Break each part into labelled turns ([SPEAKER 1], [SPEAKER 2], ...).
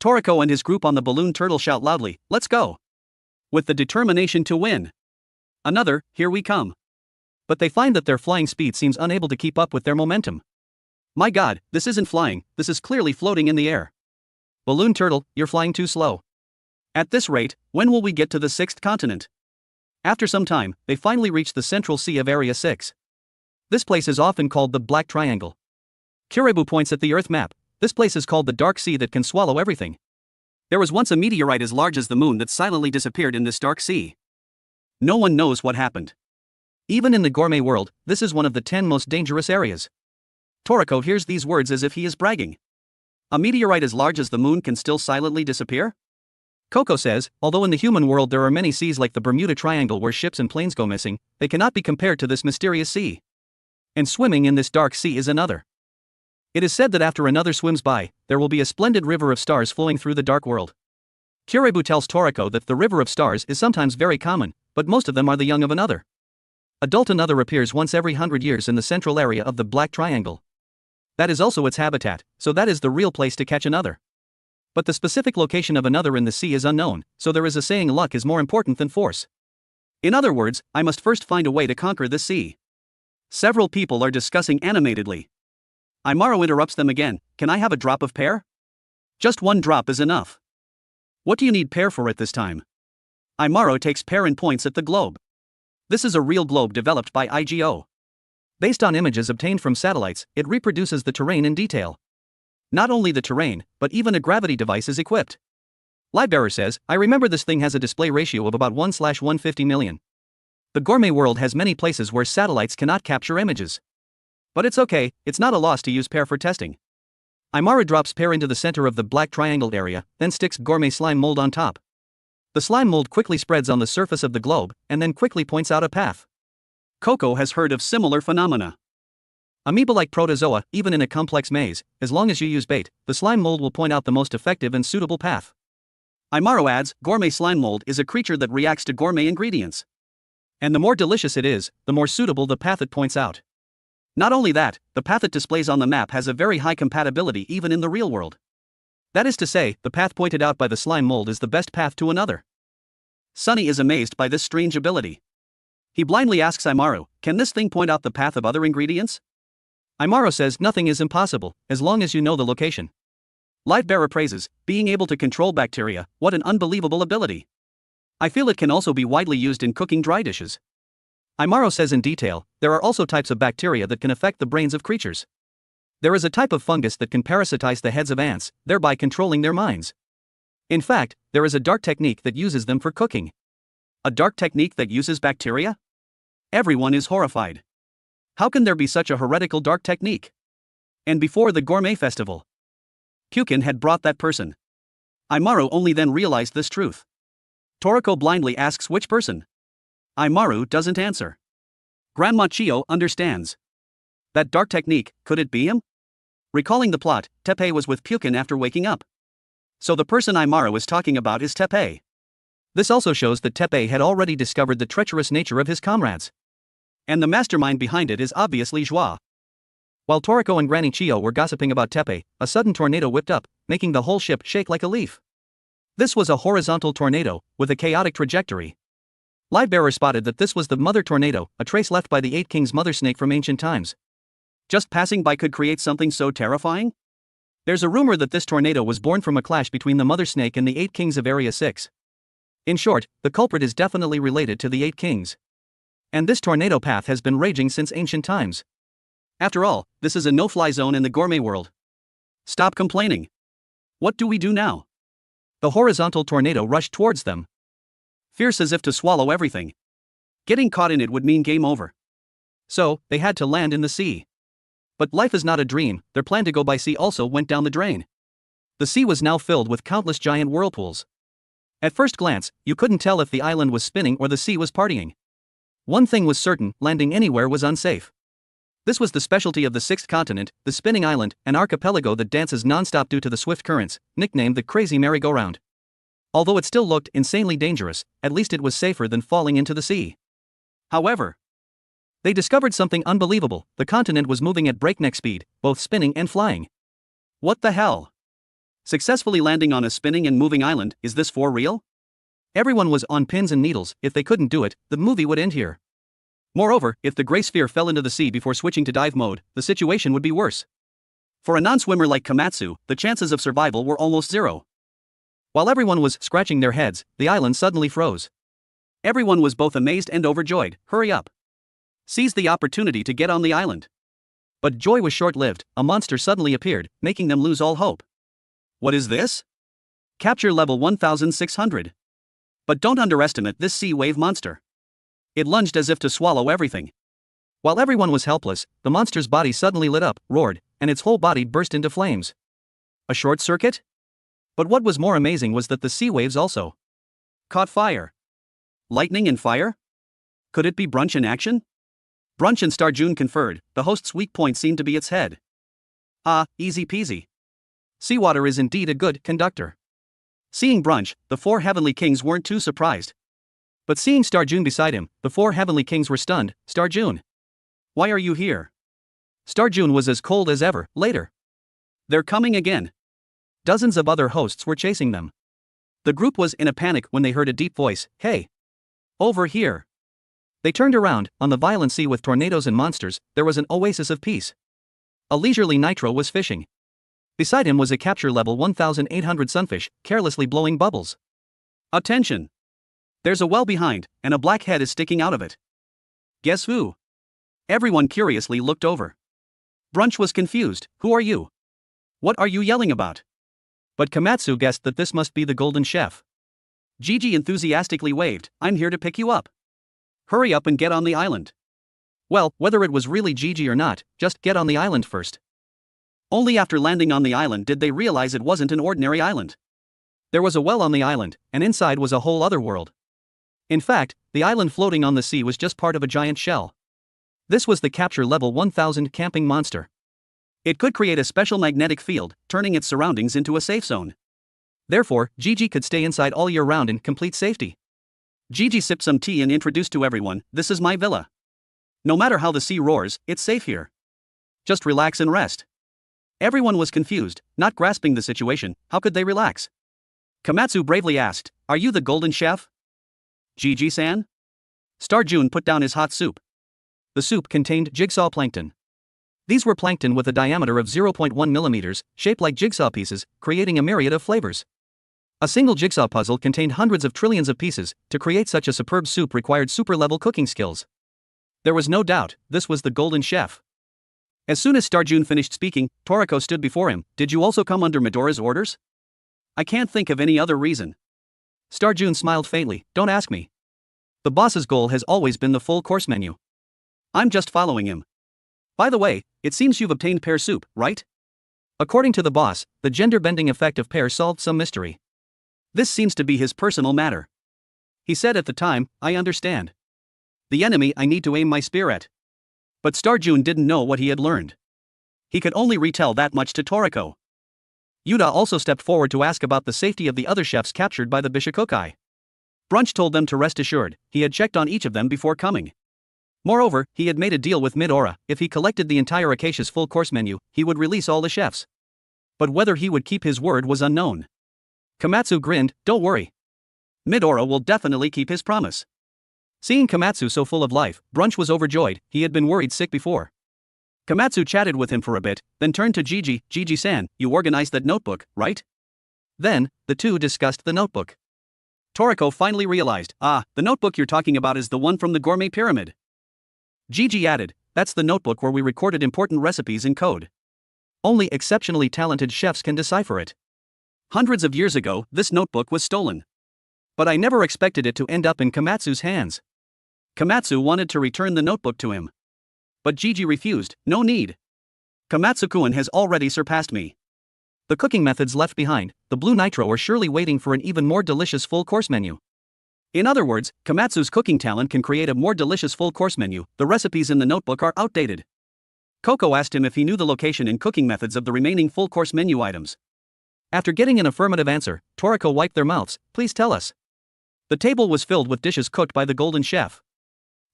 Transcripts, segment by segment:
[SPEAKER 1] Toriko and his group on the balloon turtle shout loudly, "Let's go!" with the determination to win. Another, "Here we come." But they find that their flying speed seems unable to keep up with their momentum. My god, this isn't flying, this is clearly floating in the air. Balloon turtle, you're flying too slow. At this rate, when will we get to the sixth continent? After some time, they finally reach the central sea of Area 6. This place is often called the Black Triangle. Kurebu points at the Earth map. This place is called the Dark Sea that can swallow everything. There was once a meteorite as large as the moon that silently disappeared in this dark sea. No one knows what happened. Even in the gourmet world, this is one of the 10 most dangerous areas. Toriko hears these words as if he is bragging. A meteorite as large as the moon can still silently disappear? Coco says, although in the human world there are many seas like the Bermuda Triangle where ships and planes go missing, they cannot be compared to this mysterious sea. And swimming in this dark sea is another. It is said that after another swims by, there will be a splendid river of stars flowing through the dark world. Kurebu tells Toriko that the river of stars is sometimes very common, but most of them are the young of another. Adult another appears once every 100 years in the central area of the Black Triangle. That is also its habitat, so that is the real place to catch another. But the specific location of another in the sea is unknown, so there is a saying luck is more important than force. In other words, I must first find a way to conquer this sea. Several people are discussing animatedly. Imaro interrupts them again, "Can I have a drop of pear?" "Just one drop is enough." "What do you need pear for at this time?" Imaro takes pear and points at the globe. This is a real globe developed by IGO. Based on images obtained from satellites, it reproduces the terrain in detail. Not only the terrain, but even a gravity device is equipped. Livebearer says, "I remember this thing has a display ratio of about 1/150 million. The gourmet world has many places where satellites cannot capture images. But it's okay, it's not a loss to use pear for testing." Imara drops pear into the center of the Black Triangle area, then sticks gourmet slime mold on top. The slime mold quickly spreads on the surface of the globe, and then quickly points out a path. Coco has heard of similar phenomena. Amoeba-like protozoa, even in a complex maze, as long as you use bait, the slime mold will point out the most effective and suitable path. Imaro adds, "Gourmet slime mold is a creature that reacts to gourmet ingredients. And the more delicious it is, the more suitable the path it points out. Not only that, the path it displays on the map has a very high compatibility even in the real world. That is to say, the path pointed out by the slime mold is the best path to another." Sunny is amazed by this strange ability. He blindly asks Imaro, "Can this thing point out the path of other ingredients?" Imaro says nothing is impossible, as long as you know the location. Livebearer praises, "Being able to control bacteria, what an unbelievable ability. I feel it can also be widely used in cooking dry dishes." Imaro says in detail, there are also types of bacteria that can affect the brains of creatures. There is a type of fungus that can parasitize the heads of ants, thereby controlling their minds. In fact, there is a dark technique that uses them for cooking. A dark technique that uses bacteria? Everyone is horrified. How can there be such a heretical dark technique? And before the gourmet festival, Pukin had brought that person. Imaro only then realized this truth. Toriko blindly asks which person. Imaro doesn't answer. Grandma Chio understands. That dark technique, could it be him? Recalling the plot, Teppei was with Pukin after waking up. So the person Imaro is talking about is Teppei. This also shows that Teppei had already discovered the treacherous nature of his comrades. And the mastermind behind it is obviously Joie. While Toriko and Granny Chio were gossiping about Teppei, a sudden tornado whipped up, making the whole ship shake like a leaf. This was a horizontal tornado, with a chaotic trajectory. Livebearer spotted that this was the mother tornado, a trace left by the 8 Kings mother snake from ancient times. Just passing by could create something so terrifying? There's a rumor that this tornado was born from a clash between the mother snake and the 8 Kings of Area 6. In short, the culprit is definitely related to the 8 Kings. And this tornado path has been raging since ancient times. After all, this is a no-fly zone in the gourmet world. Stop complaining. What do we do now? The horizontal tornado rushed towards them. Fierce as if to swallow everything. Getting caught in it would mean game over. So, they had to land in the sea. But life is not a dream, their plan to go by sea also went down the drain. The sea was now filled with countless giant whirlpools. At first glance, you couldn't tell if the island was spinning or the sea was partying. One thing was certain, landing anywhere was unsafe. This was the specialty of the 6th continent, the spinning island, an archipelago that dances non-stop due to the swift currents, nicknamed the Crazy Merry-Go-Round. Although it still looked insanely dangerous, at least it was safer than falling into the sea. However, they discovered something unbelievable. The continent was moving at breakneck speed, both spinning and flying. What the hell? Successfully landing on a spinning and moving island, is this for real? Everyone was on pins and needles. If they couldn't do it, the movie would end here. Moreover, if the gray sphere fell into the sea before switching to dive mode, the situation would be worse. For a non-swimmer like Komatsu, the chances of survival were almost zero. While everyone was scratching their heads, the island suddenly froze. Everyone was both amazed and overjoyed. Hurry up! Seize the opportunity to get on the island. But joy was short-lived. A monster suddenly appeared, making them lose all hope. What is this? Capture level 1600. But don't underestimate this sea wave monster. It lunged as if to swallow everything. While everyone was helpless, the monster's body suddenly lit up, roared, and its whole body burst into flames. A short circuit? But what was more amazing was that the sea waves also caught fire. Lightning and fire? Could it be Brunch in action? Brunch and Starjun conferred. The host's weak point seemed to be its head. Ah, easy peasy. Seawater is indeed a good conductor. Seeing Brunch, the four heavenly kings weren't too surprised. But seeing Starjun beside him, the four heavenly kings were stunned. Starjun, why are you here? Starjun was as cold as ever. Later, they're coming again. Dozens of other hosts were chasing them. The group was in a panic when they heard a deep voice. Hey! Over here! They turned around. On the violent sea with tornadoes and monsters, there was an oasis of peace. A leisurely Nitro was fishing. Beside him was a capture level 1800 sunfish, carelessly blowing bubbles. Attention! There's a well behind, and a black head is sticking out of it. Guess who? Everyone curiously looked over. Brunch was confused. Who are you? What are you yelling about? But Komatsu guessed that this must be the golden chef. Gigi enthusiastically waved. I'm here to pick you up. Hurry up and get on the island. Well, whether it was really Gigi or not, just get on the island first. Only after landing on the island did they realize it wasn't an ordinary island. There was a well on the island, and inside was a whole other world. In fact, the island floating on the sea was just part of a giant shell. This was the capture level 1000 camping monster. It could create a special magnetic field, turning its surroundings into a safe zone. Therefore, Gigi could stay inside all year round in complete safety. Gigi sipped some tea and introduced to everyone, this is my villa. No matter how the sea roars, it's safe here. Just relax and rest. Everyone was confused, not grasping the situation. How could they relax? Komatsu bravely asked, are you the golden chef? Gigi-san? Starjun put down his hot soup. The soup contained jigsaw plankton. These were plankton with a diameter of 0.1 millimeters, shaped like jigsaw pieces, creating a myriad of flavors. A single jigsaw puzzle contained hundreds of trillions of pieces. To create such a superb soup required super-level cooking skills. There was no doubt, this was the golden chef. As soon as Starjun finished speaking, Toriko stood before him. Did you also come under Midori's orders? I can't think of any other reason. Starjun smiled faintly. Don't ask me. The boss's goal has always been the full course menu. I'm just following him. By the way, it seems you've obtained pear soup, right? According to the boss, the gender-bending effect of pear solved some mystery. This seems to be his personal matter. He said at the time, I understand. The enemy I need to aim my spear at. But Starjun didn't know what he had learned. He could only retell that much to Toriko. Yuta also stepped forward to ask about the safety of the other chefs captured by the Bishokukai. Brunch told them to rest assured, he had checked on each of them before coming. Moreover, he had made a deal with Midori. If he collected the entire Acacia's full course menu, he would release all the chefs. But whether he would keep his word was unknown. Komatsu grinned, don't worry. Midori will definitely keep his promise. Seeing Komatsu so full of life, Brunch was overjoyed. He had been worried sick before. Komatsu chatted with him for a bit, then turned to Gigi. Gigi-san, you organized that notebook, right? Then, the two discussed the notebook. Toriko finally realized, the notebook you're talking about is the one from the Gourmet Pyramid. Gigi added, that's the notebook where we recorded important recipes in code. Only exceptionally talented chefs can decipher it. Hundreds of years ago, this notebook was stolen. But I never expected it to end up in Komatsu's hands. Komatsu wanted to return the notebook to him. But Gigi refused, no need. Komatsu-kun has already surpassed me. The cooking methods left behind, the blue nitro are surely waiting for an even more delicious full course menu. In other words, Komatsu's cooking talent can create a more delicious full course menu. The recipes in the notebook are outdated. Coco asked him if he knew the location and cooking methods of the remaining full course menu items. After getting an affirmative answer, Toriko wiped their mouths. Please tell us. The table was filled with dishes cooked by the golden chef.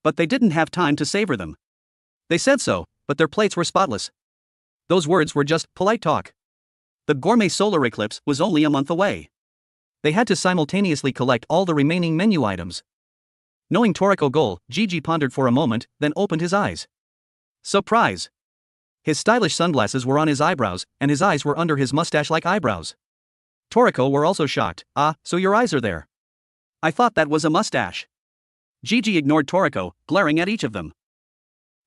[SPEAKER 1] But they didn't have time to savor them. They said so, but their plates were spotless. Those words were just polite talk. The gourmet solar eclipse was only a month away. They had to simultaneously collect all the remaining menu items. Knowing Toriko's goal, Gigi pondered for a moment, then opened his eyes. Surprise! His stylish sunglasses were on his eyebrows, and his eyes were under his mustache-like eyebrows. Toriko were also shocked. Ah, so your eyes are there. I thought that was a mustache. Gigi ignored Toriko, glaring at each of them.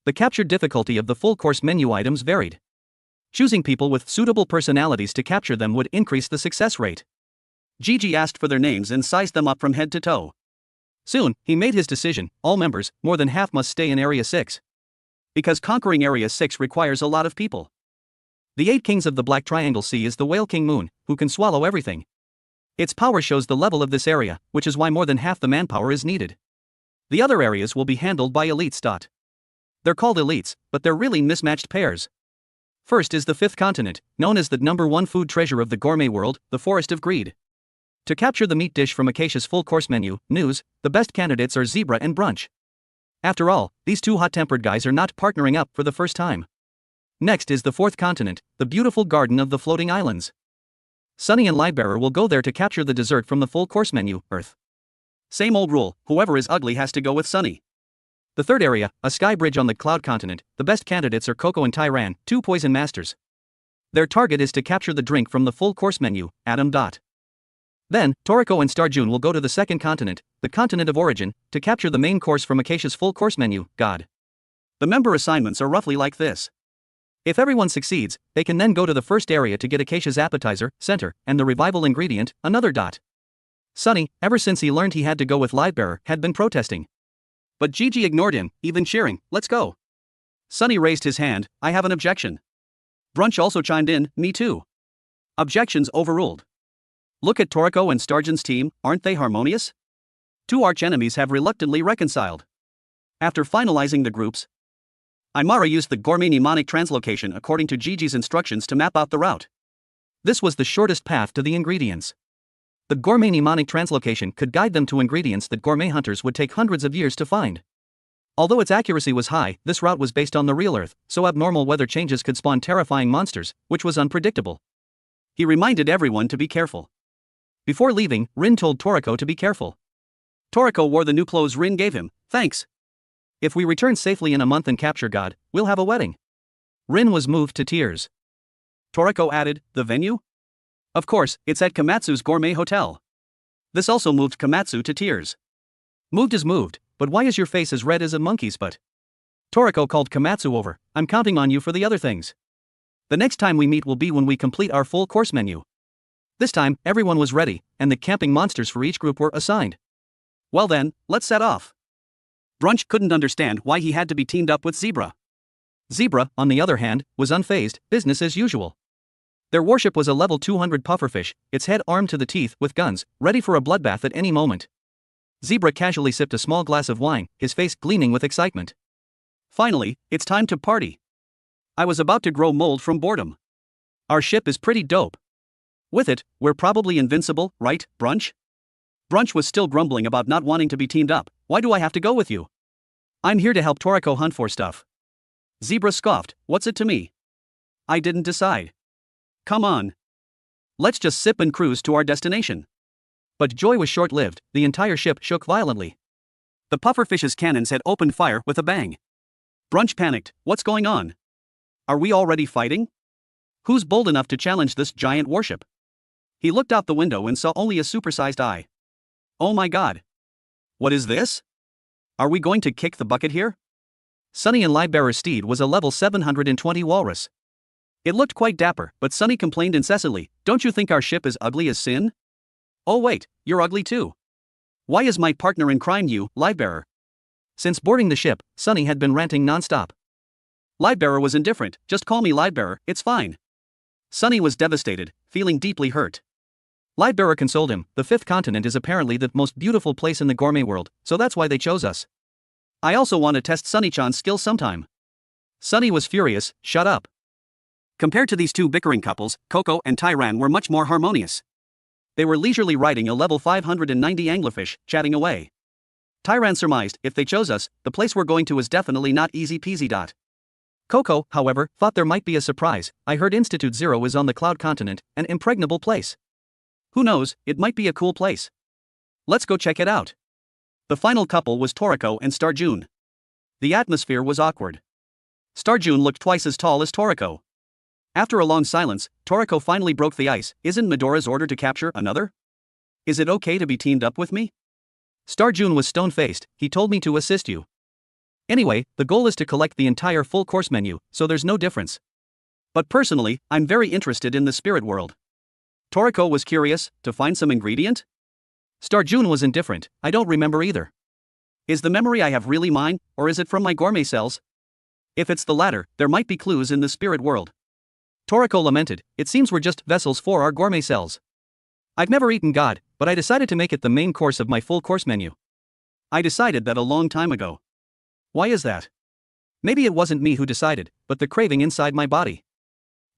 [SPEAKER 1] The captured difficulty of the full-course menu items varied. Choosing people with suitable personalities to capture them would increase the success rate. Gigi asked for their names and sized them up from head to toe. Soon, he made his decision: all members, more than half, must stay in Area 6. Because conquering Area 6 requires a lot of people. The 8 kings of the Black Triangle Sea is the Whale King Moon, who can swallow everything. Its power shows the level of this area, which is why more than half the manpower is needed. The other areas will be handled by elites. They're called elites, but they're really mismatched pairs. First is the 5th continent, known as the #1 food treasure of the gourmet world, the Forest of Greed. To capture the meat dish from Acacia's full-course menu, news, the best candidates are Zebra and Brunch. After all, these two hot-tempered guys are not partnering up for the first time. Next is the 4th continent, the beautiful Garden of the Floating Islands. Sunny and Lightbearer will go there to capture the dessert from the full-course menu, Earth. Same old rule, whoever is ugly has to go with Sunny. The 3rd area, a sky bridge on the Cloud continent, the best candidates are Coco and Tyran, 2 poison masters. Their target is to capture the drink from the full-course menu, Adam. Then, Toriko and Starjun will go to the 2nd continent, the continent of origin, to capture the main course from Acacia's full-course menu, God. The member assignments are roughly like this. If everyone succeeds, they can then go to the 1st area to get Acacia's appetizer, center, and the revival ingredient, another. Sunny, ever since he learned he had to go with Lightbearer, had been protesting. But Gigi ignored him, even cheering, "Let's go." Sunny raised his hand, "I have an objection." Brunch also chimed in, "Me too." Objections overruled. Look at Toriko and Starjun's team, aren't they harmonious? 2 archenemies have reluctantly reconciled. After finalizing the groups, Aymara used the gourmet mnemonic translocation according to Gigi's instructions to map out the route. This was the shortest path to the ingredients. The gourmet mnemonic translocation could guide them to ingredients that gourmet hunters would take hundreds of years to find. Although its accuracy was high, this route was based on the real Earth, so abnormal weather changes could spawn terrifying monsters, which was unpredictable. He reminded everyone to be careful. Before leaving, Rin told Toriko to be careful. Toriko wore the new clothes Rin gave him. "Thanks. If we return safely in a month and capture God, we'll have a wedding." Rin was moved to tears. Toriko added, "The venue? Of course, it's at Komatsu's Gourmet Hotel." This also moved Komatsu to tears. Moved is moved, but why is your face as red as a monkey's butt? Toriko called Komatsu over. "I'm counting on you for the other things. The next time we meet will be when we complete our full course menu." This time, everyone was ready, and the camping monsters for each group were assigned. Well then, let's set off. Brunch couldn't understand why he had to be teamed up with Zebra. Zebra, on the other hand, was unfazed, business as usual. Their warship was a level 200 pufferfish, its head armed to the teeth with guns, ready for a bloodbath at any moment. Zebra casually sipped a small glass of wine, his face gleaming with excitement. "Finally, it's time to party. I was about to grow mold from boredom. Our ship is pretty dope. With it, we're probably invincible, right, Brunch?" Brunch was still grumbling about not wanting to be teamed up. "Why do I have to go with you? I'm here to help Toriko hunt for stuff." Zebra scoffed, "What's it to me? I didn't decide. Come on. Let's just sip and cruise to our destination." But joy was short-lived, the entire ship shook violently. The pufferfish's cannons had opened fire with a bang. Brunch panicked, "What's going on? Are we already fighting? Who's bold enough to challenge this giant warship?" He looked out the window and saw only a supersized eye. "Oh my god. What is this? Are we going to kick the bucket here?" Sunny and Lightbearer's steed was a level 720 walrus. It looked quite dapper, but Sunny complained incessantly, "Don't you think our ship is ugly as sin?" "Oh wait, you're ugly too. Why is my partner in crime you, Lightbearer?" Since boarding the ship, Sunny had been ranting non-stop. Lightbearer was indifferent, "Just call me Lightbearer, it's fine." Sunny was devastated, feeling deeply hurt. Lightbearer consoled him, "The 5th continent is apparently the most beautiful place in the gourmet world, so that's why they chose us. I also want to test Sunny-chan's skills sometime." Sunny was furious, "Shut up." Compared to these two bickering couples, Coco and Tyran were much more harmonious. They were leisurely riding a level 590 anglerfish, chatting away. Tyran surmised, "If they chose us, the place we're going to is definitely not easy peasy. Coco, however, thought there might be a surprise. I heard Institute Zero is on the Cloud Continent, an impregnable place. Who knows, it might be a cool place. Let's go check it out. The final couple was Toriko and Starjun. The atmosphere was awkward. Starjun looked twice as tall as Toriko. After a long silence, Toriko finally broke the ice. Isn't Medora's order to capture another? Is it okay to be teamed up with me? Starjun was stone-faced. He told me to assist you. Anyway, the goal is to collect the entire full course menu, so there's no difference. But personally, I'm very interested in the spirit world. Toriko was curious, to find some ingredient? Starjun was indifferent. I don't remember either. Is the memory I have really mine, or is it from my gourmet cells? If it's the latter, there might be clues in the spirit world. Toriko lamented, it seems we're just vessels for our gourmet cells. I've never eaten God, but I decided to make it the main course of my full course menu. I decided that a long time ago. Why is that? Maybe it wasn't me who decided, but the craving inside my body.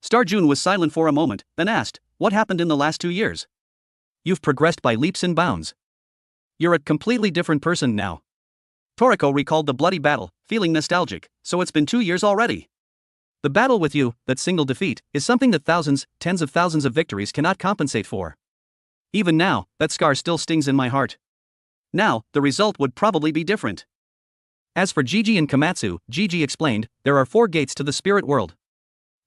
[SPEAKER 1] Starjun was silent for a moment, then asked, what happened in the last 2 years? You've progressed by leaps and bounds. You're a completely different person now. Toriko recalled the bloody battle, feeling nostalgic. So it's been 2 years already. The battle with you, that single defeat, is something that thousands, tens of thousands of victories cannot compensate for. Even now, that scar still stings in my heart. Now, the result would probably be different. As for Gigi and Komatsu, Gigi explained, there are 4 gates to the spirit world.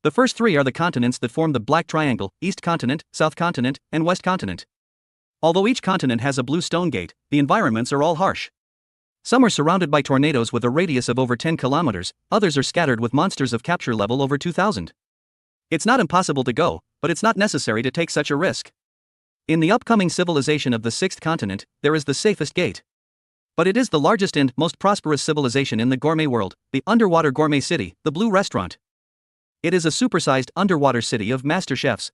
[SPEAKER 1] The first 3 are the continents that form the Black Triangle: East Continent, South Continent, and West Continent. Although each continent has a blue stone gate, the environments are all harsh. Some are surrounded by tornadoes with a radius of over 10 kilometers, others are scattered with monsters of capture level over 2000. It's not impossible to go, but it's not necessary to take such a risk. In the upcoming civilization of the 6th continent, there is the safest gate. But it is the largest and most prosperous civilization in the gourmet world, the underwater gourmet city, the Blue Restaurant. It is a supersized underwater city of master chefs.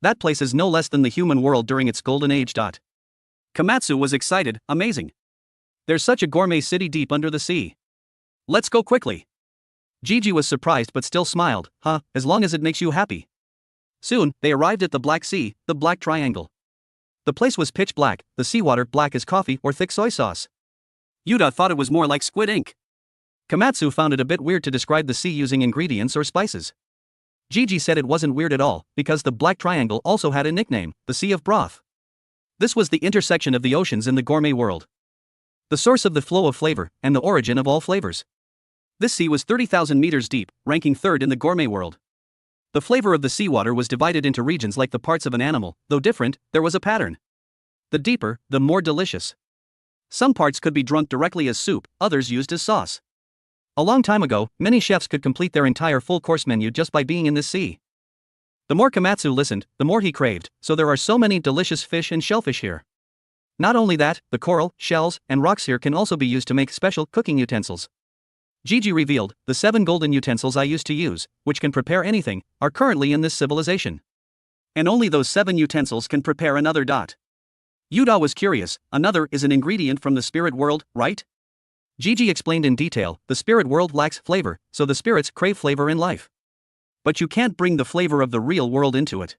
[SPEAKER 1] That place is no less than the human world during its golden age. Komatsu was excited, amazing. There's such a gourmet city deep under the sea. Let's go quickly. Gigi was surprised but still smiled, as long as it makes you happy. Soon, they arrived at the Black Sea, the Black Triangle. The place was pitch black, the seawater black as coffee or thick soy sauce. Yuta thought it was more like squid ink. Komatsu found it a bit weird to describe the sea using ingredients or spices. Gigi said it wasn't weird at all, because the Black Triangle also had a nickname, the Sea of Broth. This was the intersection of the oceans in the gourmet world. The source of the flow of flavor, and the origin of all flavors. This sea was 30,000 meters deep, ranking 3rd in the gourmet world. The flavor of the seawater was divided into regions like the parts of an animal, though different, there was a pattern. The deeper, the more delicious. Some parts could be drunk directly as soup, others used as sauce. A long time ago, many chefs could complete their entire full course menu just by being in this sea. The more Komatsu listened, the more he craved, so there are so many delicious fish and shellfish here. Not only that, the coral, shells, and rocks here can also be used to make special cooking utensils. Gigi revealed, the 7 golden utensils I used to use, which can prepare anything, are currently in this civilization. And only those 7 utensils can prepare another. Yuta was curious, another is an ingredient from the spirit world, right? Gigi explained in detail, the spirit world lacks flavor, so the spirits crave flavor in life. But you can't bring the flavor of the real world into it.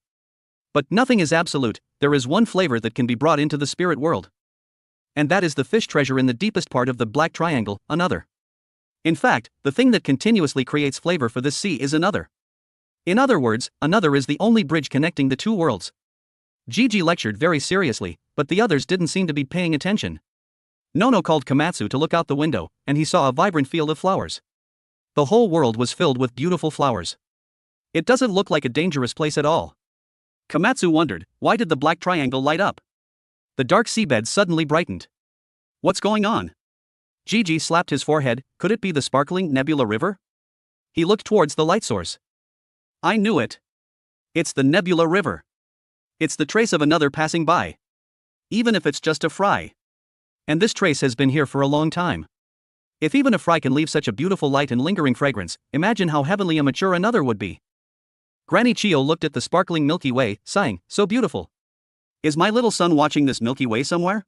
[SPEAKER 1] But nothing is absolute, there is one flavor that can be brought into the spirit world. And that is the fish treasure in the deepest part of the Black Triangle, another. In fact, the thing that continuously creates flavor for this sea is another. In other words, another is the only bridge connecting the 2 worlds. Gigi lectured very seriously, but the others didn't seem to be paying attention. Nono called Komatsu to look out the window, and he saw a vibrant field of flowers. The whole world was filled with beautiful flowers. It doesn't look like a dangerous place at all. Komatsu wondered, why did the Black Triangle light up? The dark seabed suddenly brightened. What's going on? Gigi slapped his forehead, could it be the sparkling Nebula River? He looked towards the light source. I knew it. It's the Nebula River. It's the trace of another passing by. Even if it's just a fry. And this trace has been here for a long time. If even a fry can leave such a beautiful light and lingering fragrance, imagine how heavenly a mature another would be. Granny Chio looked at the sparkling Milky Way, sighing, so beautiful. Is my little son watching this Milky Way somewhere?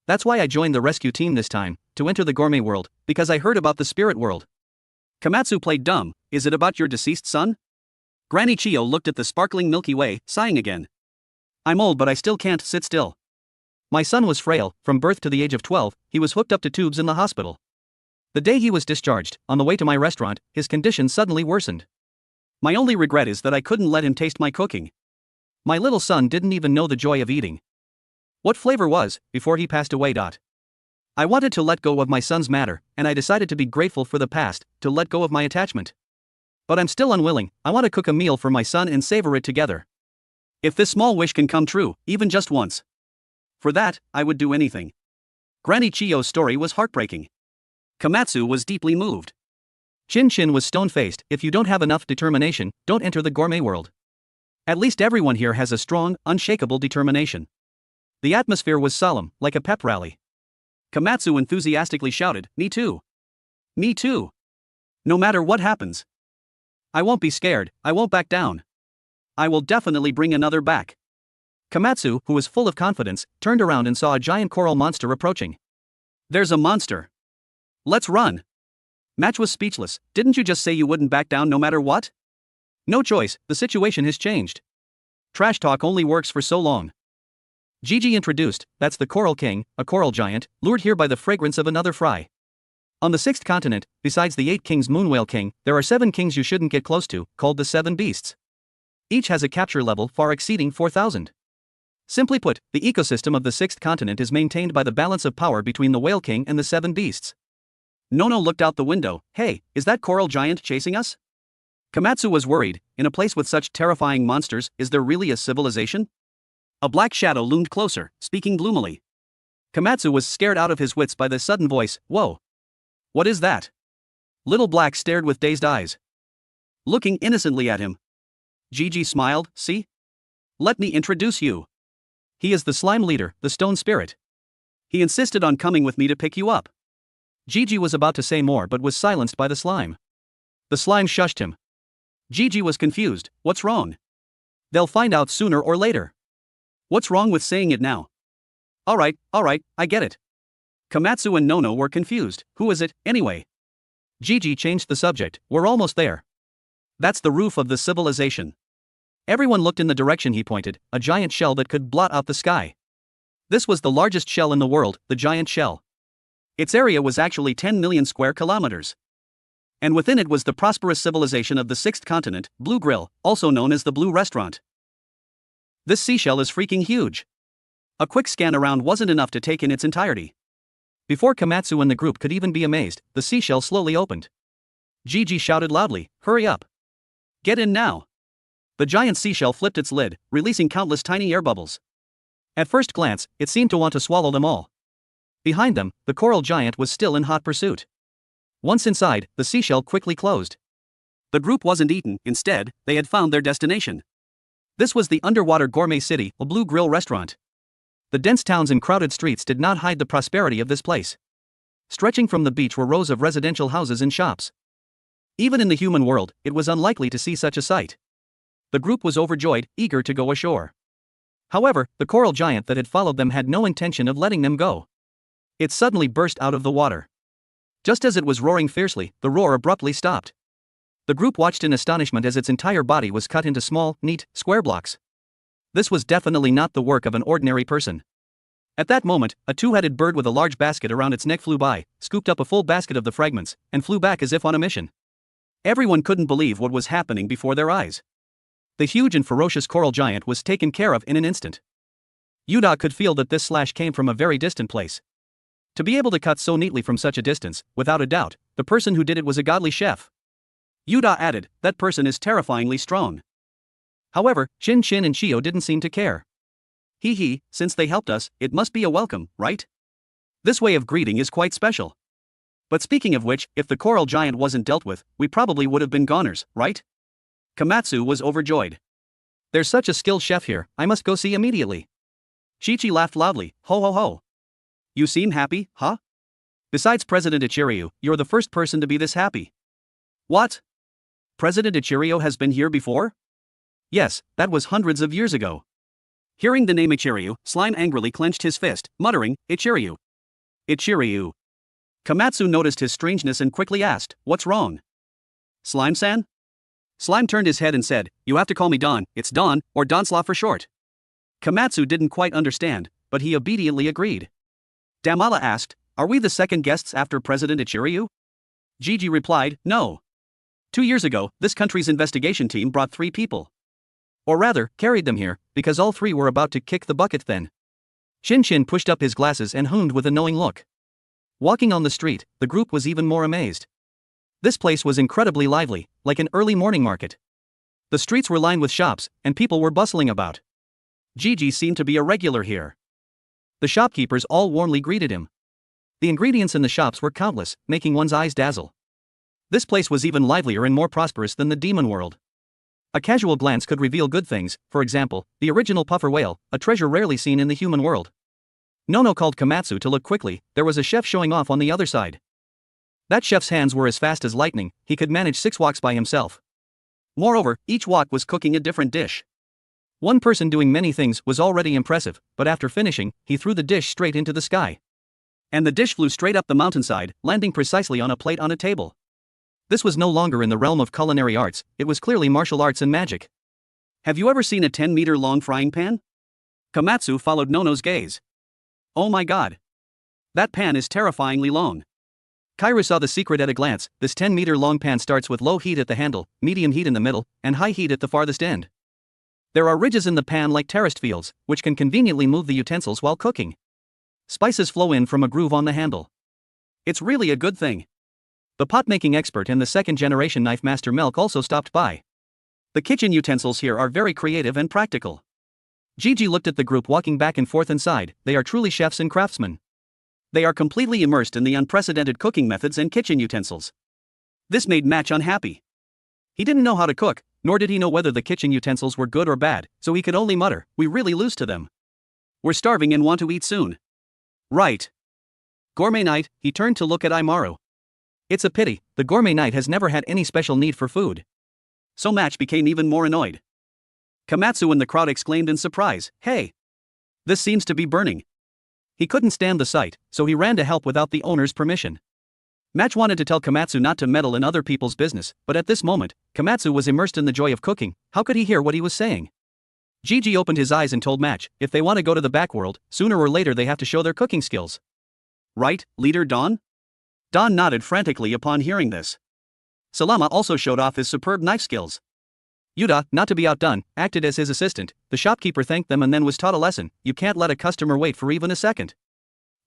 [SPEAKER 1] That's why I joined the rescue team this time, to enter the gourmet world, because I heard about the spirit world. Komatsu played dumb, is it about your deceased son? Granny Chio looked at the sparkling Milky Way, sighing again. I'm old but I still can't sit still. My son was frail, from birth to the age of 12, he was hooked up to tubes in the hospital. The day he was discharged, on the way to my restaurant, his condition suddenly worsened. My only regret is that I couldn't let him taste my cooking. My little son didn't even know the joy of eating what flavor was, before he passed away. I wanted to let go of my son's matter, and I decided to be grateful for the past, to let go of my attachment. But I'm still unwilling. I want to cook a meal for my son and savor it together. If this small wish can come true, even just once. For that, I would do anything. Granny Chiyo's story was heartbreaking. Komatsu was deeply moved. Chin was stone-faced. If you don't have enough determination, don't enter the gourmet world. At least everyone here has a strong, unshakable determination. The atmosphere was solemn, like a pep rally. Komatsu enthusiastically shouted, "Me too! Me too! No matter what happens. I won't be scared, I won't back down. I will definitely bring another back." Komatsu, who was full of confidence, turned around and saw a giant coral monster approaching. "There's a monster. Let's run." Match was speechless. "Didn't you just say you wouldn't back down no matter what?" "No choice, the situation has changed. Trash talk only works for so long." Gigi introduced, "That's the Coral King, a coral giant, lured here by the fragrance of another fry. On the 6th continent, besides the 8 kings Moonwhale King, there are 7 kings you shouldn't get close to, called the 7 beasts. Each has a capture level far exceeding 4,000. Simply put, the ecosystem of the 6th continent is maintained by the balance of power between the Whale King and the 7 beasts." Nono looked out the window. "Hey, is that coral giant chasing us?" Komatsu was worried. In a place with such terrifying monsters, is there really a civilization? A black shadow loomed closer, speaking gloomily. Komatsu was scared out of his wits by the sudden voice. "Whoa! What is that?" Little Black stared with dazed eyes, looking innocently at him. Gigi smiled. "See? Let me introduce you. He is the slime leader, the stone spirit. He insisted on coming with me to pick you up." Gigi was about to say more but was silenced by the slime. The slime shushed him. Gigi was confused. "What's wrong?" "They'll find out sooner or later." "What's wrong with saying it now?" Alright, I get it." Komatsu and Nono were confused. "Who is it, anyway?" Gigi changed the subject. "We're almost there. That's the roof of the civilization." Everyone looked in the direction he pointed, a giant shell that could blot out the sky. This was the largest shell in the world, the giant shell. Its area was actually 10 million square kilometers. And within it was the prosperous civilization of the 6th continent, Blue Grill, also known as the Blue Restaurant. This seashell is freaking huge. A quick scan around wasn't enough to take in its entirety. Before Komatsu and the group could even be amazed, the seashell slowly opened. Gigi shouted loudly, "Hurry up! Get in now!" The giant seashell flipped its lid, releasing countless tiny air bubbles. At first glance, it seemed to want to swallow them all. Behind them, the coral giant was still in hot pursuit. Once inside, the seashell quickly closed. The group wasn't eaten, instead, they had found their destination. This was the underwater gourmet city, a Blue Grill restaurant. The dense towns and crowded streets did not hide the prosperity of this place. Stretching from the beach were rows of residential houses and shops. Even in the human world, it was unlikely to see such a sight. The group was overjoyed, eager to go ashore. However, the coral giant that had followed them had no intention of letting them go. It suddenly burst out of the water. Just as it was roaring fiercely, the roar abruptly stopped. The group watched in astonishment as its entire body was cut into small, neat, square blocks. This was definitely not the work of an ordinary person. At that moment, a two-headed bird with a large basket around its neck flew by, scooped up a full basket of the fragments, and flew back as if on a mission. Everyone couldn't believe what was happening before their eyes. The huge and ferocious coral giant was taken care of in an instant. Yuda could feel that this slash came from a very distant place. To be able to cut so neatly from such a distance, without a doubt, the person who did it was a godly chef. Yuda added, "That person is terrifyingly strong." However, Chin and Chiyo didn't seem to care. Hee, since they helped us, it must be a welcome, right? This way of greeting is quite special. But speaking of which, if the coral giant wasn't dealt with, we probably would have been goners, right? Komatsu was overjoyed. "There's such a skilled chef here, I must go see immediately." Chichi laughed loudly, "Ho ho ho. You seem happy, huh? Besides President Ichiryu, you're the first person to be this happy." "What? President Ichiryu has been here before?" "Yes, that was hundreds of years ago." Hearing the name Ichiryu, Slime angrily clenched his fist, muttering, "Ichiryu. Ichiryu." Komatsu noticed his strangeness and quickly asked, "What's wrong?" "Slime-san?" Slime turned his head and said, "You have to call me Don, it's Don, or Donslaw for short." Komatsu didn't quite understand, but he obediently agreed. Damala asked, "Are we the second guests after President Ichiryu?" Gigi replied, no. 2 years ago, this country's investigation team brought 3 people. Or rather, carried them here, because all 3 were about to kick the bucket then. Shin pushed up his glasses and hummed with a knowing look. Walking on the street, the group was even more amazed. This place was incredibly lively, like an early morning market. The streets were lined with shops, and people were bustling about. Gigi seemed to be a regular here. The shopkeepers all warmly greeted him. The ingredients in the shops were countless, making one's eyes dazzle. This place was even livelier and more prosperous than the demon world. A casual glance could reveal good things, for example, the original puffer whale, a treasure rarely seen in the human world. Nono called Komatsu to look quickly. There was a chef showing off on the other side. That chef's hands were as fast as lightning, he could manage 6 woks by himself. Moreover, each wok was cooking a different dish. One person doing many things was already impressive, but after finishing, he threw the dish straight into the sky. And the dish flew straight up the mountainside, landing precisely on a plate on a table. This was no longer in the realm of culinary arts, it was clearly martial arts and magic. Have you ever seen a 10-meter-long frying pan? Komatsu followed Nono's gaze. Oh my god. That pan is terrifyingly long. Kaira saw the secret at a glance. This 10-meter-long pan starts with low heat at the handle, medium heat in the middle, and high heat at the farthest end. There are ridges in the pan like terraced fields, which can conveniently move the utensils while cooking. Spices flow in from a groove on the handle. It's really a good thing. The pot-making expert and the second-generation knife master Melk also stopped by. The kitchen utensils here are very creative and practical. Gigi looked at the group walking back and forth and sighed. They are truly chefs and craftsmen. They are completely immersed in the unprecedented cooking methods and kitchen utensils. This made Match unhappy. He didn't know how to cook, nor did he know whether the kitchen utensils were good or bad, so he could only mutter, we really lose to them. We're starving and want to eat soon. Right. Gourmet Knight, he turned to look at Aimaru. It's a pity, the Gourmet Knight has never had any special need for food. So Match became even more annoyed. Komatsu and the crowd exclaimed in surprise, hey! This seems to be burning. He couldn't stand the sight, so he ran to help without the owner's permission. Match wanted to tell Komatsu not to meddle in other people's business, but at this moment, Komatsu was immersed in the joy of cooking. How could he hear what he was saying? Gigi opened his eyes and told Match, if they want to go to the backworld, sooner or later they have to show their cooking skills. Right, Leader Don? Don nodded frantically upon hearing this. Salama also showed off his superb knife skills. Yuta, not to be outdone, acted as his assistant. The shopkeeper thanked them and then was taught a lesson. You can't let a customer wait for even a second.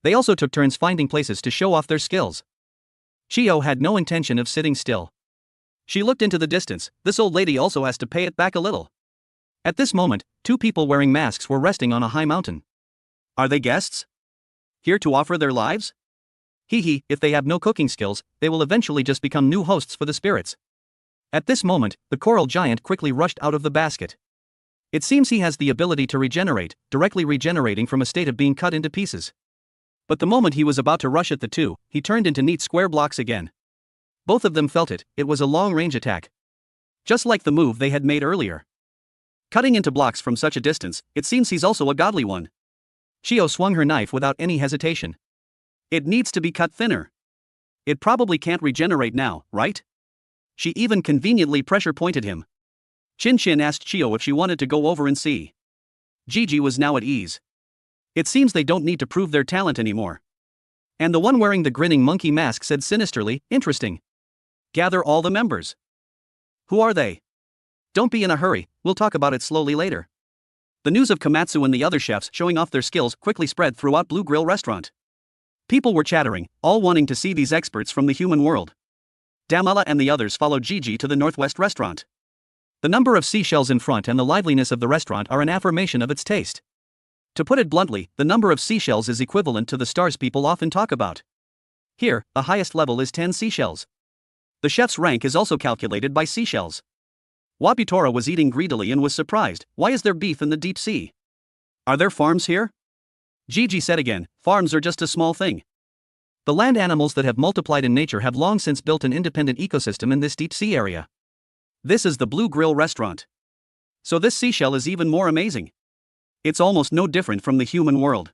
[SPEAKER 1] They also took turns finding places to show off their skills. Chio had no intention of sitting still. She looked into the distance. This old lady also has to pay it back a little. At this moment, 2 people wearing masks were resting on a high mountain. Are they guests? Here to offer their lives? Hee, if they have no cooking skills, they will eventually just become new hosts for the spirits. At this moment, the coral giant quickly rushed out of the basket. It seems he has the ability to regenerate, directly regenerating from a state of being cut into pieces. But the moment he was about to rush at the 2, he turned into neat square blocks again. Both of them felt it, it was a long-range attack. Just like the move they had made earlier. Cutting into blocks from such a distance, it seems he's also a godly one. Chio swung her knife without any hesitation. It needs to be cut thinner. It probably can't regenerate now, right? She even conveniently pressure-pointed him. Chin asked Chio if she wanted to go over and see. Gigi was now at ease. It seems they don't need to prove their talent anymore. And the one wearing the grinning monkey mask said sinisterly, interesting. Gather all the members. Who are they? Don't be in a hurry, we'll talk about it slowly later. The news of Komatsu and the other chefs showing off their skills quickly spread throughout Blue Grill Restaurant. People were chattering, all wanting to see these experts from the human world. Damala and the others followed Gigi to the Northwest Restaurant. The number of seashells in front and the liveliness of the restaurant are an affirmation of its taste. To put it bluntly, the number of seashells is equivalent to the stars people often talk about. Here, the highest level is 10 seashells. The chef's rank is also calculated by seashells. Wapitora was eating greedily and was surprised. Why is there beef in the deep sea? Are there farms here? Gigi said again, farms are just a small thing. The land animals that have multiplied in nature have long since built an independent ecosystem in this deep sea area. This is the Blue Grill Restaurant. So this seashell is even more amazing. It's almost no different from the human world.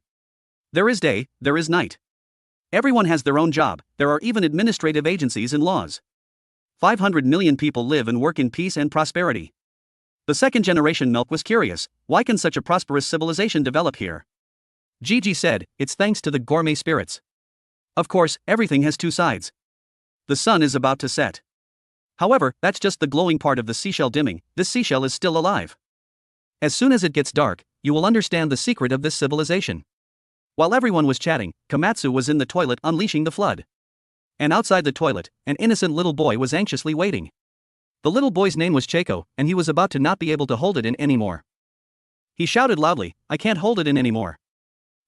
[SPEAKER 1] There is day, there is night. Everyone has their own job, there are even administrative agencies and laws. 500 million people live and work in peace and prosperity. The second generation Milk was curious, why can such a prosperous civilization develop here? Gigi said, it's thanks to the gourmet spirits. Of course, everything has 2 sides. The sun is about to set. However, that's just the glowing part of the seashell dimming. This seashell is still alive. As soon as it gets dark, you will understand the secret of this civilization. While everyone was chatting, Komatsu was in the toilet unleashing the flood. And outside the toilet, an innocent little boy was anxiously waiting. The little boy's name was Chieko, and he was about to not be able to hold it in anymore. He shouted loudly, "I can't hold it in anymore.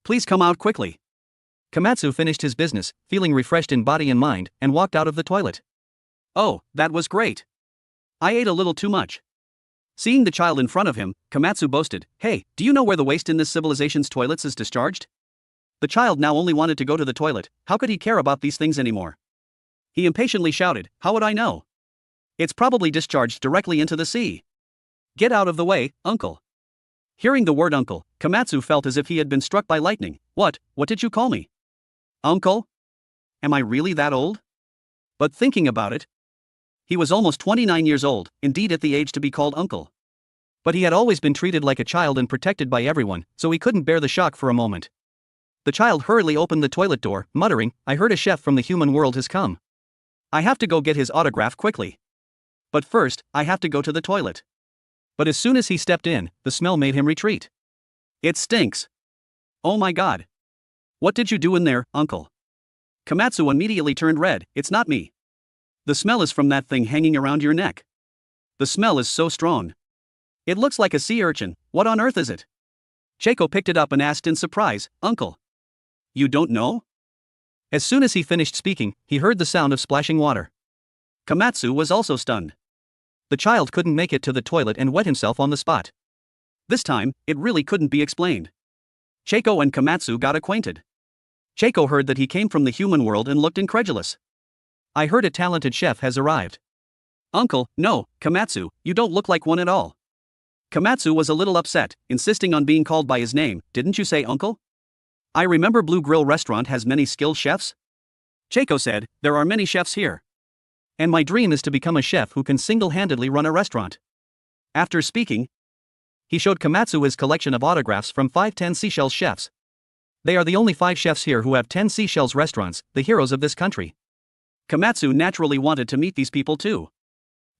[SPEAKER 1] Please come out quickly." Komatsu finished his business, feeling refreshed in body and mind, and walked out of the toilet. "Oh, that was great. I ate a little too much." Seeing the child in front of him, Komatsu boasted, "Hey, do you know where the waste in this civilization's toilets is discharged?" The child now only wanted to go to the toilet. How could he care about these things anymore? He impatiently shouted, "How would I know? It's probably discharged directly into the sea. Get out of the way, uncle." Hearing the word uncle, Komatsu felt as if he had been struck by lightning. What did you call me? Uncle? Am I really that old? But thinking about it, he was almost 29 years old, indeed at the age to be called uncle. But he had always been treated like a child and protected by everyone, so he couldn't bear the shock for a moment. The child hurriedly opened the toilet door, muttering, "I heard a chef from the human world has come. I have to go get his autograph quickly. But first, I have to go to the toilet." But as soon as he stepped in, the smell made him retreat. "It stinks. Oh my god. What did you do in there, uncle?" Komatsu immediately turned red. "It's not me. The smell is from that thing hanging around your neck. The smell is so strong. It looks like a sea urchin. What on earth is it?" Chieko picked it up and asked in surprise, "Uncle, you don't know?" As soon as he finished speaking, he heard the sound of splashing water. Komatsu was also stunned. The child couldn't make it to the toilet and wet himself on the spot. This time, it really couldn't be explained. Chieko and Komatsu got acquainted. Chieko heard that he came from the human world and looked incredulous. "I heard a talented chef has arrived." "Uncle, no, Komatsu, you don't look like one at all." Komatsu was a little upset, insisting on being called by his name. "Didn't you say uncle? I remember Blue Grill restaurant has many skilled chefs." Chieko said, "There are many chefs here. And my dream is to become a chef who can single-handedly run a restaurant." After speaking, he showed Komatsu his collection of autographs from 10 seashells chefs. They are the only 5 chefs here who have 10 seashells restaurants, the heroes of this country. Komatsu naturally wanted to meet these people too.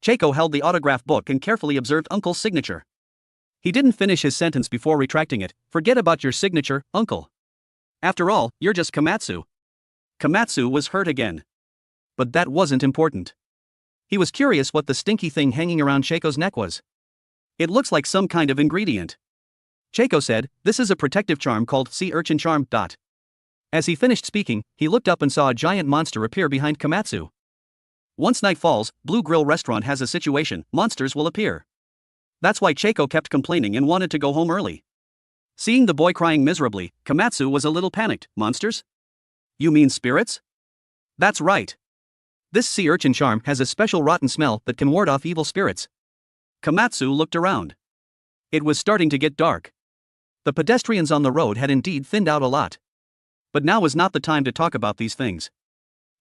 [SPEAKER 1] Chieko held the autograph book and carefully observed Uncle's signature. He didn't finish his sentence before retracting it. "Forget about your signature, Uncle. After all, you're just Komatsu." Komatsu was hurt again. But that wasn't important. He was curious what the stinky thing hanging around Cheiko's neck was. "It looks like some kind of ingredient." Chieko said, "This is a protective charm called sea urchin charm." As he finished speaking, he looked up and saw a giant monster appear behind Komatsu. Once night falls, Blue Grill restaurant has a situation, monsters will appear. That's why Chieko kept complaining and wanted to go home early. Seeing the boy crying miserably, Komatsu was a little panicked. "Monsters? You mean spirits?" "That's right. This sea urchin charm has a special rotten smell that can ward off evil spirits." Komatsu looked around. It was starting to get dark. The pedestrians on the road had indeed thinned out a lot. But now was not the time to talk about these things.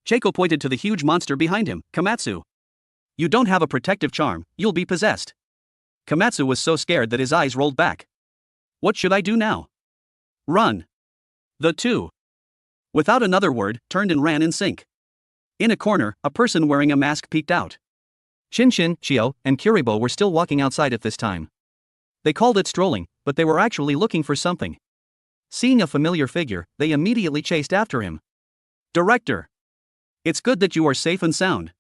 [SPEAKER 1] Chieko pointed to the huge monster behind him. "Komatsu, you don't have a protective charm, you'll be possessed." Komatsu was so scared that his eyes rolled back. "What should I do now?" "Run." The two, without another word, turned and ran in sync. In a corner, a person wearing a mask peeked out. Shinshin, Chio, and Kuribo were still walking outside at this time. They called it strolling, but they were actually looking for something. Seeing a familiar figure, they immediately chased after him. "Director! It's good that you are safe and sound,"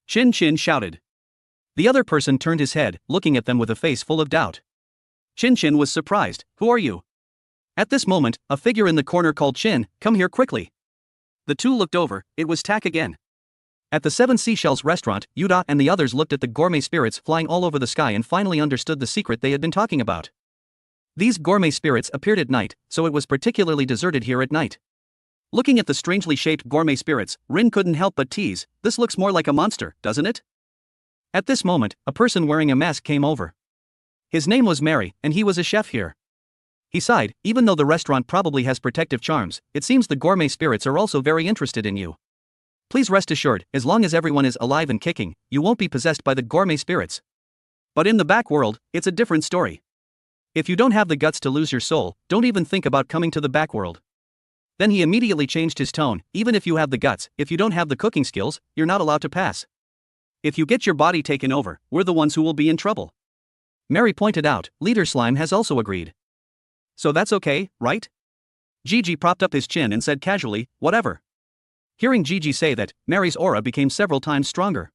[SPEAKER 1] Shinshin shouted. The other person turned his head, looking at them with a face full of doubt. Shinshin was surprised. "Who are you?" At this moment, a figure in the corner called Shin, "Come here quickly." The two looked over. It was Tak again. At the 7 Seashells restaurant, Yuda and the others looked at the gourmet spirits flying all over the sky and finally understood the secret they had been talking about. These gourmet spirits appeared at night, so it was particularly deserted here at night. Looking at the strangely shaped gourmet spirits, Rin couldn't help but tease, "This looks more like a monster, doesn't it?" At this moment, a person wearing a mask came over. His name was Mary, and he was a chef here. He sighed. "Even though the restaurant probably has protective charms, it seems the gourmet spirits are also very interested in you. Please rest assured, as long as everyone is alive and kicking, you won't be possessed by the gourmet spirits. But in the back world, it's a different story. If you don't have the guts to lose your soul, don't even think about coming to the back world." Then he immediately changed his tone. Even if you have the guts, if you don't have the cooking skills, you're not allowed to pass. If you get your body taken over, we're the ones who will be in trouble. Mary pointed out. Leader Slime has also agreed. So that's okay, right? Gigi propped up his chin and said casually, whatever. Hearing Gigi say that, Mary's aura became several times stronger.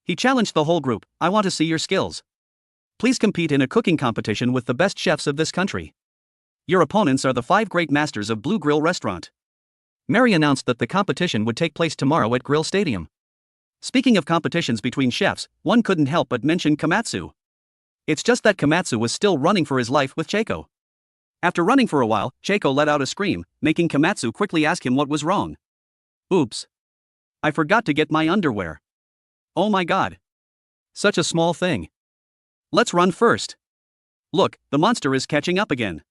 [SPEAKER 1] He challenged the whole group. I want to see your skills. Please compete in a cooking competition with the best chefs of this country. Your opponents are the 5 great masters of Blue Grill Restaurant. Mary announced that the competition would take place tomorrow at Grill Stadium. Speaking of competitions between chefs, one couldn't help but mention Komatsu. It's just that Komatsu was still running for his life with Cheiko. After running for a while, Cheiko let out a scream, making Komatsu quickly ask him what was wrong. Oops. I forgot to get my underwear. Oh my god. Such a small thing. Let's run first. Look, the monster is catching up again.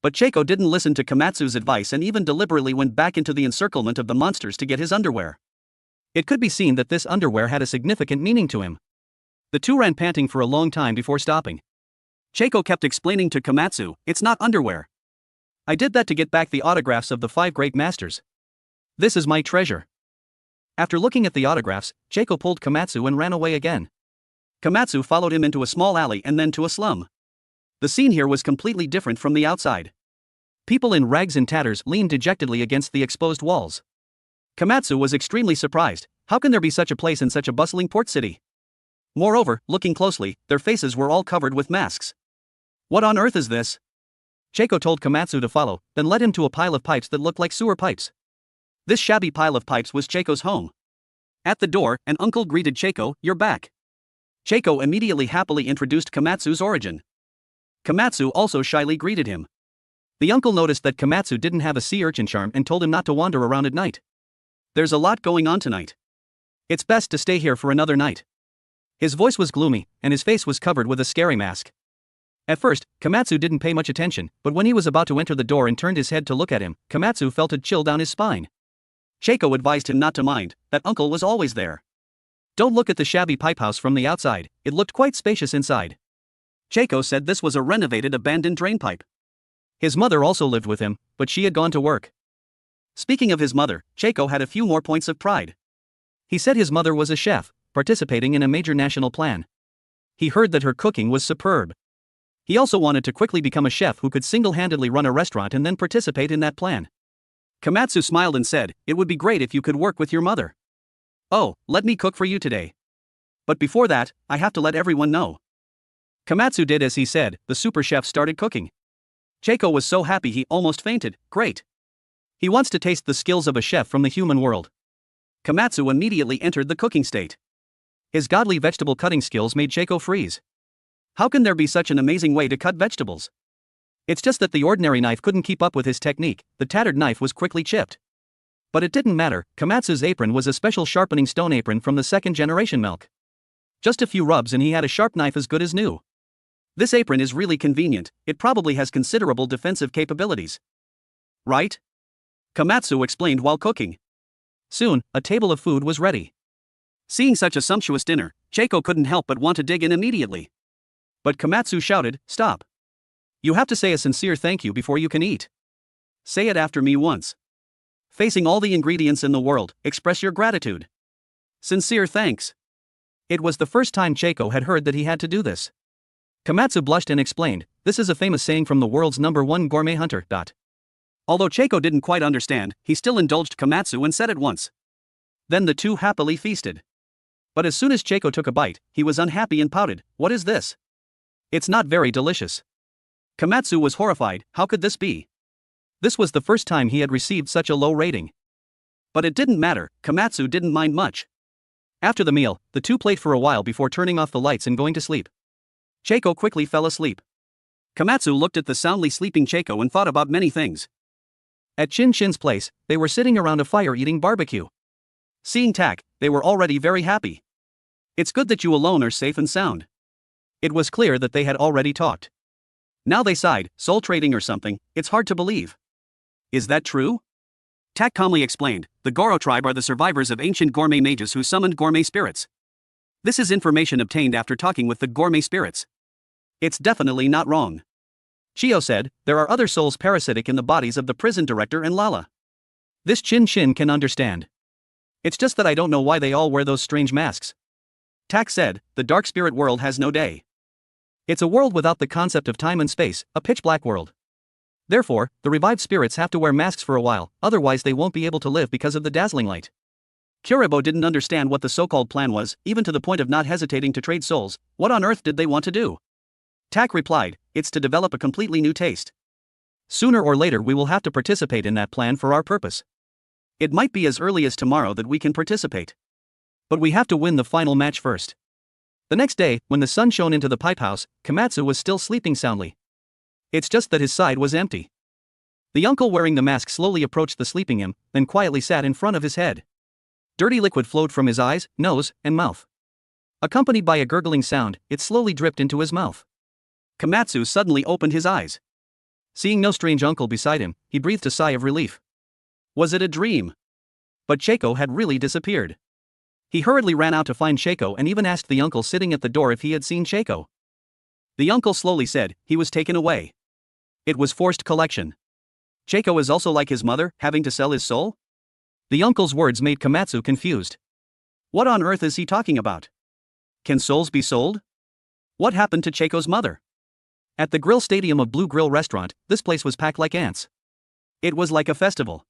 [SPEAKER 1] But Cheiko didn't listen to Komatsu's advice and even deliberately went back into the encirclement of the monsters to get his underwear. It could be seen that this underwear had a significant meaning to him. The two ran panting for a long time before stopping. Cheiko kept explaining to Komatsu, it's not underwear. I did that to get back the autographs of the 5 great masters. This is my treasure. After looking at the autographs, Cheiko pulled Komatsu and ran away again. Komatsu followed him into a small alley and then to a slum. The scene here was completely different from the outside. People in rags and tatters leaned dejectedly against the exposed walls. Komatsu was extremely surprised. How can there be such a place in such a bustling port city? Moreover, looking closely, their faces were all covered with masks. What on earth is this? Cheiko told Komatsu to follow, then led him to a pile of pipes that looked like sewer pipes. This shabby pile of pipes was Cheiko's home. At the door, an uncle greeted Cheiko, you're back. Cheiko immediately happily introduced Komatsu's origin. Komatsu also shyly greeted him. The uncle noticed that Komatsu didn't have a sea urchin charm and told him not to wander around at night. There's a lot going on tonight. It's best to stay here for another night. His voice was gloomy, and his face was covered with a scary mask. At first, Komatsu didn't pay much attention, but when he was about to enter the door and turned his head to look at him, Komatsu felt a chill down his spine. Cheiko advised him not to mind, that uncle was always there. Don't look at the shabby pipe house from the outside, it looked quite spacious inside. Cheiko said this was a renovated abandoned drain pipe. His mother also lived with him, but she had gone to work. Speaking of his mother, Cheiko had a few more points of pride. He said his mother was a chef, participating in a major national plan. He heard that her cooking was superb. He also wanted to quickly become a chef who could single-handedly run a restaurant and then participate in that plan. Komatsu smiled and said, it would be great if you could work with your mother. Oh, let me cook for you today. But before that, I have to let everyone know. Komatsu did as he said. The super chef started cooking. Cheiko was so happy he almost fainted. Great. He wants to taste the skills of a chef from the human world. Komatsu immediately entered the cooking state. His godly vegetable cutting skills made Cheiko freeze. How can there be such an amazing way to cut vegetables? It's just that the ordinary knife couldn't keep up with his technique. The tattered knife was quickly chipped. But it didn't matter. Komatsu's apron was a special sharpening stone apron from the 2nd generation milk. Just a few rubs and he had a sharp knife as good as new. This apron is really convenient. It probably has considerable defensive capabilities. Right? Komatsu explained while cooking. Soon, a table of food was ready. Seeing such a sumptuous dinner, Cheiko couldn't help but want to dig in immediately. But Komatsu shouted, stop. You have to say a sincere thank you before you can eat. Say it after me once. Facing all the ingredients in the world, express your gratitude. Sincere thanks. It was the first time Cheiko had heard that he had to do this. Komatsu blushed and explained, this is a famous saying from the world's #1 gourmet hunter. Although Cheiko didn't quite understand, he still indulged Komatsu and said it once. Then the two happily feasted. But as soon as Cheiko took a bite, he was unhappy and pouted, what is this? It's not very delicious. Komatsu was horrified, how could this be? This was the first time he had received such a low rating. But it didn't matter, Komatsu didn't mind much. After the meal, the two played for a while before turning off the lights and going to sleep. Cheiko quickly fell asleep. Komatsu looked at the soundly sleeping Cheiko and thought about many things. At Chin Chin's place, they were sitting around a fire eating barbecue. Seeing Tak, they were already very happy. It's good that you alone are safe and sound. It was clear that they had already talked. Now they sighed, soul trading or something, it's hard to believe. Is that true? Tak calmly explained, the Goro tribe are the survivors of ancient gourmet mages who summoned gourmet spirits. This is information obtained after talking with the gourmet spirits. It's definitely not wrong. Chio said, there are other souls parasitic in the bodies of the prison director and Lala. This Chin can understand. It's just that I don't know why they all wear those strange masks. Tak said, the dark spirit world has no day. It's a world without the concept of time and space, a pitch-black world. Therefore, the revived spirits have to wear masks for a while, otherwise they won't be able to live because of the dazzling light. Kuribo didn't understand what the so-called plan was, even to the point of not hesitating to trade souls. What on earth did they want to do? Tak replied, it's to develop a completely new taste. Sooner or later we will have to participate in that plan for our purpose. It might be as early as tomorrow that we can participate. But we have to win the final match first. The next day, when the sun shone into the pipe house, Komatsu was still sleeping soundly. It's just that his side was empty. The uncle wearing the mask slowly approached the sleeping him, then quietly sat in front of his head. Dirty liquid flowed from his eyes, nose, and mouth. Accompanied by a gurgling sound, it slowly dripped into his mouth. Komatsu suddenly opened his eyes. Seeing no strange uncle beside him, he breathed a sigh of relief. Was it a dream? But Cheiko had really disappeared. He hurriedly ran out to find Cheiko and even asked the uncle sitting at the door if he had seen Cheiko. The uncle slowly said, he was taken away. It was forced collection. Cheiko is also like his mother, having to sell his soul? The uncle's words made Komatsu confused. What on earth is he talking about? Can souls be sold? What happened to Cheiko's mother? At the grill stadium of Blue Grill restaurant, this place was packed like ants. It was like a festival.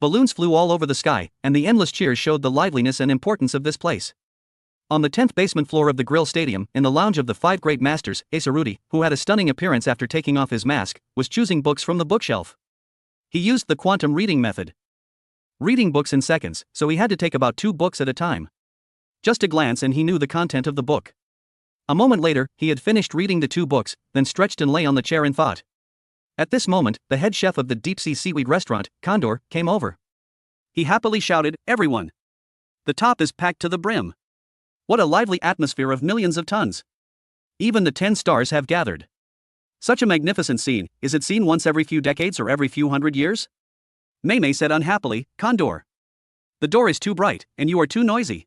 [SPEAKER 1] Balloons flew all over the sky, and the endless cheers showed the liveliness and importance of this place. On the 10th basement floor of the grill stadium, in the lounge of the 5 great masters, Asaruti, who had a stunning appearance after taking off his mask, was choosing books from the bookshelf. He used the quantum reading method. Reading books in seconds, so he had to take about 2 books at a time. Just a glance and he knew the content of the book. A moment later, he had finished reading the 2 books, then stretched and lay on the chair in thought. At this moment, the head chef of the deep-sea seaweed restaurant, Condor, came over. He happily shouted, everyone! The top is packed to the brim. What a lively atmosphere of millions of tons. Even the 10 stars have gathered. Such a magnificent scene, is it seen once every few decades or every few hundred years? Mei said unhappily, Condor. The door is too bright, and you are too noisy.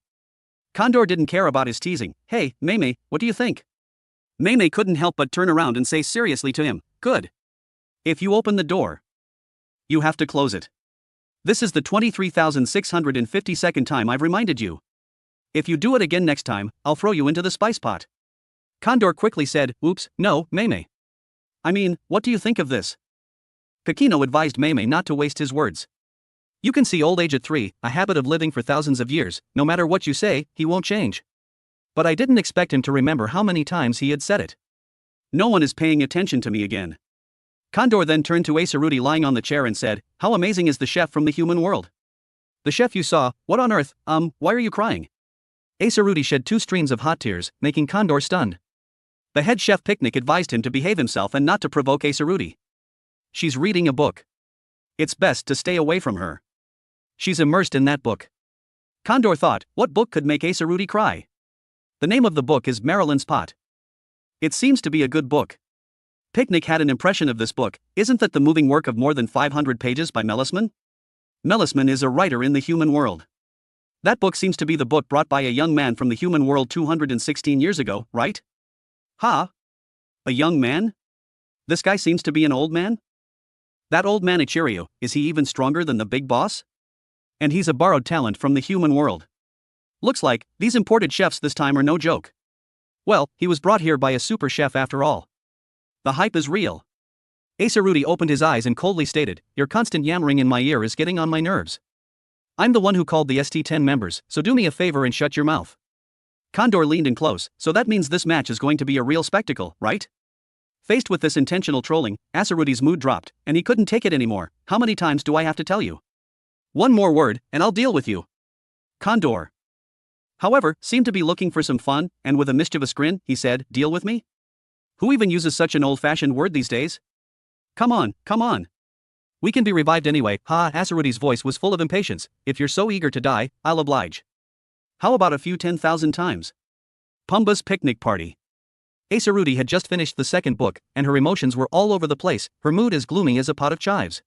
[SPEAKER 1] Condor didn't care about his teasing. Hey, Mei, what do you think? Mei couldn't help but turn around and say seriously to him, good. If you open the door, you have to close it. This is the 23,652nd time I've reminded you. If you do it again next time, I'll throw you into the spice pot. Condor quickly said, oops, no, Mei. I mean, what do you think of this? Kakino advised Mei not to waste his words. You can see old age at 3, a habit of living for thousands of years, no matter what you say, he won't change. But I didn't expect him to remember how many times he had said it. No one is paying attention to me again. Condor then turned to Asaruti lying on the chair and said, how amazing is the chef from the human world? The chef you saw, what on earth, why are you crying? Asaruti shed 2 streams of hot tears, making Condor stunned. The head chef Picnic advised him to behave himself and not to provoke Asaruti. She's reading a book. It's best to stay away from her. She's immersed in that book. Condor thought, what book could make Asaruti cry? The name of the book is Marilyn's Pot. It seems to be a good book. Picnic had an impression of this book. Isn't that the moving work of more than 500 pages by Melisman? Melisman is a writer in the human world. That book seems to be the book brought by a young man from the human world 216 years ago, right? Ha? A young man? This guy seems to be an old man? That old man Ichirio, is he even stronger than the big boss? And he's a borrowed talent from the human world. Looks like, these imported chefs this time are no joke. Well, he was brought here by a super chef after all. The hype is real. Asaruti opened his eyes and coldly stated, your constant yammering in my ear is getting on my nerves. I'm the one who called the ST10 members, so do me a favor and shut your mouth. Condor leaned in close, so that means this match is going to be a real spectacle, right? Faced with this intentional trolling, Asaruti's mood dropped, and he couldn't take it anymore. How many times do I have to tell you? One more word, and I'll deal with you. Condor, however, seemed to be looking for some fun, and with a mischievous grin, he said, deal with me? Who even uses such an old-fashioned word these days? Come on. We can be revived anyway. Ha, Asaruti's voice was full of impatience. If you're so eager to die, I'll oblige. How about a few 10,000 times? Pumba's Picnic Party. Asaruti had just finished the second book, and her emotions were all over the place, her mood as gloomy as a pot of chives.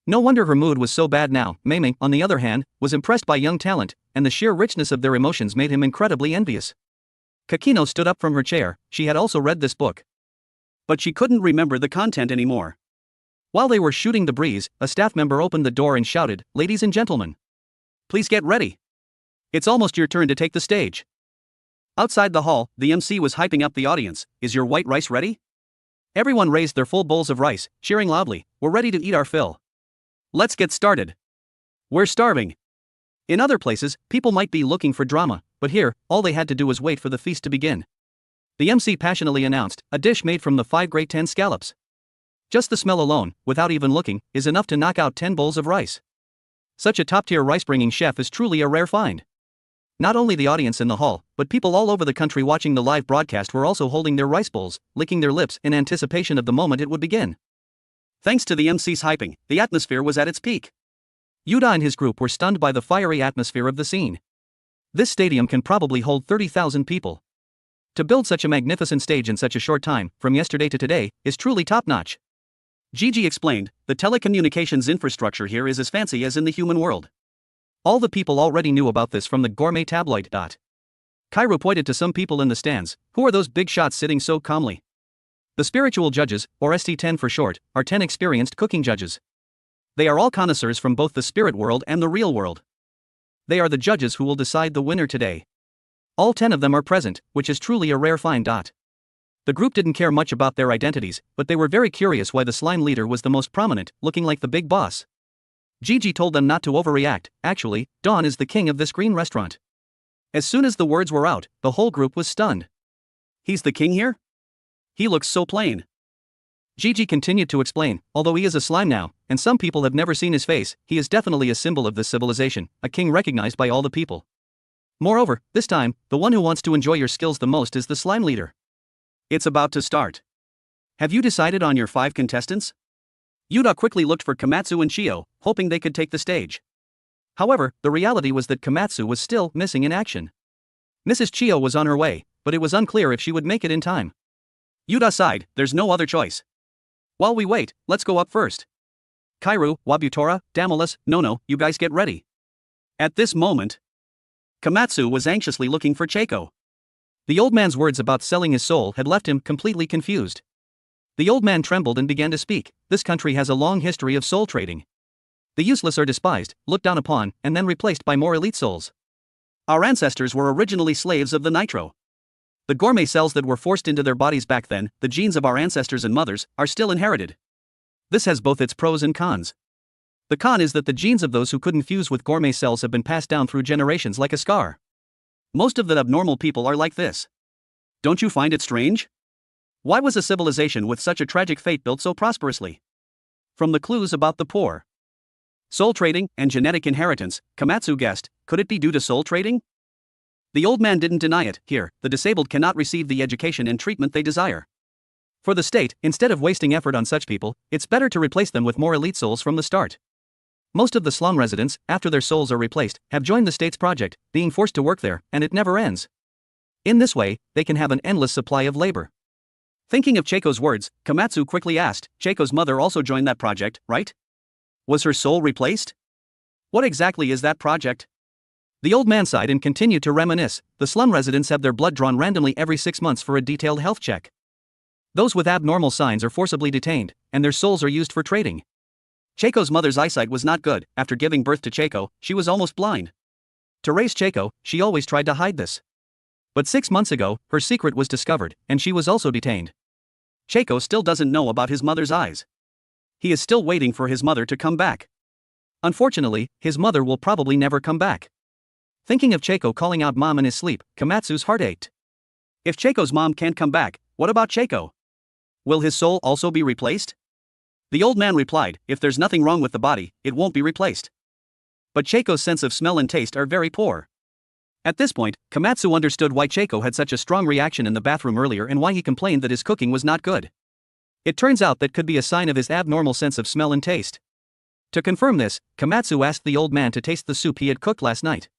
[SPEAKER 1] No wonder her mood was so bad now. Mei, on the other hand, was impressed by young talent, and the sheer richness of their emotions made him incredibly envious. Kakino stood up from her chair. She had also read this book. But she couldn't remember the content anymore. While they were shooting the breeze, a staff member opened the door and shouted, "Ladies and gentlemen, please get ready. It's almost your turn to take the stage." Outside the hall, the MC was hyping up the audience. "Is your white rice ready?" Everyone raised their full bowls of rice, cheering loudly, "We're ready to eat our fill. Let's get started. We're starving." In other places, people might be looking for drama, but here, all they had to do was wait for the feast to begin. The MC passionately announced, "A dish made from the 5 grade 10 scallops. Just the smell alone, without even looking, is enough to knock out 10 bowls of rice." Such a top-tier rice-bringing chef is truly a rare find. Not only the audience in the hall, but people all over the country watching the live broadcast were also holding their rice bowls, licking their lips in anticipation of the moment it would begin. Thanks to the MC's hyping, the atmosphere was at its peak. Yuda and his group were stunned by the fiery atmosphere of the scene. This stadium can probably hold 30,000 people. To build such a magnificent stage in such a short time, from yesterday to today, is truly top-notch. Gigi explained, "The telecommunications infrastructure here is as fancy as in the human world. All the people already knew about this from the gourmet tabloid. Cairo pointed to some people in the stands. "Who are those big shots sitting so calmly?" The spiritual judges, or ST10 for short, are 10 experienced cooking judges. They are all connoisseurs from both the spirit world and the real world. They are the judges who will decide the winner today. All 10 of them are present, which is truly a rare find. The group didn't care much about their identities, but they were very curious why the slime leader was the most prominent, looking like the big boss. Gigi told them not to overreact. "Actually, Dawn is the king of this green restaurant." As soon as the words were out, the whole group was stunned. "He's the king here? He looks so plain." Gigi continued to explain, "Although he is a slime now, and some people have never seen his face, he is definitely a symbol of this civilization, a king recognized by all the people. Moreover, this time, the one who wants to enjoy your skills the most is the slime leader. It's about to start. Have you decided on your 5 contestants?" Yuda quickly looked for Komatsu and Chio, hoping they could take the stage. However, the reality was that Komatsu was still missing in action. Mrs. Chio was on her way, but it was unclear if she would make it in time. Yuda sighed, "There's no other choice. While we wait, let's go up first. Kairu, Wabutora, Damalis, Nono, you guys get ready." At this moment, Komatsu was anxiously looking for Cheiko. The old man's words about selling his soul had left him completely confused. The old man trembled and began to speak. "This country has a long history of soul trading. The useless are despised, looked down upon, and then replaced by more elite souls. Our ancestors were originally slaves of the nitro. The gourmet cells that were forced into their bodies back then, the genes of our ancestors and mothers, are still inherited. This has both its pros and cons. The con is that the genes of those who couldn't fuse with gourmet cells have been passed down through generations like a scar. Most of the abnormal people are like this. Don't you find it strange? Why was a civilization with such a tragic fate built so prosperously? From the clues about the poor, soul trading, and genetic inheritance, Komatsu guessed, could it be due to soul trading? The old man didn't deny it. Here, the disabled cannot receive the education and treatment they desire. For the state, instead of wasting effort on such people, it's better to replace them with more elite souls from the start. Most of the slum residents, after their souls are replaced, have joined the state's project, being forced to work there, and it never ends. In this way, they can have an endless supply of labor." Thinking of Cheiko's words, Komatsu quickly asked, "Cheiko's mother also joined that project, right? Was her soul replaced? What exactly is that project?" The old man sighed and continued to reminisce. The slum residents have their blood drawn randomly every 6 months for a detailed health check. Those with abnormal signs are forcibly detained, and their souls are used for trading. Cheiko's mother's eyesight was not good. After giving birth to Cheiko, she was almost blind. To raise Cheiko, she always tried to hide this. But 6 months ago, her secret was discovered, and she was also detained. Cheiko still doesn't know about his mother's eyes. He is still waiting for his mother to come back. Unfortunately, his mother will probably never come back. Thinking of Cheiko calling out mom in his sleep, Komatsu's heart ached. If Cheiko's mom can't come back, what about Cheiko? Will his soul also be replaced? The old man replied, "If there's nothing wrong with the body, it won't be replaced. But Cheiko's sense of smell and taste are very poor." At this point, Komatsu understood why Cheiko had such a strong reaction in the bathroom earlier and why he complained that his cooking was not good. It turns out that could be a sign of his abnormal sense of smell and taste. To confirm this, Komatsu asked the old man to taste the soup he had cooked last night.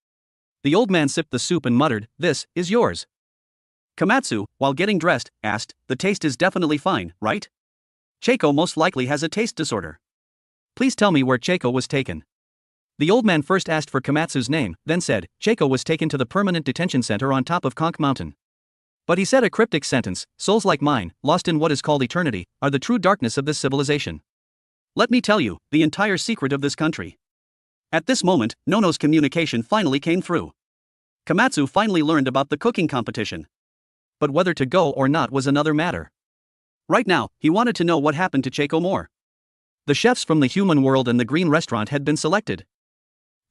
[SPEAKER 1] The old man sipped the soup and muttered, "This is yours." Komatsu, while getting dressed, asked, "The taste is definitely fine, right? Cheiko most likely has a taste disorder. Please tell me where Cheiko was taken." The old man first asked for Komatsu's name, then said, "Cheiko was taken to the permanent detention center on top of Conch Mountain." But he said a cryptic sentence, "Souls like mine, lost in what is called eternity, are the true darkness of this civilization. Let me tell you, the entire secret of this country. At this moment, Nono's communication finally came through. Komatsu finally learned about the cooking competition. But whether to go or not was another matter. Right now, he wanted to know what happened to Cheiko more. The chefs from the human world and the green restaurant had been selected.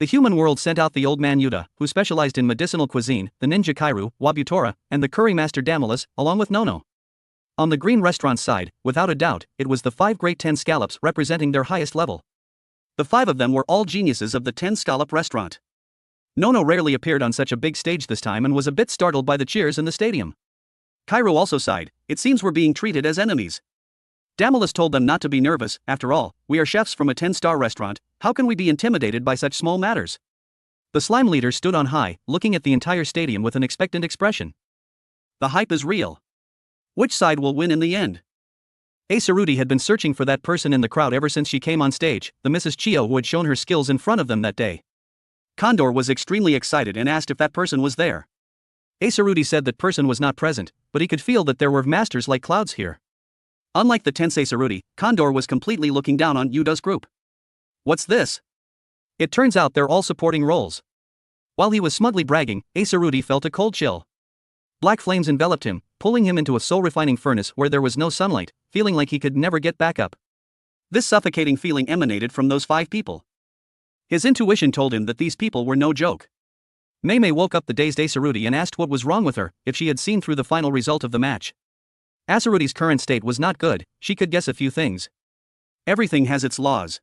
[SPEAKER 1] The human world sent out the old man Yuta, who specialized in medicinal cuisine, the ninja Kairu, Wabutora, and the curry master Damalis, along with Nono. On the green restaurant side, without a doubt, it was the 5 great 10 scallops representing their highest level. The 5 of them were all geniuses of the 10 scallop restaurant. Nono rarely appeared on such a big stage this time and was a bit startled by the cheers in the stadium. Kairu also sighed. It seems we're being treated as enemies. Damalis told them not to be nervous. After all, we are chefs from a 10-star restaurant. How can we be intimidated by such small matters? The slime leader stood on high, looking at the entire stadium with an expectant expression. The hype is real. Which side will win in the end? Asaruti had been searching for that person in the crowd ever since she came on stage, the Mrs. Chio who had shown her skills in front of them that day. Condor was extremely excited and asked if that person was there. Asaruti said that person was not present, but he could feel that there were masters like clouds here. Unlike the tense Asaruti, Condor was completely looking down on Yuda's group. What's this? It turns out they're all supporting roles. While he was smugly bragging, Asaruti felt a cold chill. Black flames enveloped him, pulling him into a soul-refining furnace where there was no sunlight, feeling like he could never get back up. This suffocating feeling emanated from those 5 people. His intuition told him that these people were no joke. Mei woke up the dazed Asaruti and asked what was wrong with her, if she had seen through the final result of the match. Asaruti's current state was not good. She could guess a few things. Everything has its laws.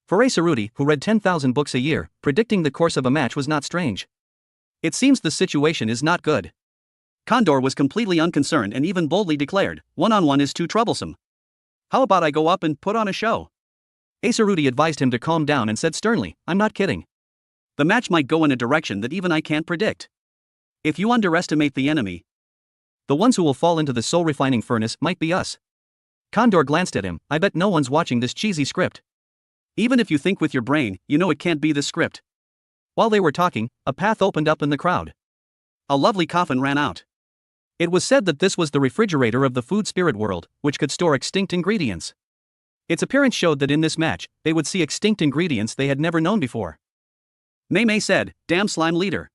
[SPEAKER 1] For Asaruti, who read 10,000 books a year, predicting the course of a match was not strange. It seems the situation is not good. Condor was completely unconcerned and even boldly declared, one-on-one is too troublesome. How about I go up and put on a show? Asaruti advised him to calm down and said sternly, I'm not kidding. The match might go in a direction that even I can't predict. If you underestimate the enemy, the ones who will fall into the soul-refining furnace might be us. Condor glanced at him. I bet no one's watching this cheesy script. Even if you think with your brain, you know it can't be this script. While they were talking, a path opened up in the crowd. A lovely coffin ran out. It was said that this was the refrigerator of the food spirit world, which could store extinct ingredients. Its appearance showed that in this match, they would see extinct ingredients they had never known before. Mei said, damn slime leader.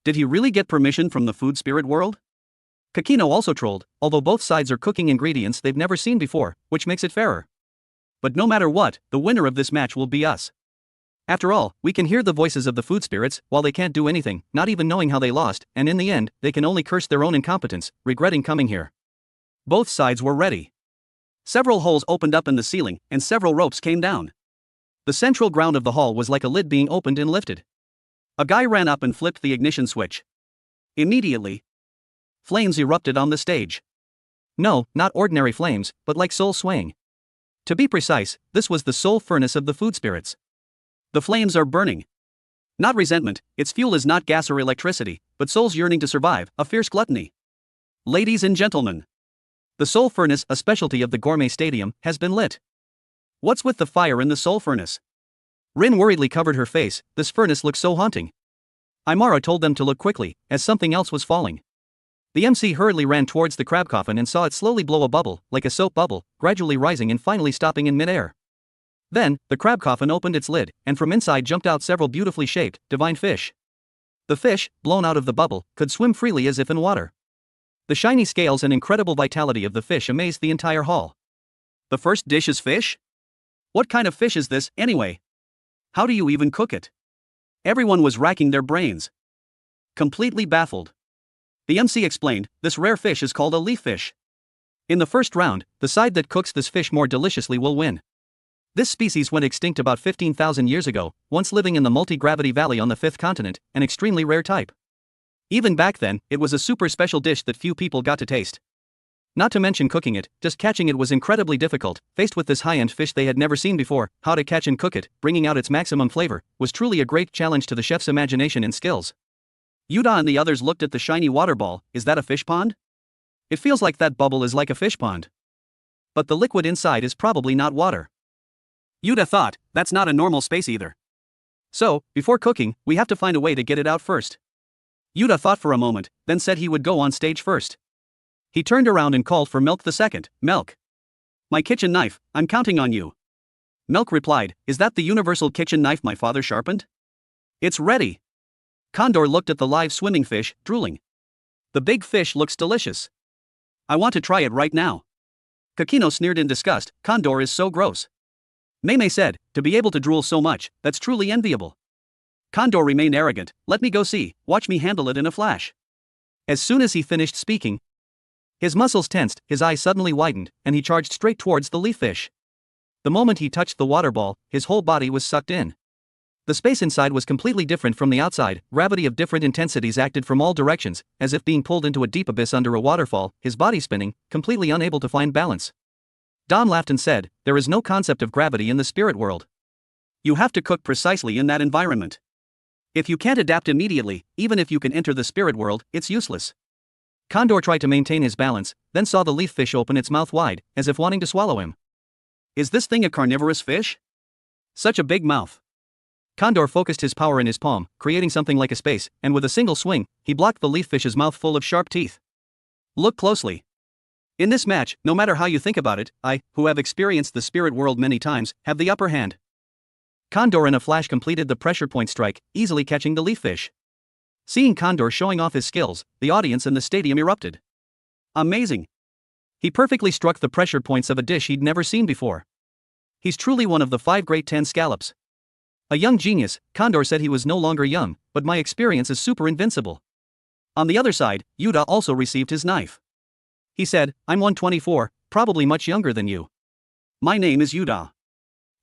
[SPEAKER 1] Did he really get permission from the food spirit world? Kakino also trolled, although both sides are cooking ingredients they've never seen before, which makes it fairer. But no matter what, the winner of this match will be us. After all, we can hear the voices of the food spirits, while they can't do anything, not even knowing how they lost, and in the end, they can only curse their own incompetence, regretting coming here. Both sides were ready. Several holes opened up in the ceiling, and several ropes came down. The central ground of the hall was like a lid being opened and lifted. A guy ran up and flipped the ignition switch. Immediately, flames erupted on the stage. No, not ordinary flames, but like soul swaying. To be precise, this was the soul furnace of the food spirits. The flames are burning. Not resentment, its fuel is not gas or electricity, but souls yearning to survive, a fierce gluttony. Ladies and gentlemen, the soul furnace, a specialty of the Gourmet Stadium, has been lit. What's with the fire in the soul furnace? Rin worriedly covered her face. This furnace looks so haunting. Imara told them to look quickly, as something else was falling. The MC hurriedly ran towards the crab coffin and saw it slowly blow a bubble, like a soap bubble, gradually rising and finally stopping in midair. Then, the crab coffin opened its lid, and from inside jumped out several beautifully shaped, divine fish. The fish, blown out of the bubble, could swim freely as if in water. The shiny scales and incredible vitality of the fish amazed the entire hall. The first dish is fish? What kind of fish is this, anyway? How do you even cook it? Everyone was racking their brains. Completely baffled. The MC explained, this rare fish is called a leaf fish. In the first round, the side that cooks this fish more deliciously will win. This species went extinct about 15,000 years ago, once living in the multi-gravity valley on the 5th continent, an extremely rare type. Even back then, it was a super special dish that few people got to taste. Not to mention cooking it, just catching it was incredibly difficult. Faced with this high-end fish they had never seen before, how to catch and cook it, bringing out its maximum flavor, was truly a great challenge to the chef's imagination and skills. Yuda and the others looked at the shiny water ball. Is that a fish pond? It feels like that bubble is like a fish pond. But the liquid inside is probably not water. Yuda thought, that's not a normal space either. So, before cooking, we have to find a way to get it out first. Yuda thought for a moment, then said he would go on stage first. He turned around and called for Milk the second. Milk. My kitchen knife, I'm counting on you. Milk replied, "Is that the universal kitchen knife my father sharpened? It's ready." Condor looked at the live swimming fish, drooling. "The big fish looks delicious. I want to try it right now." Kakino sneered in disgust, "Condor is so gross." Mei said, "To be able to drool so much, that's truly enviable." Condor remained arrogant, "Let me go see, watch me handle it in a flash." As soon as he finished speaking, his muscles tensed, his eyes suddenly widened, and he charged straight towards the leaf fish. The moment he touched the water ball, his whole body was sucked in. The space inside was completely different from the outside. Gravity of different intensities acted from all directions, as if being pulled into a deep abyss under a waterfall, his body spinning, completely unable to find balance. Don laughed and said, "There is no concept of gravity in the spirit world. You have to cook precisely in that environment. If you can't adapt immediately, even if you can enter the spirit world, it's useless." Condor tried to maintain his balance, then saw the leaf fish open its mouth wide, as if wanting to swallow him. "Is this thing a carnivorous fish? Such a big mouth." Condor focused his power in his palm, creating something like a space, and with a single swing, he blocked the leaf fish's mouth full of sharp teeth. Look closely. In this match, no matter how you think about it, I, who have experienced the spirit world many times, have the upper hand. Condor in a flash completed the pressure point strike, easily catching the leaf fish. Seeing Condor showing off his skills, the audience in the stadium erupted. Amazing. He perfectly struck the pressure points of a dish he'd never seen before. He's truly one of the 5 great 10 scallops. A young genius. Condor said he was no longer young, but my experience is super invincible. On the other side, Yuta also received his knife. He said, "I'm 124, probably much younger than you. My name is Yuta.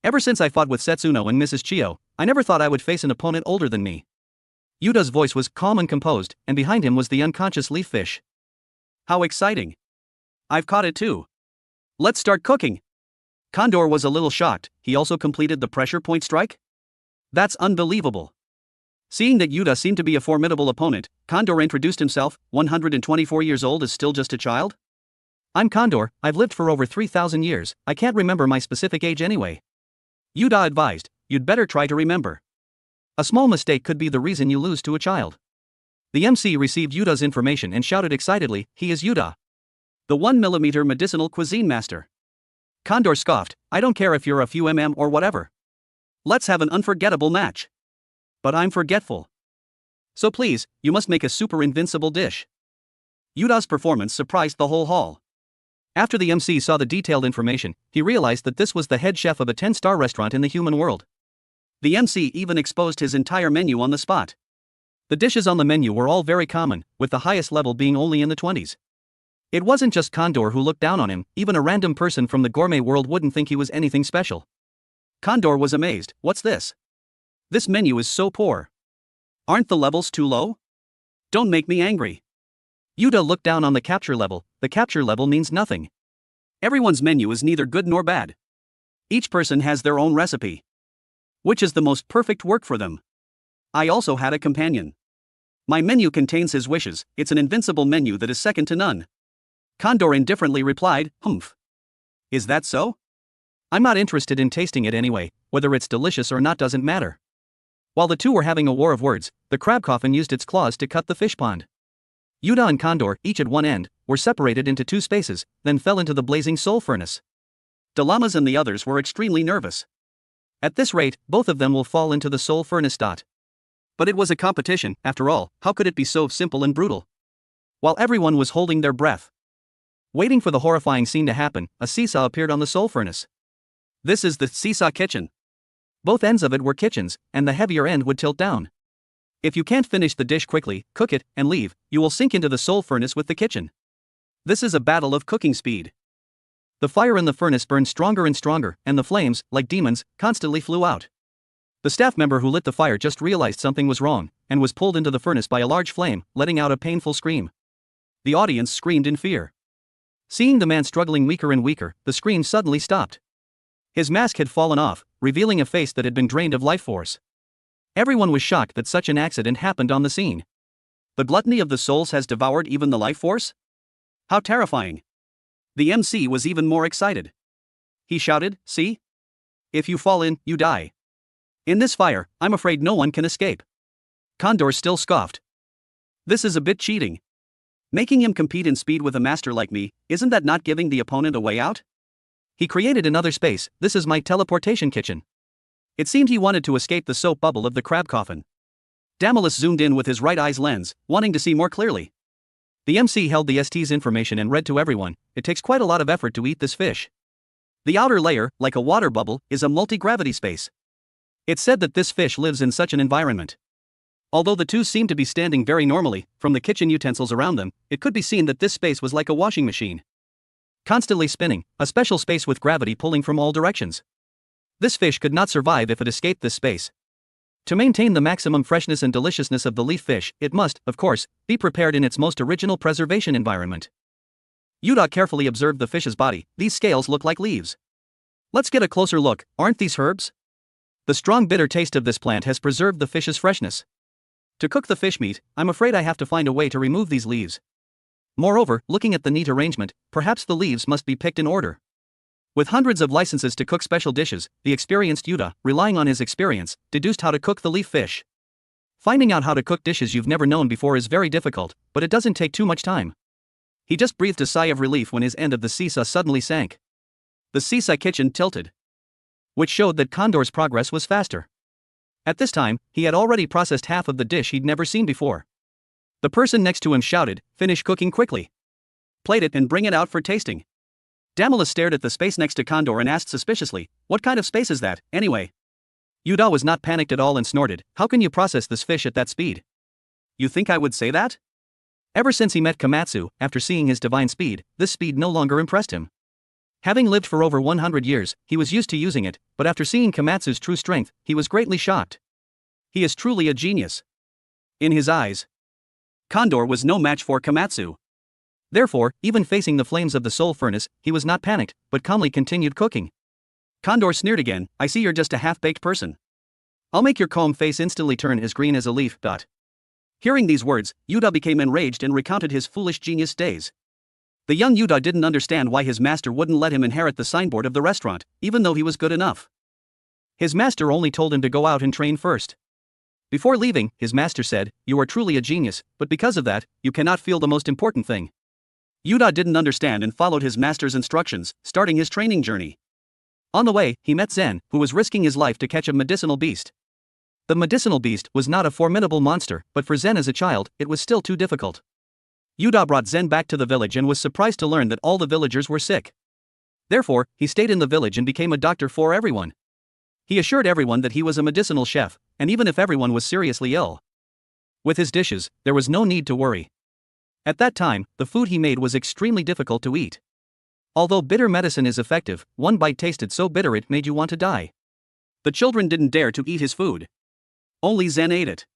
[SPEAKER 1] Ever since I fought with Setsuno and Mrs. Chio, I never thought I would face an opponent older than me." Yuta's voice was calm and composed, and behind him was the unconscious leaf fish. "How exciting. I've caught it too. Let's start cooking." Condor was a little shocked. He also completed the pressure point strike? That's unbelievable. Seeing that Yuta seemed to be a formidable opponent, Condor introduced himself. 124 years old is still just a child? I'm Condor, I've lived for over 3,000 years, I can't remember my specific age anyway. Yuta advised, "You'd better try to remember. A small mistake could be the reason you lose to a child." The MC received Yuta's information and shouted excitedly, "He is Yuta, the 1mm medicinal cuisine master." Condor scoffed, "I don't care if you're a few mm or whatever. Let's have an unforgettable match." "But I'm forgetful. So please, you must make a super invincible dish." Yuta's performance surprised the whole hall. After the MC saw the detailed information, he realized that this was the head chef of a 10-star restaurant in the human world. The MC even exposed his entire menu on the spot. The dishes on the menu were all very common, with the highest level being only in the 20s. It wasn't just Condor who looked down on him, even a random person from the gourmet world wouldn't think he was anything special. Condor was amazed, "What's this? This menu is so poor. Aren't the levels too low? Don't make me angry." Yuta looked down on the capture level. The capture level means nothing. Everyone's menu is neither good nor bad. Each person has their own recipe, which is the most perfect work for them. I also had a companion. My menu contains his wishes, it's an invincible menu that is second to none. Condor indifferently replied, "Humph. Is that so? I'm not interested in tasting it anyway, whether it's delicious or not doesn't matter." While the two were having a war of words, the crab coffin used its claws to cut the fish pond. Yuta and Condor, each at one end, were separated into 2 spaces, then fell into the blazing soul furnace. Delamas and the others were extremely nervous. At this rate, both of them will fall into the soul furnace. But it was a competition, after all, how could it be so simple and brutal? While everyone was holding their breath, waiting for the horrifying scene to happen, a seesaw appeared on the soul furnace. This is the seesaw kitchen. Both ends of it were kitchens, and the heavier end would tilt down. If you can't finish the dish quickly, cook it, and leave, you will sink into the soul furnace with the kitchen. This is a battle of cooking speed. The fire in the furnace burned stronger and stronger, and the flames, like demons, constantly flew out. The staff member who lit the fire just realized something was wrong, and was pulled into the furnace by a large flame, letting out a painful scream. The audience screamed in fear. Seeing the man struggling weaker and weaker, the scream suddenly stopped. His mask had fallen off, revealing a face that had been drained of life force. Everyone was shocked that such an accident happened on the scene. The gluttony of the souls has devoured even the life force? How terrifying. The MC was even more excited. He shouted, "See? If you fall in, you die. In this fire, I'm afraid no one can escape." Condor still scoffed. "This is a bit cheating. Making him compete in speed with a master like me, isn't that not giving the opponent a way out?" He created another space. This is my teleportation kitchen. It seemed he wanted to escape the soap bubble of the crab coffin. Damilus zoomed in with his right eye's lens, wanting to see more clearly. The MC held the ST's information and read to everyone, it takes quite a lot of effort to eat this fish. The outer layer, like a water bubble, is a multi-gravity space. It said that this fish lives in such an environment. Although the two seemed to be standing very normally, from the kitchen utensils around them, it could be seen that this space was like a washing machine. Constantly spinning, a special space with gravity pulling from all directions. This fish could not survive if it escaped this space. To maintain the maximum freshness and deliciousness of the leaf fish, it must, of course, be prepared in its most original preservation environment. Yuda carefully observed the fish's body. These scales look like leaves. Let's get a closer look, aren't these herbs? The strong bitter taste of this plant has preserved the fish's freshness. To cook the fish meat, I'm afraid I have to find a way to remove these leaves. Moreover, looking at the neat arrangement, perhaps the leaves must be picked in order. With hundreds of licenses to cook special dishes, the experienced Yuda, relying on his experience, deduced how to cook the leaf fish. Finding out how to cook dishes you've never known before is very difficult, but it doesn't take too much time. He just breathed a sigh of relief when his end of the seesaw suddenly sank. The seesaw kitchen tilted, which showed that Condor's progress was faster. At this time, he had already processed half of the dish he'd never seen before. The person next to him shouted, "Finish cooking quickly. Plate it and bring it out for tasting." Damilus stared at the space next to Condor and asked suspiciously, "What kind of space is that, anyway?" Yuda was not panicked at all and snorted, "How can you process this fish at that speed? You think I would say that?" Ever since he met Komatsu, after seeing his divine speed, this speed no longer impressed him. Having lived for over 100 years, he was used to using it, but after seeing Komatsu's true strength, he was greatly shocked. He is truly a genius. In his eyes, Condor was no match for Komatsu. Therefore, even facing the flames of the soul furnace, he was not panicked, but calmly continued cooking. Condor sneered again, "I see you're just a half-baked person. I'll make your calm face instantly turn as green as a leaf." Hearing these words, Yuda became enraged and recounted his foolish genius days. The young Yuda didn't understand why his master wouldn't let him inherit the signboard of the restaurant, even though he was good enough. His master only told him to go out and train first. Before leaving, his master said, "You are truly a genius, but because of that, you cannot feel the most important thing." Yuda didn't understand and followed his master's instructions, starting his training journey. On the way, he met Zen, who was risking his life to catch a medicinal beast. The medicinal beast was not a formidable monster, but for Zen as a child, it was still too difficult. Yuda brought Zen back to the village and was surprised to learn that all the villagers were sick. Therefore, he stayed in the village and became a doctor for everyone. He assured everyone that he was a medicinal chef, and even if everyone was seriously ill with his dishes, there was no need to worry. At that time, the food he made was extremely difficult to eat. Although bitter medicine is effective, one bite tasted so bitter it made you want to die. The children didn't dare to eat his food. Only Zen ate it.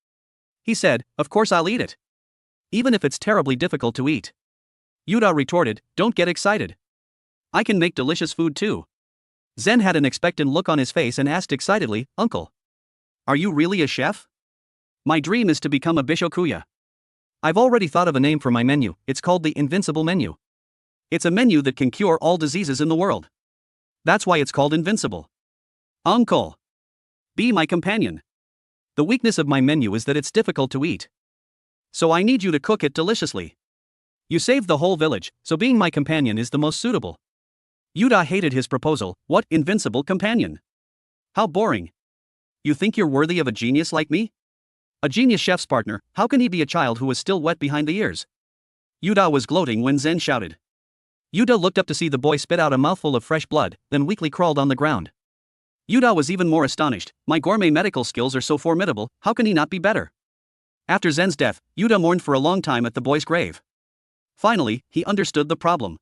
[SPEAKER 1] He said, "Of course I'll eat it. Even if it's terribly difficult to eat." Yuda retorted, "Don't get excited. I can make delicious food too." Zen had an expectant look on his face and asked excitedly, "Uncle, are you really a chef?" "My dream is to become a bishokuya. I've already thought of a name for my menu. It's called the Invincible Menu. It's a menu that can cure all diseases in the world. That's why it's called invincible." "Uncle, be my companion. The weakness of my menu is that it's difficult to eat. So I need you to cook it deliciously. You saved the whole village, so being my companion is the most suitable." Yuda hated his proposal. What invincible companion? How boring. You think you're worthy of a genius like me? A genius chef's partner, how can he be a child who was still wet behind the ears? Yuda was gloating when Zen shouted. Yuda looked up to see the boy spit out a mouthful of fresh blood, then weakly crawled on the ground. Yuda was even more astonished. "My gourmet medical skills are so formidable, how can he not be better?" After Zen's death, Yuda mourned for a long time at the boy's grave. Finally, he understood the problem.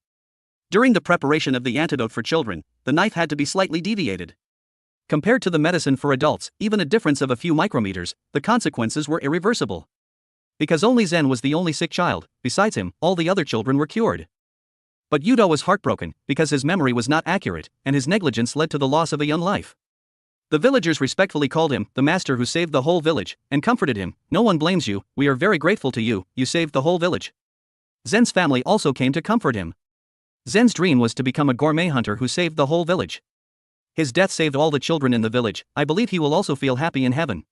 [SPEAKER 1] During the preparation of the antidote for children, the knife had to be slightly deviated. Compared to the medicine for adults, even a difference of a few micrometers, the consequences were irreversible. Because only Zen was the only sick child, besides him, all the other children were cured. But Yuda was heartbroken, because his memory was not accurate, and his negligence led to the loss of a young life. The villagers respectfully called him the master who saved the whole village, and comforted him. "No one blames you, we are very grateful to you, you saved the whole village." Zen's family also came to comfort him. Zen's dream was to become a gourmet hunter who saved the whole village. His death saved all the children in the village. I believe he will also feel happy in heaven.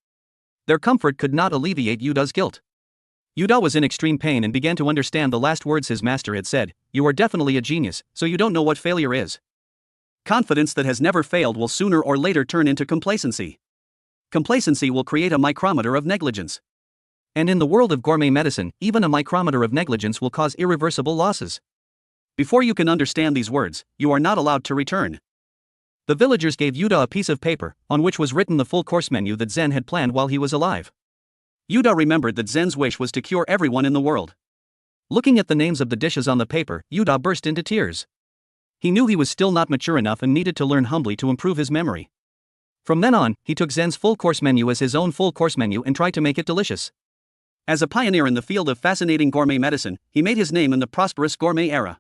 [SPEAKER 1] Their comfort could not alleviate Yuda's guilt. Yuda was in extreme pain and began to understand the last words his master had said. "You are definitely a genius, so you don't know what failure is. Confidence that has never failed will sooner or later turn into complacency. Complacency will create a micrometer of negligence. And in the world of gourmet medicine, even a micrometer of negligence will cause irreversible losses. Before you can understand these words, you are not allowed to return. The villagers gave Yuda a piece of paper, on which was written the full course menu that Zen had planned while he was alive. Yuda remembered that Zen's wish was to cure everyone in the world. Looking at the names of the dishes on the paper, Yuda burst into tears. He knew he was still not mature enough and needed to learn humbly to improve his memory. From then on, he took Zen's full course menu as his own full course menu and tried to make it delicious. As a pioneer in the field of fascinating gourmet medicine, he made his name in the prosperous gourmet era.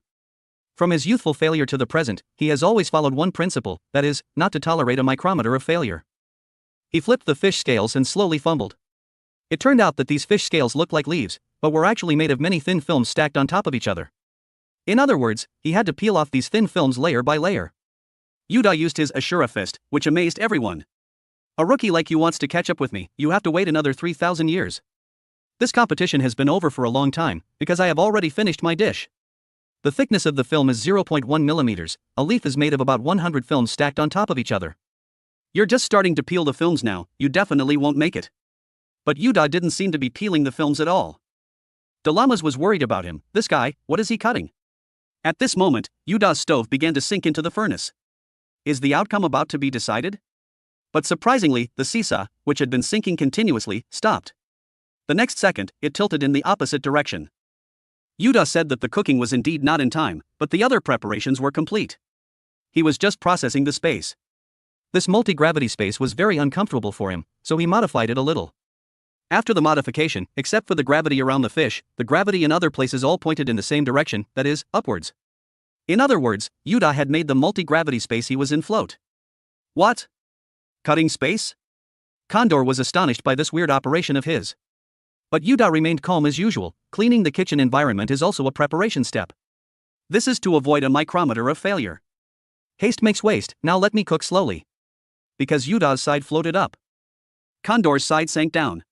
[SPEAKER 1] From his youthful failure to the present, he has always followed one principle, that is, not to tolerate a micrometer of failure. He flipped the fish scales and slowly fumbled. It turned out that these fish scales looked like leaves, but were actually made of many thin films stacked on top of each other. In other words, he had to peel off these thin films layer by layer. Yuda used his Ashura fist, which amazed everyone. A rookie like you wants to catch up with me, you have to wait another 3,000 years. This competition has been over for a long time, because I have already finished my dish. The thickness of the film is 0.1 millimeters, a leaf is made of about 100 films stacked on top of each other. You're just starting to peel the films now, you definitely won't make it. But Yuda didn't seem to be peeling the films at all. Delamas was worried about him. This guy, what is he cutting? At this moment, Yuda's stove began to sink into the furnace. Is the outcome about to be decided? But surprisingly, the seesaw, which had been sinking continuously, stopped. The next second, it tilted in the opposite direction. Yuda said that the cooking was indeed not in time, but the other preparations were complete. He was just processing the space. This multi-gravity space was very uncomfortable for him, so he modified it a little. After the modification, except for the gravity around the fish, the gravity in other places all pointed in the same direction, that is, upwards. In other words, Yuda had made the multi-gravity space he was in float. What? Cutting space? Condor was astonished by this weird operation of his. But Yuda remained calm as usual. Cleaning the kitchen environment is also a preparation step. This is to avoid a micrometer of failure. Haste makes waste, now let me cook slowly. Because Yuda's side floated up. Condor's side sank down.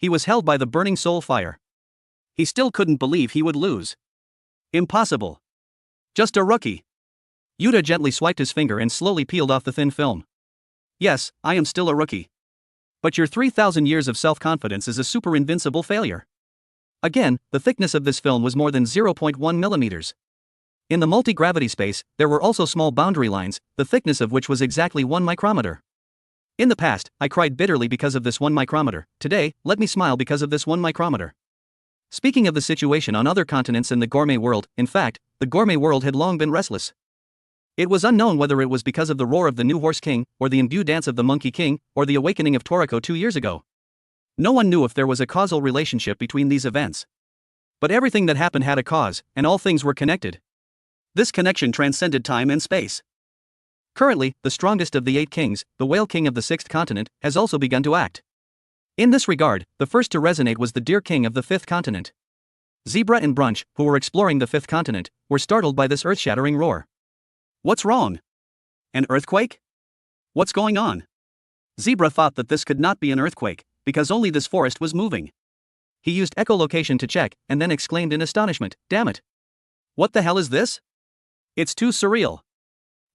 [SPEAKER 1] He was held by the burning soul fire. He still couldn't believe he would lose. Impossible. Just a rookie. Yuda gently swiped his finger and slowly peeled off the thin film. Yes, I am still a rookie. But your 3,000 years of self-confidence is a super invincible failure. Again, the thickness of this film was more than 0.1 millimeters. In the multi-gravity space, there were also small boundary lines, the thickness of which was exactly 1 micrometer. In the past, I cried bitterly because of this 1 micrometer. Today, let me smile because of this 1 micrometer. Speaking of the situation on other continents in the gourmet world, in fact, the gourmet world had long been restless. It was unknown whether it was because of the roar of the new horse king, or the imbued dance of the monkey king, or the awakening of Toriko 2 years ago. No one knew if there was a causal relationship between these events. But everything that happened had a cause, and all things were connected. This connection transcended time and space. Currently, the strongest of the 8 kings, the whale king of the 6th continent, has also begun to act. In this regard, the first to resonate was the deer king of the 5th continent. Zebra and Brunch, who were exploring the 5th continent, were startled by this earth-shattering roar. What's wrong? An earthquake? What's going on? Zebra thought that this could not be an earthquake, because only this forest was moving. He used echolocation to check, and then exclaimed in astonishment, "Damn it! What the hell is this? It's too surreal."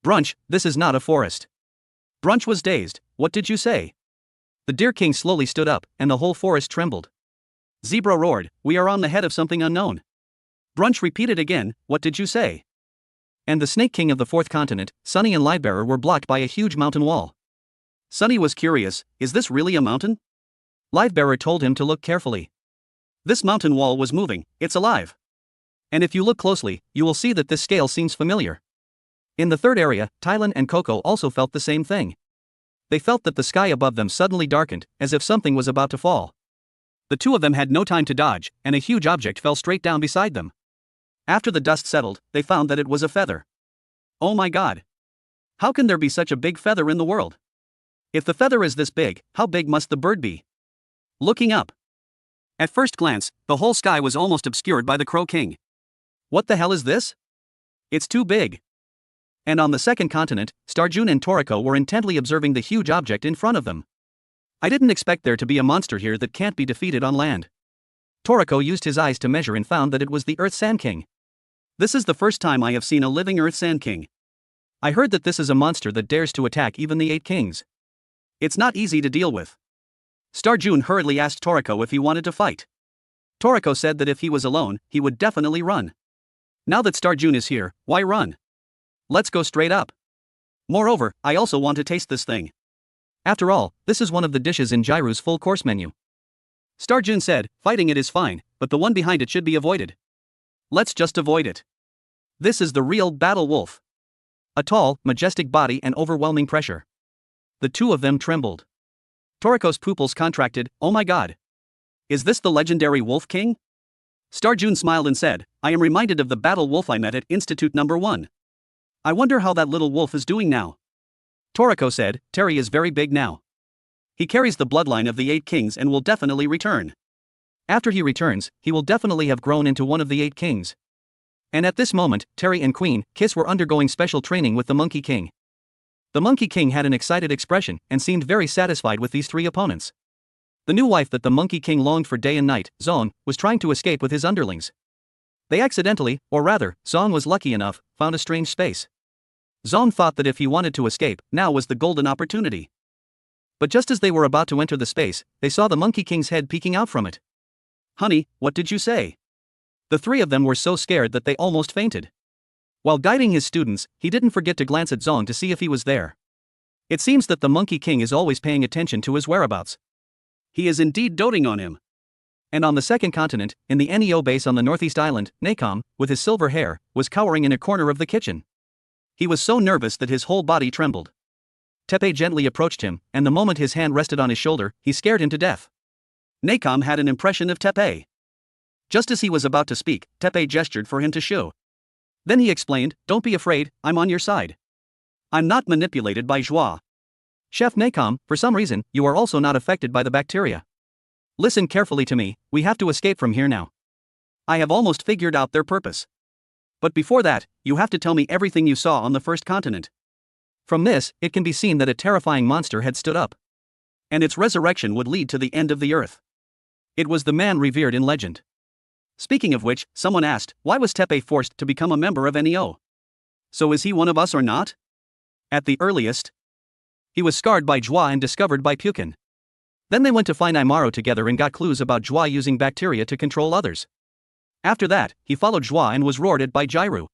[SPEAKER 1] Brunch, this is not a forest. Brunch was dazed. What did you say? The deer king slowly stood up, and the whole forest trembled. Zebra roared, we are on the head of something unknown. Brunch repeated again, what did you say? And the snake king of the 4th continent, Sunny and Livebearer were blocked by a huge mountain wall. Sunny was curious, is this really a mountain? Livebearer told him to look carefully. This mountain wall was moving, it's alive. And if you look closely, you will see that this scale seems familiar. In the 3rd area, Tylan and Coco also felt the same thing. They felt that the sky above them suddenly darkened, as if something was about to fall. The 2 of them had no time to dodge, and a huge object fell straight down beside them. After the dust settled, they found that it was a feather. Oh my god! How can there be such a big feather in the world? If the feather is this big, how big must the bird be? Looking up. At first glance, the whole sky was almost obscured by the Crow King. What the hell is this? It's too big. And on the 2nd continent, Starjun and Toriko were intently observing the huge object in front of them. I didn't expect there to be a monster here that can't be defeated on land. Toriko used his eyes to measure and found that it was the Earth Sand King. This is the first time I have seen a living Earth Sand King. I heard that this is a monster that dares to attack even the 8 kings. It's not easy to deal with. Star June hurriedly asked Toriko if he wanted to fight. Toriko said that if he was alone, he would definitely run. Now that Star June is here, why run? Let's go straight up. Moreover, I also want to taste this thing. After all, this is one of the dishes in Jiru's full course menu. Star June said, fighting it is fine, but the one behind it should be avoided. Let's just avoid it. This is the real battle wolf. A tall, majestic body and overwhelming pressure. The two of them trembled. Toriko's pupils contracted. Oh my god. Is this the legendary Wolf King? Star June smiled and said, I am reminded of the battle wolf I met at Institute No. 1. I wonder how that little wolf is doing now. Toriko said, Terry is very big now. He carries the bloodline of the 8 kings and will definitely return. After he returns, he will definitely have grown into one of the 8 kings. And at this moment, Terry and Queen Kiss were undergoing special training with the Monkey King. The Monkey King had an excited expression and seemed very satisfied with these 3 opponents. The new wife that the Monkey King longed for day and night, Zong, was trying to escape with his underlings. They accidentally, or rather, Zong was lucky enough, found a strange space. Zong thought that if he wanted to escape, now was the golden opportunity. But just as they were about to enter the space, they saw the Monkey King's head peeking out from it. Honey, what did you say? The 3 of them were so scared that they almost fainted. While guiding his students, he didn't forget to glance at Zong to see if he was there. It seems that the Monkey King is always paying attention to his whereabouts. He is indeed doting on him. And on the second continent, in the Neo base on the northeast island, Nacom, with his silver hair, was cowering in a corner of the kitchen. He was so nervous that his whole body trembled. Tepe gently approached him, and the moment his hand rested on his shoulder, he scared him to death. Nacom had an impression of Tepe. Just as he was about to speak, Tepe gestured for him to shoo. Then he explained, don't be afraid, I'm on your side. I'm not manipulated by joie. Chef Nacom, for some reason, you are also not affected by the bacteria. Listen carefully to me, we have to escape from here now. I have almost figured out their purpose. But before that, you have to tell me everything you saw on the first continent. From this, it can be seen that a terrifying monster had stood up. And its resurrection would lead to the end of the earth. It was the man revered in legend. Speaking of which, someone asked, why was Tepe forced to become a member of Neo? So is he one of us or not? At the earliest, he was scarred by Joie and discovered by Pukin. Then they went to find Imaro together and got clues about Joie using bacteria to control others. After that, he followed Joie and was roared at by Jiru.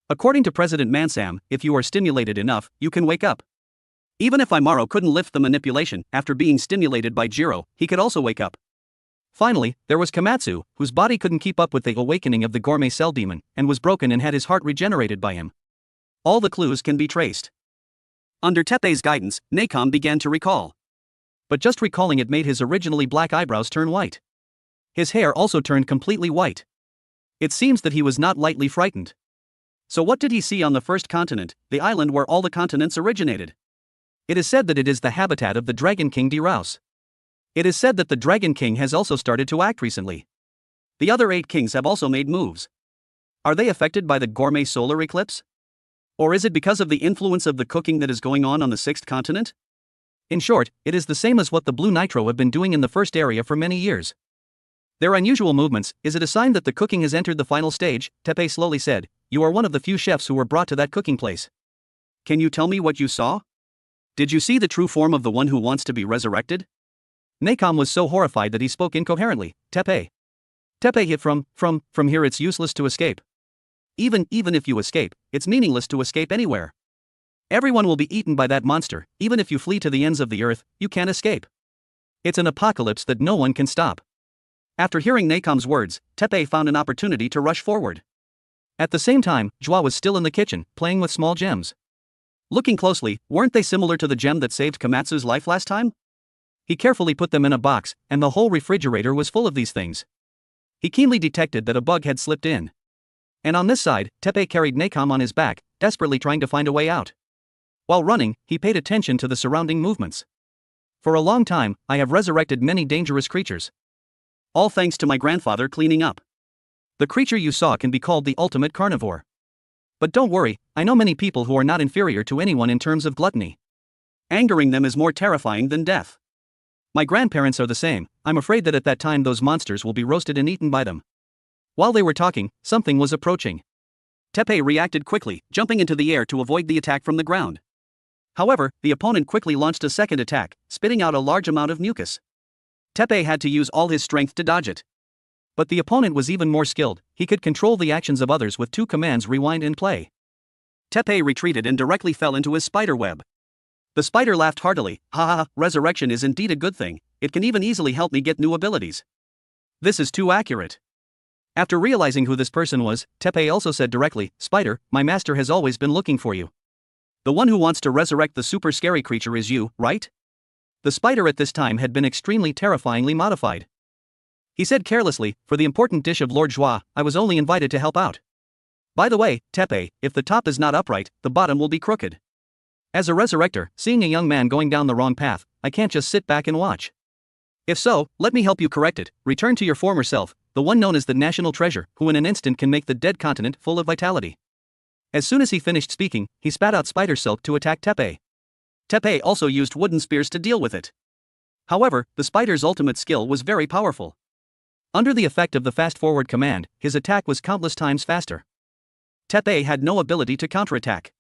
[SPEAKER 1] According to President Mansam, if you are stimulated enough, you can wake up. Even if Imaro couldn't lift the manipulation, after being stimulated by Jiro, he could also wake up. Finally, there was Komatsu, whose body couldn't keep up with the awakening of the gourmet cell demon, and was broken and had his heart regenerated by him. All the clues can be traced. Under Tepe's guidance, Nacom began to recall. But just recalling it made his originally black eyebrows turn white. His hair also turned completely white. It seems that he was not lightly frightened. So what did he see on the first continent, the island where all the continents originated? It is said that it is the habitat of the Dragon King Diraus. It is said that the Dragon King has also started to act recently. The other 8 kings have also made moves. Are they affected by the gourmet solar eclipse? Or is it because of the influence of the cooking that is going on the 6th continent? In short, it is the same as what the Blue Nitro have been doing in the first area for many years. Their unusual movements, is it a sign that the cooking has entered the final stage? Tepe slowly said, you are one of the few chefs who were brought to that cooking place. Can you tell me what you saw? Did you see the true form of the one who wants to be resurrected? Nacom was so horrified that he spoke incoherently. Tepe hit from here, it's useless to escape. Even if you escape, it's meaningless to escape anywhere. Everyone will be eaten by that monster, even if you flee to the ends of the earth, you can't escape. It's an apocalypse that no one can stop. After hearing Nacom's words, Tepe found an opportunity to rush forward. At the same time, Joie was still in the kitchen, playing with small gems. Looking closely, weren't they similar to the gem that saved Komatsu's life last time? He carefully put them in a box, and the whole refrigerator was full of these things. He keenly detected that a bug had slipped in. And on this side, Tepe carried Nacom on his back, desperately trying to find a way out. While running, he paid attention to the surrounding movements. For a long time, I have resurrected many dangerous creatures. All thanks to my grandfather cleaning up. The creature you saw can be called the ultimate carnivore. But don't worry, I know many people who are not inferior to anyone in terms of gluttony. Angering them is more terrifying than death. My grandparents are the same. I'm afraid that at that time those monsters will be roasted and eaten by them. While they were talking, something was approaching. Teppei reacted quickly, jumping into the air to avoid the attack from the ground. However, the opponent quickly launched a second attack, spitting out a large amount of mucus. Teppei had to use all his strength to dodge it. But the opponent was even more skilled. He could control the actions of others with 2 commands: rewind and play. Teppei retreated and directly fell into his spider web. The spider laughed heartily. Ha ha ha, resurrection is indeed a good thing. It can even easily help me get new abilities. This is too accurate. After realizing who this person was, Teppei also said directly, Spider, my master has always been looking for you. The one who wants to resurrect the super scary creature is you, right? The spider at this time had been extremely terrifyingly modified. He said carelessly, for the important dish of Lord Joie, I was only invited to help out. By the way, Teppei, if the top is not upright, the bottom will be crooked. As a resurrector, seeing a young man going down the wrong path, I can't just sit back and watch. If so, let me help you correct it. Return to your former self, the one known as the national treasure, who in an instant can make the dead continent full of vitality. As soon as he finished speaking, he spat out spider silk to attack Teppei. Teppei also used wooden spears to deal with it. However, the spider's ultimate skill was very powerful. Under the effect of the fast-forward command, his attack was countless times faster. Teppei had no ability to counterattack.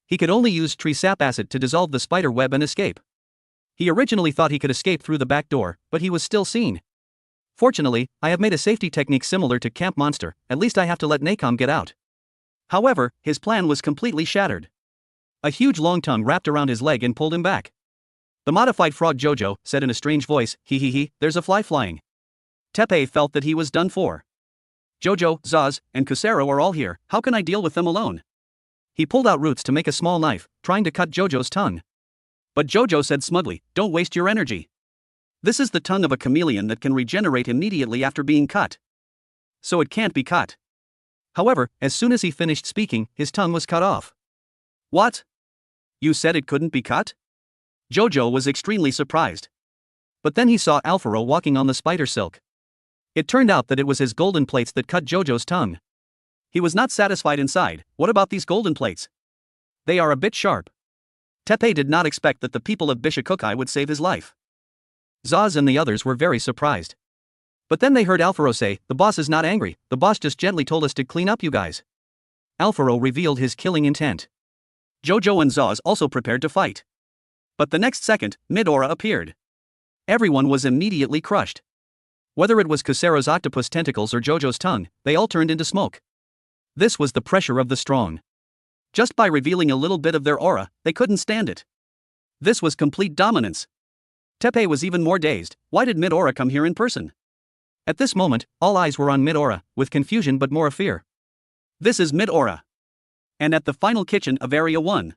[SPEAKER 1] He could only use tree sap acid to dissolve the spider web and escape. He originally thought he could escape through the back door, but he was still seen. Fortunately, I have made a safety technique similar to Camp Monster, at least I have to let Nacom get out. However, his plan was completely shattered. A huge long tongue wrapped around his leg and pulled him back. The modified frog Jojo said in a strange voice, He, there's a fly flying. Teppei felt that he was done for. Jojo, Zaz, and Kusero are all here, how can I deal with them alone? He pulled out roots to make a small knife, trying to cut Jojo's tongue. But Jojo said smugly, don't waste your energy. This is the tongue of a chameleon that can regenerate immediately after being cut. So it can't be cut. However, as soon as he finished speaking, his tongue was cut off. What? You said it couldn't be cut? Jojo was extremely surprised. But then he saw Alfaro walking on the spider silk. It turned out that it was his golden plates that cut Jojo's tongue. He was not satisfied inside. What about these golden plates? They are a bit sharp. Teppei did not expect that the people of Bishokukai would save his life. Zaz and the others were very surprised. But then they heard Alfaro say, the boss is not angry, the boss just gently told us to clean up you guys. Alfaro revealed his killing intent. Jojo and Zaz also prepared to fight. But the next second, Midora appeared. Everyone was immediately crushed. Whether it was Kusero's octopus tentacles or Jojo's tongue, they all turned into smoke. This was the pressure of the strong. Just by revealing a little bit of their aura, they couldn't stand it. This was complete dominance. Teppei was even more dazed. Why did Midora come here in person? At this moment, all eyes were on Midora, with confusion but more of fear. This is Midora. And at the final kitchen of Area 1.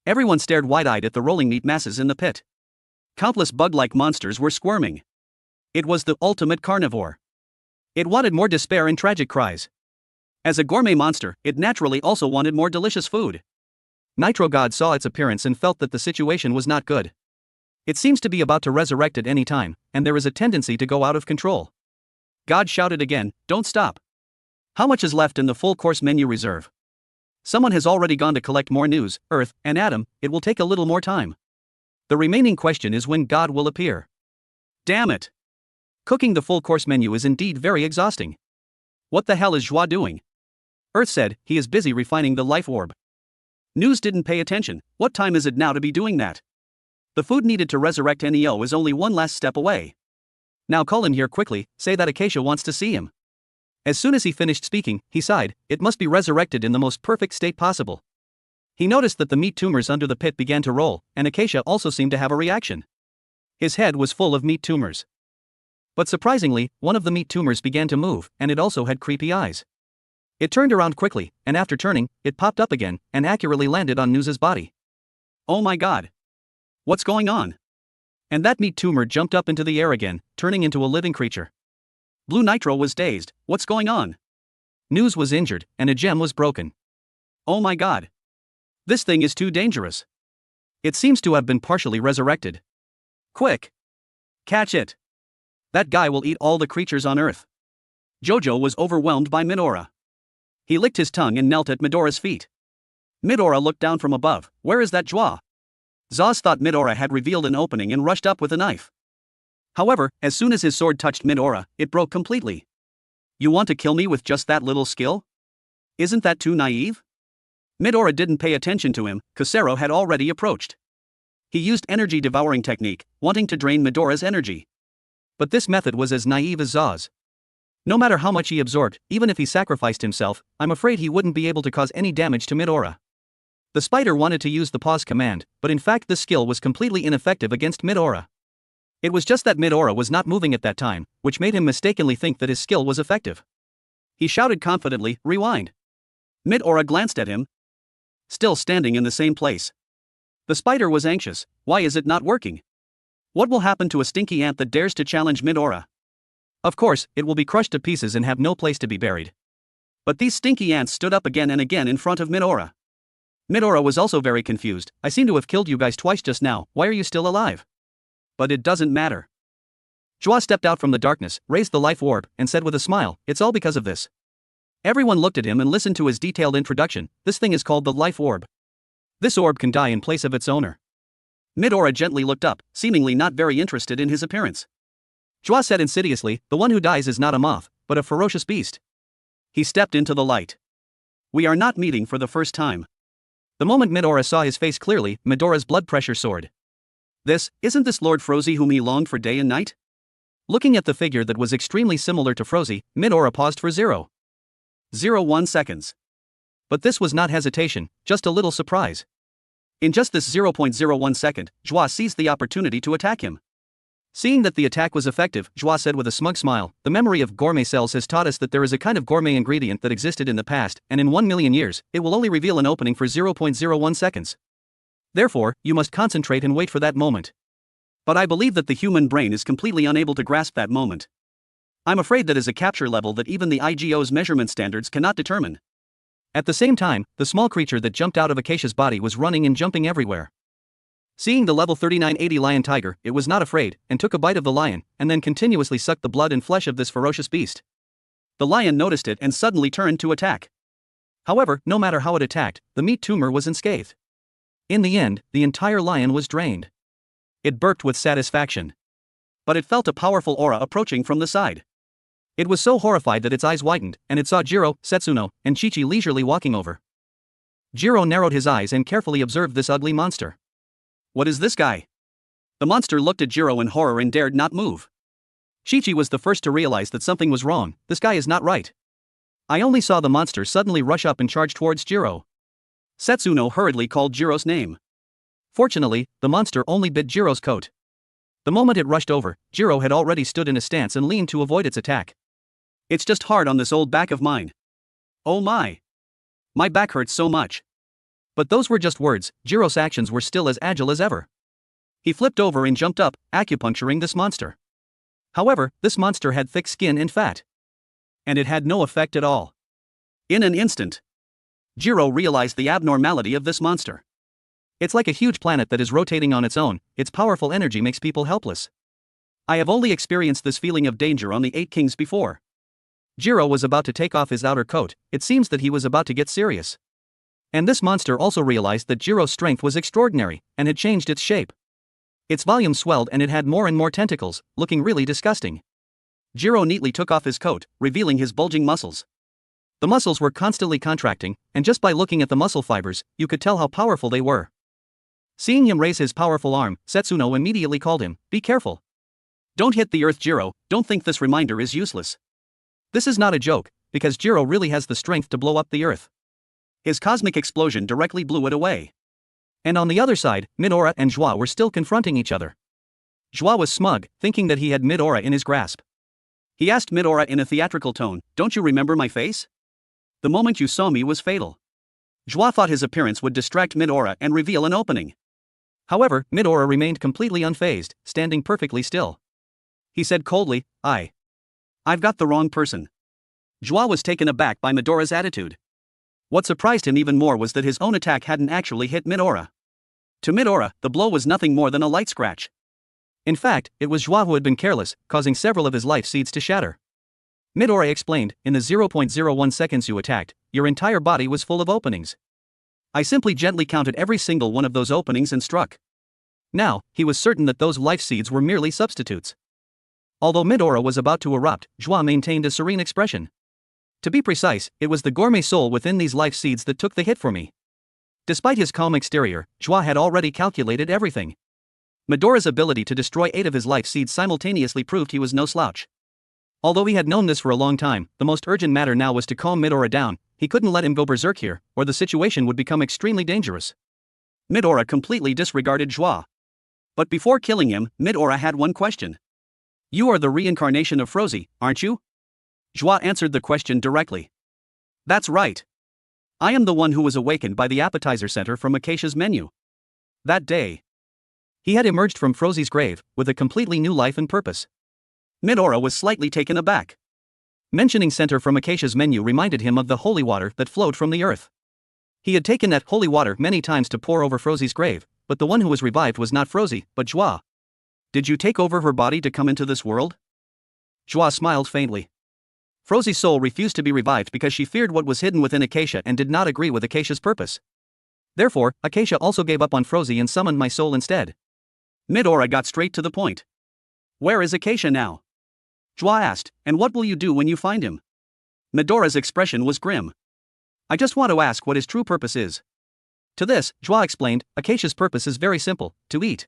[SPEAKER 1] Everyone stared wide-eyed at the rolling meat masses in the pit. Countless bug-like monsters were squirming. It was the ultimate carnivore. It wanted more despair and tragic cries. As a gourmet monster, it naturally also wanted more delicious food. Nitro God saw its appearance and felt that the situation was not good. It seems to be about to resurrect at any time, and there is a tendency to go out of control. God shouted again, don't stop. How much is left in the full course menu reserve? Someone has already gone to collect more news, Earth, and Adam, it will take a little more time. The remaining question is when God will appear. Damn it! Cooking the full course menu is indeed very exhausting. What the hell is Joie doing? Earth said, he is busy refining the life orb. News didn't pay attention. What time is it now to be doing that? The food needed to resurrect Neo is only one last step away. Now call him here quickly, say that Acacia wants to see him. As soon as he finished speaking, he sighed, it must be resurrected in the most perfect state possible. He noticed that the meat tumors under the pit began to roll, and Acacia also seemed to have a reaction. His head was full of meat tumors. But surprisingly, one of the meat tumors began to move, and it also had creepy eyes. It turned around quickly, and after turning, it popped up again, and accurately landed on News's body. Oh my god! What's going on? And that meat tumor jumped up into the air again, turning into a living creature. Blue Nitro was dazed, what's going on? News was injured, and a gem was broken. Oh my god! This thing is too dangerous. It seems to have been partially resurrected. Quick! Catch it! That guy will eat all the creatures on Earth. Jojo was overwhelmed by Midora. He licked his tongue and knelt at Midora's feet. Midora looked down from above, where is that Joie? Zaz thought Midora had revealed an opening and rushed up with a knife. However, as soon as his sword touched Midora, it broke completely. You want to kill me with just that little skill? Isn't that too naive? Midora didn't pay attention to him, Kusero had already approached. He used energy devouring technique, wanting to drain Midora's energy. But this method was as naive as Za's. No matter how much he absorbed, even if he sacrificed himself, I'm afraid he wouldn't be able to cause any damage to Midora. The spider wanted to use the pause command, but in fact this skill was completely ineffective against Midora. It was just that Midora was not moving at that time, which made him mistakenly think that his skill was effective. He shouted confidently, "Rewind." Midora glanced at him, still standing in the same place. The spider was anxious. Why is it not working? What will happen to a stinky ant that dares to challenge Midora? Of course, it will be crushed to pieces and have no place to be buried. But these stinky ants stood up again and again in front of Midora. Midora was also very confused. I seem to have killed you guys twice just now, why are you still alive? But it doesn't matter. Joie stepped out from the darkness, raised the life orb, and said with a smile, it's all because of this. Everyone looked at him and listened to his detailed introduction. This thing is called the life orb. This orb can die in place of its owner. Midora gently looked up, seemingly not very interested in his appearance. Joie said insidiously, the one who dies is not a moth, but a ferocious beast. He stepped into the light. We are not meeting for the first time. The moment Midora saw his face clearly, Midora's blood pressure soared. Isn't this Lord Frozy whom he longed for day and night? Looking at the figure that was extremely similar to Frozy, Midora paused for 0.01 seconds. But this was not hesitation, just a little surprise. In just this 0.01 second, Joie seized the opportunity to attack him. Seeing that the attack was effective, Joie said with a smug smile, the memory of gourmet cells has taught us that there is a kind of gourmet ingredient that existed in the past, and in 1 million years, it will only reveal an opening for 0.01 seconds. Therefore, you must concentrate and wait for that moment. But I believe that the human brain is completely unable to grasp that moment. I'm afraid that is a capture level that even the IGO's measurement standards cannot determine. At the same time, the small creature that jumped out of Acacia's body was running and jumping everywhere. Seeing the level 3980 lion tiger, it was not afraid, and took a bite of the lion, and then continuously sucked the blood and flesh of this ferocious beast. The lion noticed it and suddenly turned to attack. However, no matter how it attacked, the meat tumor was unscathed. In the end, the entire lion was drained. It burped with satisfaction. But it felt a powerful aura approaching from the side. It was so horrified that its eyes widened, and it saw Jiro, Setsuno, and Chi-Chi leisurely walking over. Jiro narrowed his eyes and carefully observed this ugly monster. What is this guy? The monster looked at Jiro in horror and dared not move. Chi-Chi was the first to realize that something was wrong. This guy is not right. I only saw the monster suddenly rush up and charge towards Jiro. Setsuno hurriedly called Jiro's name. Fortunately, the monster only bit Jiro's coat. The moment it rushed over, Jiro had already stood in a stance and leaned to avoid its attack. It's just hard on this old back of mine. Oh my. My back hurts so much. But those were just words, Jiro's actions were still as agile as ever. He flipped over and jumped up, acupuncturing this monster. However, this monster had thick skin and fat. And it had no effect at all. In an instant, Jiro realized the abnormality of this monster. It's like a huge planet that is rotating on its own, its powerful energy makes people helpless. I have only experienced this feeling of danger on the 8 Kings before. Jiro was about to take off his outer coat, it seems that he was about to get serious. And this monster also realized that Jiro's strength was extraordinary, and had changed its shape. Its volume swelled and it had more and more tentacles, looking really disgusting. Jiro neatly took off his coat, revealing his bulging muscles. The muscles were constantly contracting, and just by looking at the muscle fibers, you could tell how powerful they were. Seeing him raise his powerful arm, Setsuno immediately called him, be careful. Don't hit the earth, Jiro, don't think this reminder is useless. This is not a joke, because Jiro really has the strength to blow up the earth. His cosmic explosion directly blew it away. And on the other side, Midora and Joie were still confronting each other. Joie was smug, thinking that he had Midora in his grasp. He asked Midora in a theatrical tone, don't you remember my face? The moment you saw me was fatal. Joie thought his appearance would distract Midora and reveal an opening. However, Midora remained completely unfazed, standing perfectly still. He said coldly, I've got the wrong person. Joie was taken aback by Midora's attitude. What surprised him even more was that his own attack hadn't actually hit Midora. To Midora, the blow was nothing more than a light scratch. In fact, it was Joie who had been careless, causing several of his life seeds to shatter. Midora explained, in the 0.01 seconds you attacked, your entire body was full of openings. I simply gently counted every single one of those openings and struck. Now, he was certain that those life seeds were merely substitutes. Although Midora was about to erupt, Joie maintained a serene expression. To be precise, it was the gourmet soul within these life seeds that took the hit for me. Despite his calm exterior, Joie had already calculated everything. Medora's ability to destroy 8 of his life seeds simultaneously proved he was no slouch. Although he had known this for a long time, the most urgent matter now was to calm Medora down. He couldn't let him go berserk here, or the situation would become extremely dangerous. Medora completely disregarded Joie. But before killing him, Medora had one question. "You are the reincarnation of Frozy, aren't you?" Joie answered the question directly. "That's right. I am the one who was awakened by the appetizer center from Acacia's menu." That day, he had emerged from Frozy's grave, with a completely new life and purpose. Medora was slightly taken aback. Mentioning center from Acacia's menu reminded him of the holy water that flowed from the earth. He had taken that holy water many times to pour over Frozy's grave, but the one who was revived was not Frozy, but Joie. "Did you take over her body to come into this world?" Joie smiled faintly. Frozy's soul refused to be revived because she feared what was hidden within Acacia and did not agree with Acacia's purpose. Therefore, Acacia also gave up on Frozy and summoned my soul instead. Medora got straight to the point. "Where is Acacia now?" Joie asked, "And what will you do when you find him?" Medora's expression was grim. "I just want to ask what his true purpose is." To this, Joie explained, "Acacia's purpose is very simple, to eat.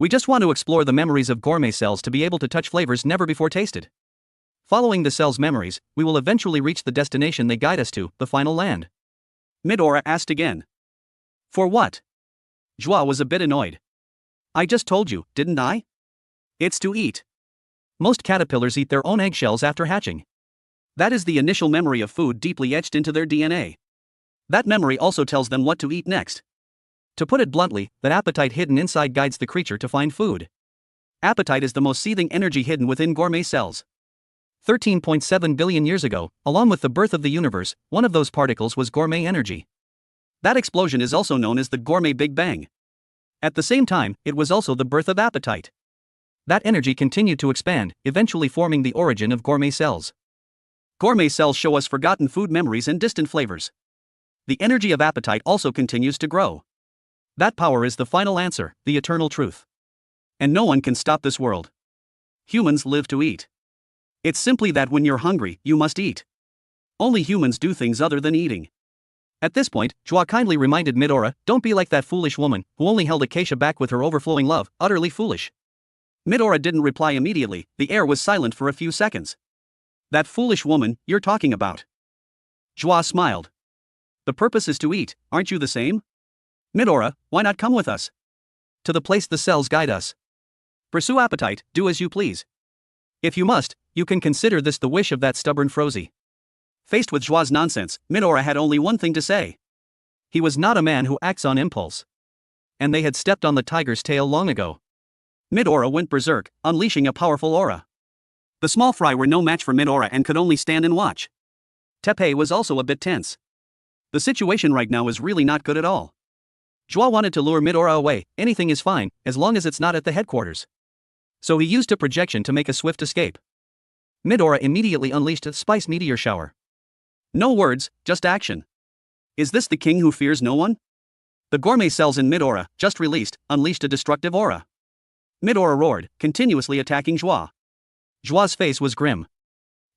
[SPEAKER 1] We just want to explore the memories of gourmet cells to be able to touch flavors never before tasted. Following the cell's memories, we will eventually reach the destination they guide us to, the final land." Medora asked again. "For what?" Joie was a bit annoyed. "I just told you, didn't I? It's to eat. Most caterpillars eat their own eggshells after hatching. That is the initial memory of food deeply etched into their DNA. That memory also tells them what to eat next. To put it bluntly, that appetite hidden inside guides the creature to find food. Appetite is the most seething energy hidden within gourmet cells. 13.7 billion years ago, along with the birth of the universe, one of those particles was gourmet energy. That explosion is also known as the Gourmet Big Bang. At the same time, it was also the birth of appetite. That energy continued to expand, eventually forming the origin of gourmet cells. Gourmet cells show us forgotten food memories and distant flavors. The energy of appetite also continues to grow. That power is the final answer, the eternal truth. And no one can stop this world. Humans live to eat. It's simply that when you're hungry, you must eat. Only humans do things other than eating. At this point, Joie kindly reminded Medora, "Don't be like that foolish woman, who only held Acacia back with her overflowing love, utterly foolish." Medora didn't reply immediately, the air was silent for a few seconds. "That foolish woman you're talking about?" Joie smiled. "The purpose is to eat, aren't you the same? Medora, why not come with us? To the place the cells guide us. Pursue appetite, do as you please. If you must, you can consider this the wish of that stubborn Frozy." Faced with Joie's nonsense, Medora had only one thing to say. He was not a man who acts on impulse. And they had stepped on the tiger's tail long ago. Medora went berserk, unleashing a powerful aura. The small fry were no match for Medora and could only stand and watch. Tepe was also a bit tense. The situation right now is really not good at all. Joie wanted to lure Medora away. Anything is fine, as long as it's not at the headquarters. So he used a projection to make a swift escape. Medora immediately unleashed a spice meteor shower. No words, just action. Is this the king who fears no one? The gourmet cells in Medora, just released, unleashed a destructive aura. Medora roared, continuously attacking Joie. Joie's face was grim.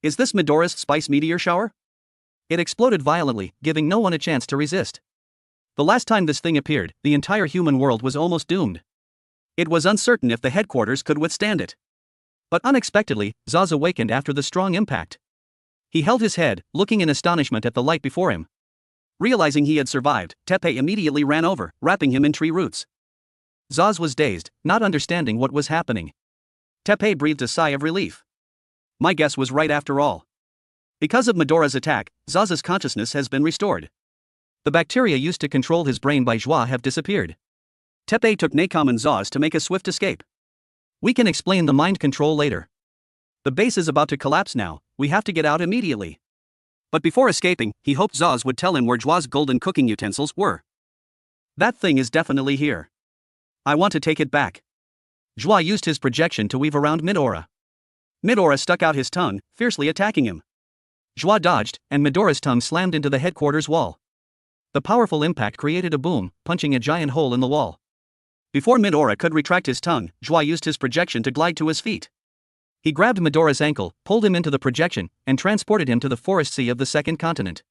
[SPEAKER 1] Is this Medora's spice meteor shower? It exploded violently, giving no one a chance to resist. The last time this thing appeared, the entire human world was almost doomed. It was uncertain if the headquarters could withstand it. But unexpectedly, Zaz awakened after the strong impact. He held his head, looking in astonishment at the light before him. Realizing he had survived, Tepe immediately ran over, wrapping him in tree roots. Zaz was dazed, not understanding what was happening. Tepe breathed a sigh of relief. My guess was right after all. Because of Medora's attack, Zaz's consciousness has been restored. The bacteria used to control his brain by Joie have disappeared. Tepe took Nacom and Zaz to make a swift escape. We can explain the mind control later. The base is about to collapse now, we have to get out immediately. But before escaping, he hoped Zaz would tell him where Joie's golden cooking utensils were. That thing is definitely here. I want to take it back. Joie used his projection to weave around Medora. Medora stuck out his tongue, fiercely attacking him. Joie dodged, and Medora's tongue slammed into the headquarters wall. The powerful impact created a boom, punching a giant hole in the wall. Before Medora could retract his tongue, Joie used his projection to glide to his feet. He grabbed Medora's ankle, pulled him into the projection, and transported him to the forest sea of the second continent.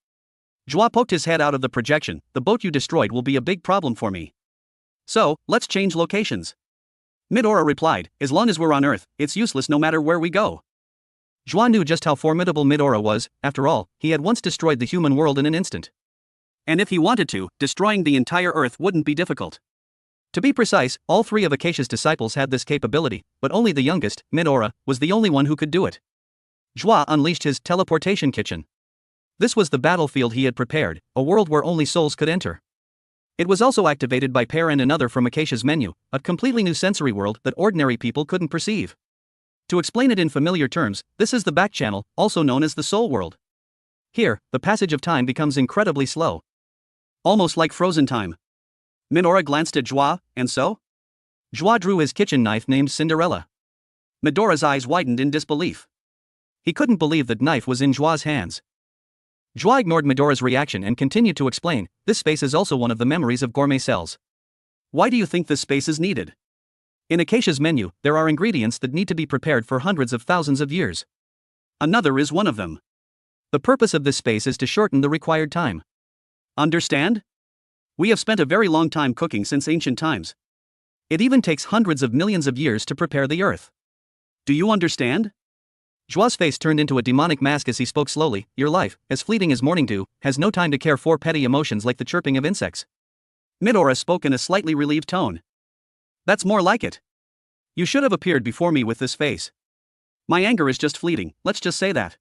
[SPEAKER 1] Joie poked his head out of the projection. The boat you destroyed will be a big problem for me. So, let's change locations. Medora replied, as long as we're on Earth, it's useless no matter where we go. Joie knew just how formidable Medora was. After all, he had once destroyed the human world in an instant. And if he wanted to, destroying the entire Earth wouldn't be difficult. To be precise, all three of Acacia's disciples had this capability, but only the youngest, Medora, was the only one who could do it. Joie unleashed his teleportation kitchen. This was the battlefield he had prepared, a world where only souls could enter. It was also activated by Pear and another from Acacia's menu, a completely new sensory world that ordinary people couldn't perceive. To explain it in familiar terms, this is the back channel, also known as the soul world. Here, the passage of time becomes incredibly slow. Almost like frozen time. Medora glanced at Joie, and so? Joie drew his kitchen knife named Cinderella. Medora's eyes widened in disbelief. He couldn't believe that knife was in Joie's hands. Joie ignored Medora's reaction and continued to explain, this space is also one of the memories of gourmet cells. Why do you think this space is needed? In Acacia's menu, there are ingredients that need to be prepared for hundreds of thousands of years. Another is one of them. The purpose of this space is to shorten the required time. Understand? We have spent a very long time cooking since ancient times. It even takes hundreds of millions of years to prepare the earth. Do you understand? Joie's face turned into a demonic mask as he spoke slowly. Your life, as fleeting as morning dew, has no time to care for petty emotions like the chirping of insects. Medora spoke in a slightly relieved tone. That's more like it. You should have appeared before me with this face. My anger is just fleeting, let's just say that.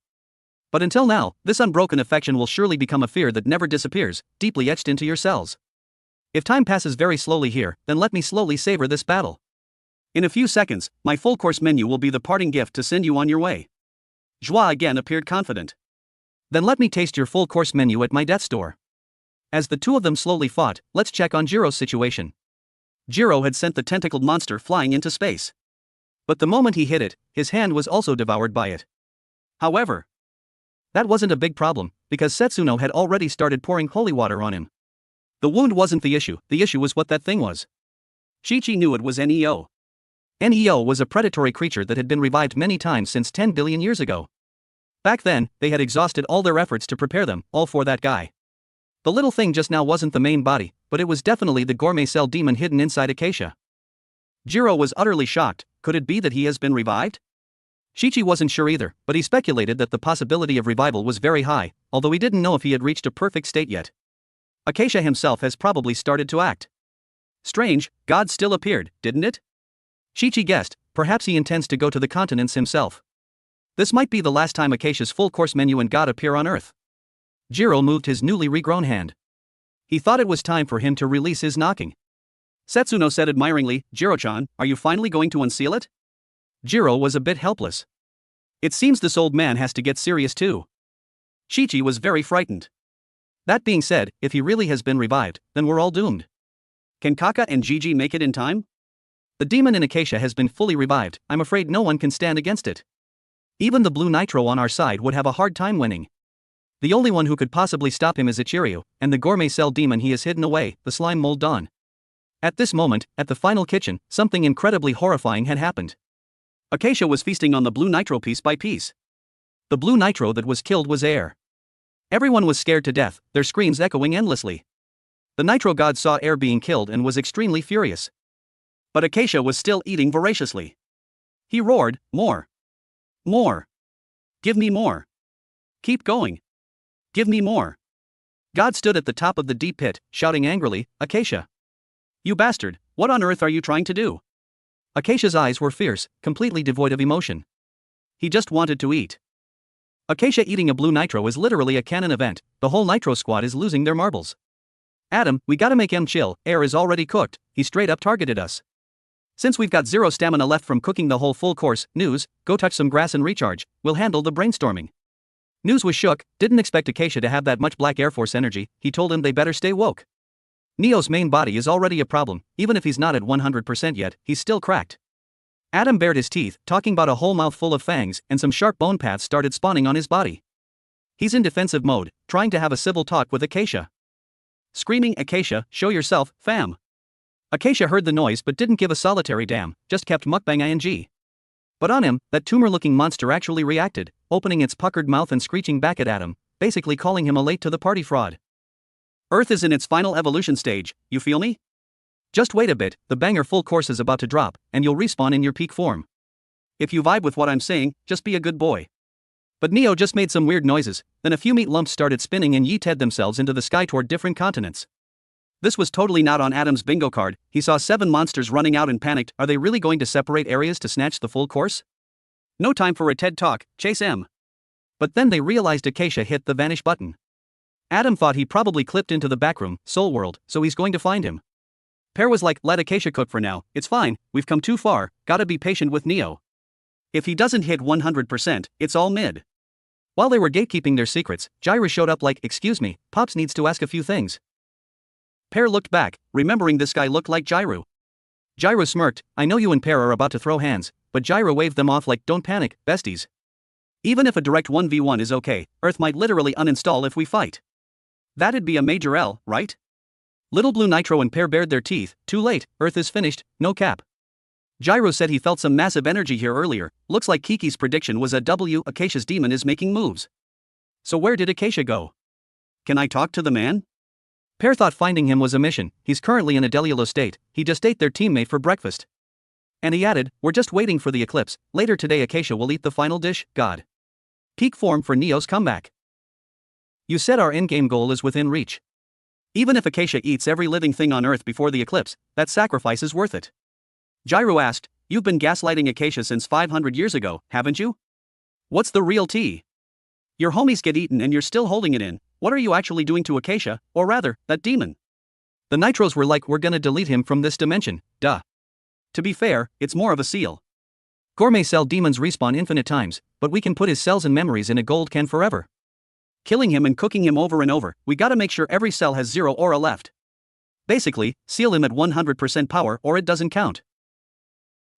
[SPEAKER 1] But until now, this unbroken affection will surely become a fear that never disappears, deeply etched into your cells. If time passes very slowly here, then let me slowly savor this battle. In a few seconds, my full-course menu will be the parting gift to send you on your way. Joie again appeared confident. Then let me taste your full-course menu at my death store. As the two of them slowly fought, let's check on Jiro's situation. Jiro had sent the tentacled monster flying into space. But the moment he hit it, his hand was also devoured by it. However, that wasn't a big problem, because Setsuno had already started pouring holy water on him. The wound wasn't the issue was what that thing was. Chi-Chi knew it was Neo. Neo was a predatory creature that had been revived many times since 10 billion years ago. Back then, they had exhausted all their efforts to prepare them, all for that guy. The little thing just now wasn't the main body, but it was definitely the gourmet cell demon hidden inside Acacia. Jiro was utterly shocked. Could it be that he has been revived? Chi-Chi wasn't sure either, but he speculated that the possibility of revival was very high, although he didn't know if he had reached a perfect state yet. Acacia himself has probably started to act. Strange, God still appeared, didn't it? Chi-Chi guessed, perhaps he intends to go to the continents himself. This might be the last time Acacia's full-course menu and God appear on Earth. Jiro moved his newly regrown hand. He thought it was time for him to release his knocking. Setsuno said admiringly, Jiro-chan, are you finally going to unseal it? Jiro was a bit helpless. It seems this old man has to get serious too. Chi-Chi was very frightened. That being said, if he really has been revived, then we're all doomed. Can Kaka and Gigi make it in time? The demon in Acacia has been fully revived, I'm afraid no one can stand against it. Even the blue nitro on our side would have a hard time winning. The only one who could possibly stop him is Ichiryu, and the gourmet cell demon he has hidden away, the slime mold Dawn. At this moment, at the final kitchen, something incredibly horrifying had happened. Acacia was feasting on the blue nitro piece by piece. The blue nitro that was killed was air. Everyone was scared to death, their screams echoing endlessly. The nitro god saw air being killed and was extremely furious. But Acacia was still eating voraciously. He roared, more. More. Give me more. Keep going. Give me more. God stood at the top of the deep pit, shouting angrily, Acacia. You bastard, what on earth are you trying to do? Acacia's eyes were fierce, completely devoid of emotion. He just wanted to eat. Acacia eating a blue nitro is literally a canon event, the whole nitro squad is losing their marbles. Adam, we gotta make him chill, air is already cooked, he straight up targeted us. Since we've got zero stamina left from cooking the whole full course, News, go touch some grass and recharge, we'll handle the brainstorming. News was shook, didn't expect Acacia to have that much Black Air Force energy, he told him they better stay woke. Neo's main body is already a problem, even if he's not at 100% yet, he's still cracked. Adam bared his teeth, talking about a whole mouthful of fangs, and some sharp bone paths started spawning on his body. He's in defensive mode, trying to have a civil talk with Acacia. Screaming, Acacia, show yourself, fam. Acacia heard the noise but didn't give a solitary damn, just kept mukbang ing. But on him, that tumor-looking monster actually reacted, opening its puckered mouth and screeching back at Adam, basically calling him a late-to-the-party fraud. Earth is in its final evolution stage, you feel me? Just wait a bit, the banger full course is about to drop, and you'll respawn in your peak form. If you vibe with what I'm saying, just be a good boy. But Neo just made some weird noises, then a few meat lumps started spinning and yeeted themselves into the sky toward different continents. This was totally not on Adam's bingo card. He saw 7 monsters running out and panicked. Are they really going to separate areas to snatch the full course? No time for a TED talk, chase M. But then they realized Acacia hit the vanish button. Adam thought he probably clipped into the backroom, Soul World, so he's going to find him. Pear was like, let Acacia cook for now, it's fine, we've come too far, gotta be patient with Neo. If he doesn't hit 100%, it's all mid. While they were gatekeeping their secrets, Gyro showed up like, excuse me, Pops needs to ask a few things. Pear looked back, remembering this guy looked like Gyro. Gyro smirked, I know you and Pear are about to throw hands, but Gyro waved them off like, don't panic, besties. Even if a direct 1v1 is okay, Earth might literally uninstall if we fight. That'd be a major L, right? Little Blue Nitro and Pear bared their teeth, too late, Earth is finished, no cap. Gyro said he felt some massive energy here earlier, looks like Kiki's prediction was a W. Acacia's demon is making moves. So where did Acacia go? Can I talk to the man? Pear thought finding him was a mission, he's currently in a delulo state, he just ate their teammate for breakfast. And he added, we're just waiting for the eclipse, later today Acacia will eat the final dish, God. Peak form for Neo's comeback. You said our endgame goal is within reach. Even if Acacia eats every living thing on Earth before the eclipse, that sacrifice is worth it. Gyro asked, you've been gaslighting Acacia since 500 years ago, haven't you? What's the real tea? Your homies get eaten and you're still holding it in, what are you actually doing to Acacia, or rather, that demon? The Nitros were like, we're gonna delete him from this dimension, duh. To be fair, it's more of a seal. Gourmet cell demons respawn infinite times, but we can put his cells and memories in a gold can forever. Killing him and cooking him over and over, we gotta make sure every cell has 0 aura left. Basically, seal him at 100% power or it doesn't count.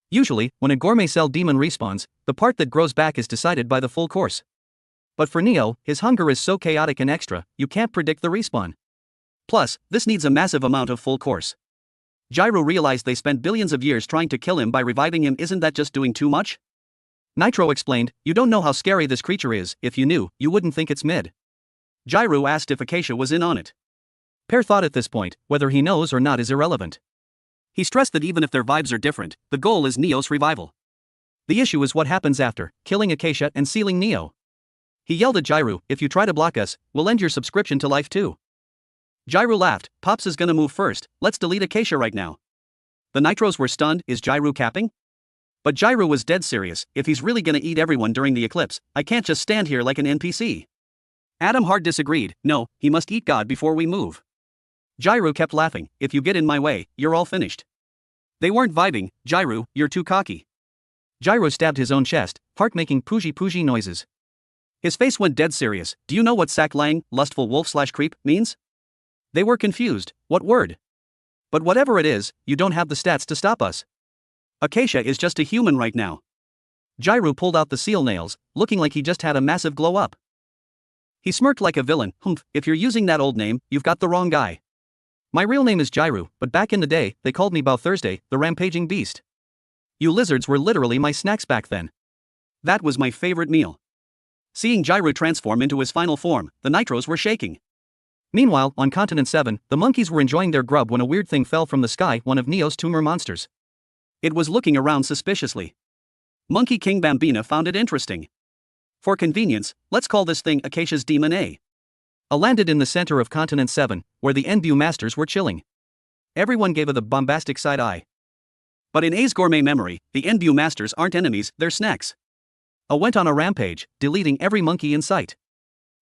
[SPEAKER 1] Usually, when a gourmet cell demon respawns, the part that grows back is decided by the full course. But for Neo, his hunger is so chaotic and extra, you can't predict the respawn. Plus, this needs a massive amount of full course. Gyro realized they spent billions of years trying to kill him by reviving him, isn't that just doing too much? Nitro explained, you don't know how scary this creature is, if you knew, you wouldn't think it's mid. Gyro asked if Acacia was in on it. Pear thought at this point, whether he knows or not is irrelevant. He stressed that even if their vibes are different, the goal is Neo's revival. The issue is what happens after, killing Acacia and sealing Neo. He yelled at Gyro, if you try to block us, we'll end your subscription to life too. Gyro laughed, Pops is gonna move first, let's delete Acacia right now. The Nitros were stunned, is Gyro capping? But Gyro was dead serious, if he's really gonna eat everyone during the eclipse, I can't just stand here like an NPC. Adam hard disagreed, no, he must eat God before we move. Gyro kept laughing, if you get in my way, you're all finished. They weren't vibing, Gyro, you're too cocky. Gyro stabbed his own chest, heart-making pooji noises. His face went dead serious, do you know what sack-lying, lustful wolf/creep, means? They were confused, what word? But whatever it is, you don't have the stats to stop us. Acacia is just a human right now. Gyro pulled out the seal nails, looking like he just had a massive glow-up. He smirked like a villain, humph, if you're using that old name, you've got the wrong guy. My real name is Gyro, but back in the day, they called me Bow Thursday, the rampaging beast. You lizards were literally my snacks back then. That was my favorite meal. Seeing Gyro transform into his final form, the Nitros were shaking. Meanwhile, on Continent 7, the monkeys were enjoying their grub when a weird thing fell from the sky, one of Neo's tumor monsters. It was looking around suspiciously. Monkey King Bambina found it interesting. For convenience, let's call this thing Acacia's Demon A. Landed in the center of Continent 7, where the Enbu Masters were chilling. Everyone gave it the bombastic side eye. But in A's gourmet memory, the Enbu Masters aren't enemies, they're snacks. A went on a rampage, deleting every monkey in sight.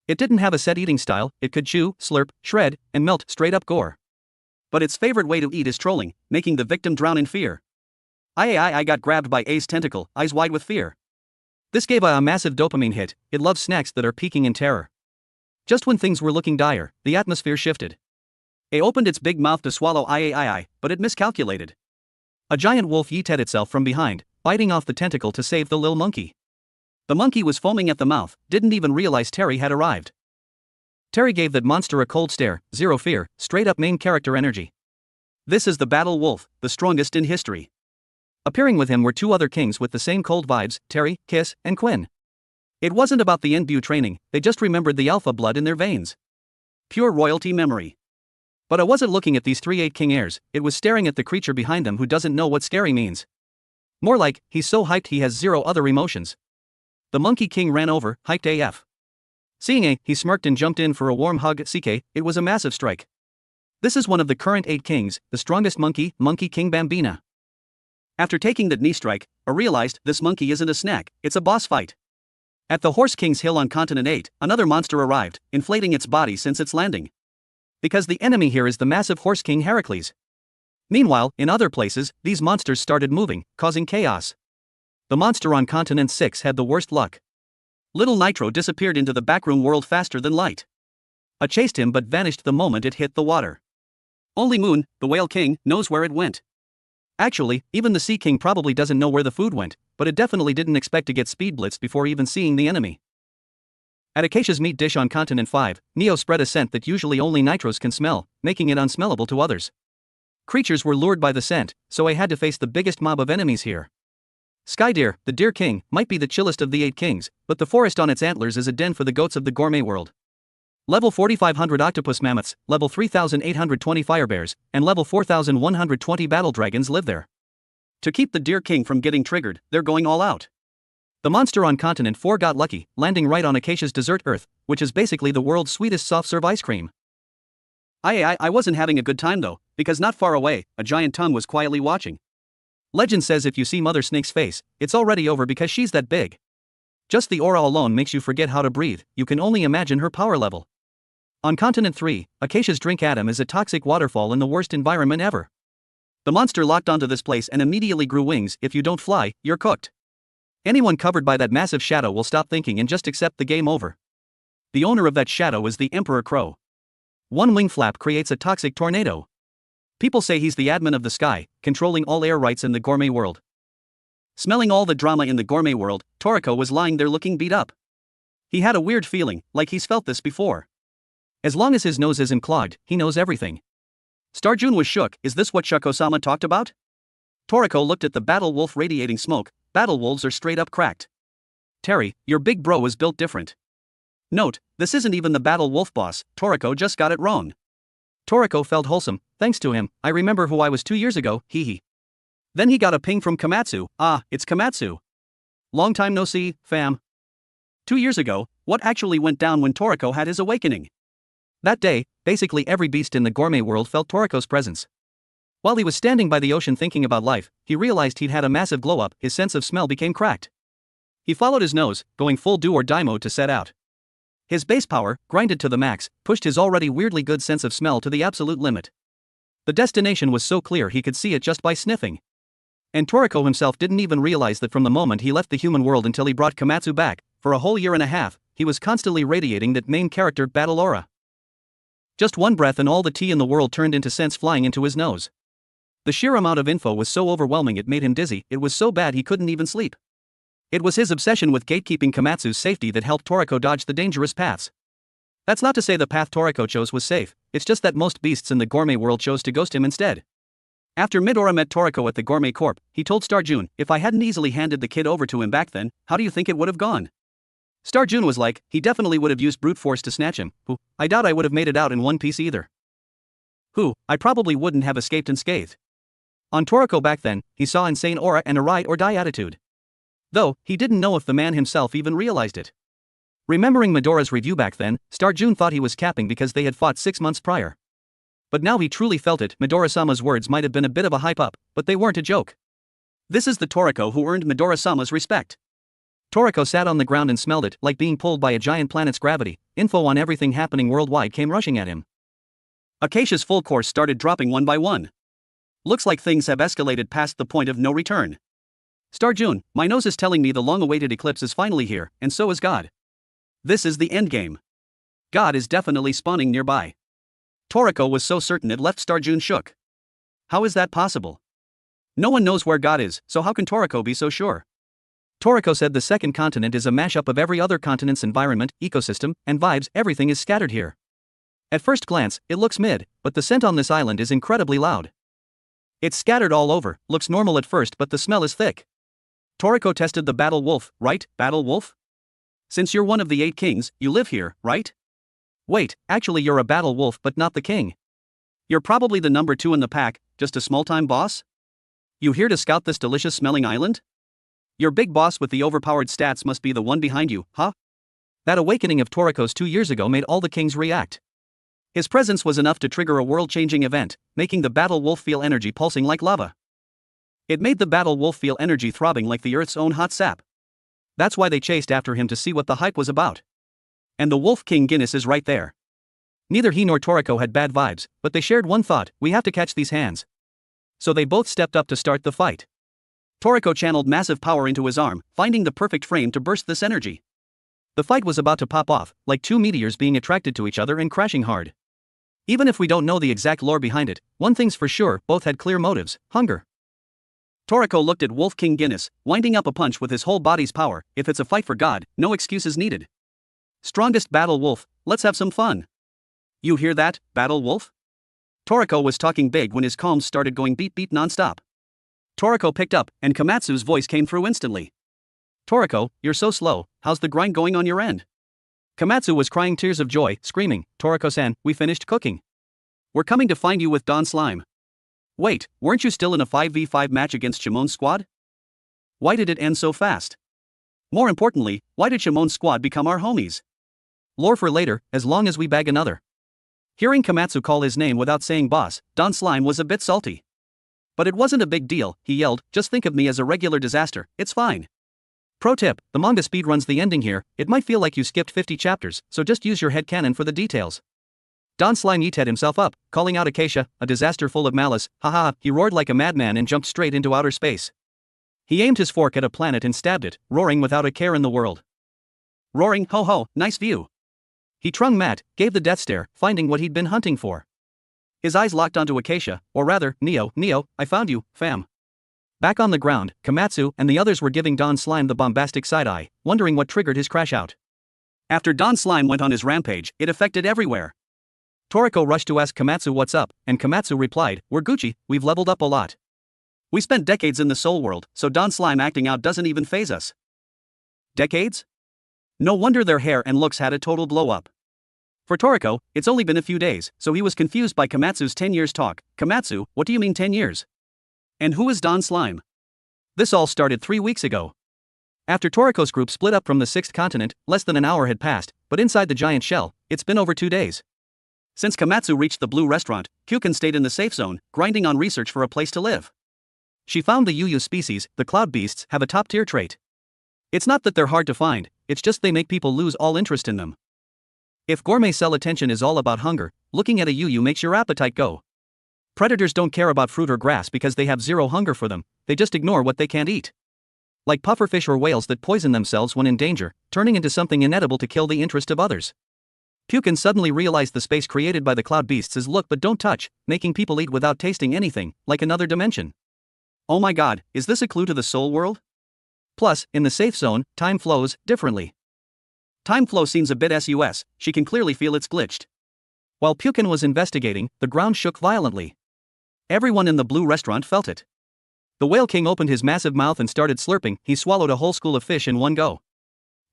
[SPEAKER 1] It didn't have a set eating style, it could chew, slurp, shred, and melt straight up gore. But its favorite way to eat is trolling, making the victim drown in fear. I got grabbed by A's tentacle, eyes wide with fear. This gave a massive dopamine hit, it loves snacks that are peaking in terror. Just when things were looking dire, the atmosphere shifted. A opened its big mouth to swallow but it miscalculated. A giant wolf yeeted itself from behind, biting off the tentacle to save the lil monkey. The monkey was foaming at the mouth, didn't even realize Terry had arrived. Terry gave that monster a cold stare, zero fear, straight up main character energy. This is the battle wolf, the strongest in history. Appearing with him were two other kings with the same cold vibes, Terry, Kiss, and Quinn. It wasn't about the NBU training, they just remembered the alpha blood in their veins. Pure royalty memory. But I wasn't looking at these 3/8 king heirs, it was staring at the creature behind them who doesn't know what scary means. More like, he's so hyped he has zero other emotions. The Monkey King ran over, hyped AF. Seeing A, he smirked and jumped in for a warm hug. CK, it was a massive strike. This is one of the current 8 kings, the strongest monkey, Monkey King Bambina. After taking that knee strike, I realized this monkey isn't a snack, it's a boss fight. At the Horse King's Hill on Continent 8, another monster arrived, inflating its body since its landing. Because the enemy here is the massive Horse King Heracles. Meanwhile, in other places, these monsters started moving, causing chaos. The monster on Continent 6 had the worst luck. Little Nitro disappeared into the backroom world faster than light. I chased him but vanished the moment it hit the water. Only Moon, the Whale King, knows where it went. Actually, even the Sea King probably doesn't know where the food went, but it definitely didn't expect to get speed blitzed before even seeing the enemy. At Acacia's meat dish on Continent 5, Neo spread a scent that usually only Nitros can smell, making it unsmellable to others. Creatures were lured by the scent, so I had to face the biggest mob of enemies here. Skydeer, the Deer King, might be the chillest of the 8 kings, but the forest on its antlers is a den for the goats of the gourmet world. Level 4500 octopus mammoths, level 3820 firebears, and level 4120 battle dragons live there. To keep the Deer King from getting triggered, they're going all out. The monster on Continent 4 got lucky, landing right on Acacia's dessert earth, which is basically the world's sweetest soft-serve ice cream. I wasn't having a good time though, because not far away, a giant tongue was quietly watching. Legend says if you see Mother Snake's face, it's already over because she's that big. Just the aura alone makes you forget how to breathe, you can only imagine her power level. On Continent 3, Acacia's drink atom is a toxic waterfall in the worst environment ever. The monster locked onto this place and immediately grew wings. If you don't fly, you're cooked. Anyone covered by that massive shadow will stop thinking and just accept the game over. The owner of that shadow is the Emperor Crow. One wing flap creates a toxic tornado. People say he's the admin of the sky, controlling all air rights in the gourmet world. Smelling all the drama in the gourmet world, Toriko was lying there looking beat up. He had a weird feeling, like he's felt this before. As long as his nose isn't clogged, he knows everything. Starjun was shook. Is this what Shako-sama talked about? Toriko looked at the battle wolf radiating smoke. Battle wolves are straight up cracked. Terry, your big bro is built different. Note, this isn't even the battle wolf boss, Toriko just got it wrong. Toriko felt wholesome. Thanks to him, I remember who I was 2 years ago, hee. Then he got a ping from Komatsu. Ah, it's Komatsu. Long time no see, fam. 2 years ago, what actually went down when Toriko had his awakening? That day, basically every beast in the gourmet world felt Toriko's presence. While he was standing by the ocean thinking about life, he realized he'd had a massive glow-up, his sense of smell became cracked. He followed his nose, going full do or die mode to set out. His base power, grinded to the max, pushed his already weirdly good sense of smell to the absolute limit. The destination was so clear he could see it just by sniffing. And Toriko himself didn't even realize that from the moment he left the human world until he brought Komatsu back, for a whole year and a half, he was constantly radiating that main character battle aura. Just one breath and all the tea in the world turned into scents flying into his nose. The sheer amount of info was so overwhelming it made him dizzy, it was so bad he couldn't even sleep. It was his obsession with gatekeeping Komatsu's safety that helped Toriko dodge the dangerous paths. That's not to say the path Toriko chose was safe, it's just that most beasts in the gourmet world chose to ghost him instead. After Midora met Toriko at the Gourmet Corp, he told Starjun, if I hadn't easily handed the kid over to him back then, how do you think it would have gone? Starjun was like, he definitely would have used brute force to snatch him. I doubt I would have made it out in one piece either. I probably wouldn't have escaped unscathed. On Toriko back then, he saw insane aura and a ride or die attitude. Though, he didn't know if the man himself even realized it. Remembering Midora's review back then, Starjun thought he was capping because they had fought 6 months prior. But now he truly felt it. Midora-sama's words might have been a bit of a hype up, but they weren't a joke. This is the Toriko who earned Midora-sama's respect. Toriko sat on the ground and smelled it, like being pulled by a giant planet's gravity. Info on everything happening worldwide came rushing at him. Acacia's full course started dropping one by one. Looks like things have escalated past the point of no return. Starjun, my nose is telling me the long-awaited eclipse is finally here, and so is God. This is the endgame. God is definitely spawning nearby. Toriko was so certain it left Starjun shook. How is that possible? No one knows where God is, so how can Toriko be so sure? Toriko said the second continent is a mashup of every other continent's environment, ecosystem, and vibes. Everything is scattered here. At first glance, it looks mid, but the scent on this island is incredibly loud. It's scattered all over, looks normal at first but the smell is thick. Toriko tested the battle wolf, right, battle wolf? Since you're one of the 8 kings, you live here, right? Wait, actually you're a battle wolf but not the king. You're probably the number 2 in the pack, just a small-time boss? You here to scout this delicious-smelling island? Your big boss with the overpowered stats must be the one behind you, huh? That awakening of Toriko's 2 years ago made all the kings react. His presence was enough to trigger a world-changing event, making the battle wolf feel energy pulsing like lava. It made the battle wolf feel energy throbbing like the earth's own hot sap. That's why they chased after him to see what the hype was about. And the Wolf King Guinness is right there. Neither he nor Toriko had bad vibes, but they shared one thought: we have to catch these hands. So they both stepped up to start the fight. Toriko channeled massive power into his arm, finding the perfect frame to burst this energy. The fight was about to pop off, like 2 meteors being attracted to each other and crashing hard. Even if we don't know the exact lore behind it, one thing's for sure: both had clear motives: hunger. Toriko looked at Wolf King Guinness, winding up a punch with his whole body's power. If it's a fight for God, no excuses needed. Strongest battle wolf, let's have some fun. You hear that, battle wolf? Toriko was talking big when his calms started going beep beep non-stop. Toriko picked up, and Komatsu's voice came through instantly. Toriko, you're so slow, how's the grind going on your end? Komatsu was crying tears of joy, screaming, Toriko-san, we finished cooking. We're coming to find you with Don Slime. Wait, weren't you still in a 5v5 match against Shimon's squad? Why did it end so fast? More importantly, why did Shimon's squad become our homies? Lore for later, as long as we bag another. Hearing Komatsu call his name without saying boss, Don Slime was a bit salty. But it wasn't a big deal, he yelled, just think of me as a regular disaster, it's fine. Pro tip, the manga speedruns the ending here, it might feel like you skipped 50 chapters, so just use your headcanon for the details. Don Slime yeeted himself up, calling out Acacia, a disaster full of malice, haha, he roared like a madman and jumped straight into outer space. He aimed his fork at a planet and stabbed it, roaring without a care in the world. Roaring, ho ho, nice view. He trung Matt, gave the death stare, finding what he'd been hunting for. His eyes locked onto Acacia, or rather, Neo, I found you, fam. Back on the ground, Komatsu and the others were giving Don Slime the bombastic side-eye, wondering what triggered his crash out. After Don Slime went on his rampage, it affected everywhere. Toriko rushed to ask Komatsu what's up, and Komatsu replied, we're Gucci, we've leveled up a lot. We spent decades in the soul world, so Don Slime acting out doesn't even faze us. Decades? No wonder their hair and looks had a total blow-up. For Toriko, it's only been a few days, so he was confused by Komatsu's 10 years talk. Komatsu, what do you mean 10 years? And who is Don Slime? This all started 3 weeks ago. After Toriko's group split up from the 6th continent, less than an hour had passed, but inside the giant shell, it's been over 2 days. Since Komatsu reached the blue restaurant, Kyukin stayed in the safe zone, grinding on research for a place to live. She found the Yuyu species, the cloud beasts, have a top-tier trait. It's not that they're hard to find, it's just they make people lose all interest in them. If gourmet cell attention is all about hunger, looking at a Yuyu makes your appetite go. Predators don't care about fruit or grass because they have zero hunger for them, they just ignore what they can't eat. Like pufferfish or whales that poison themselves when in danger, turning into something inedible to kill the interest of others. Kyukin suddenly realized the space created by the cloud beasts is look but don't touch, making people eat without tasting anything, like another dimension. Oh my god, is this a clue to the soul world? Plus, in the safe zone, time flows differently. Time flow seems a bit sus, she can clearly feel it's glitched. While Kyukin was investigating, the ground shook violently. Everyone in the blue restaurant felt it. The Whale King opened his massive mouth and started slurping, he swallowed a whole school of fish in one go.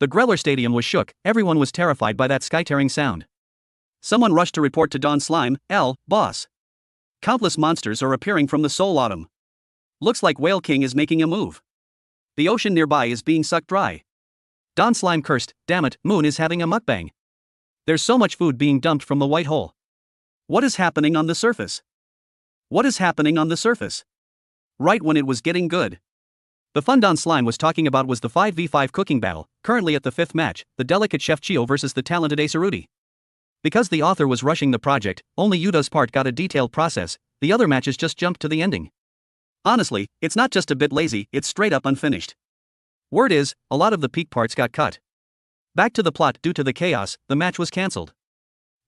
[SPEAKER 1] The Greller Stadium was shook, everyone was terrified by that sky-tearing sound. Someone rushed to report to Don Slime, boss. Countless monsters are appearing from the Soul Autumn. Looks like Whale King is making a move. The ocean nearby is being sucked dry. Don Slime cursed, damn it, Moon is having a mukbang. There's so much food being dumped from the white hole. What is happening on the surface? What is happening on the surface? Right when it was getting good. The fun Don Slime was talking about was the 5v5 cooking battle, currently at the 5th match, the delicate Chef Chio versus the talented Acerudi. Because the author was rushing the project, only Yuda's part got a detailed process, the other matches just jumped to the ending. Honestly, it's not just a bit lazy, it's straight up unfinished. Word is, a lot of the peak parts got cut. Back to the plot, due to the chaos, the match was cancelled.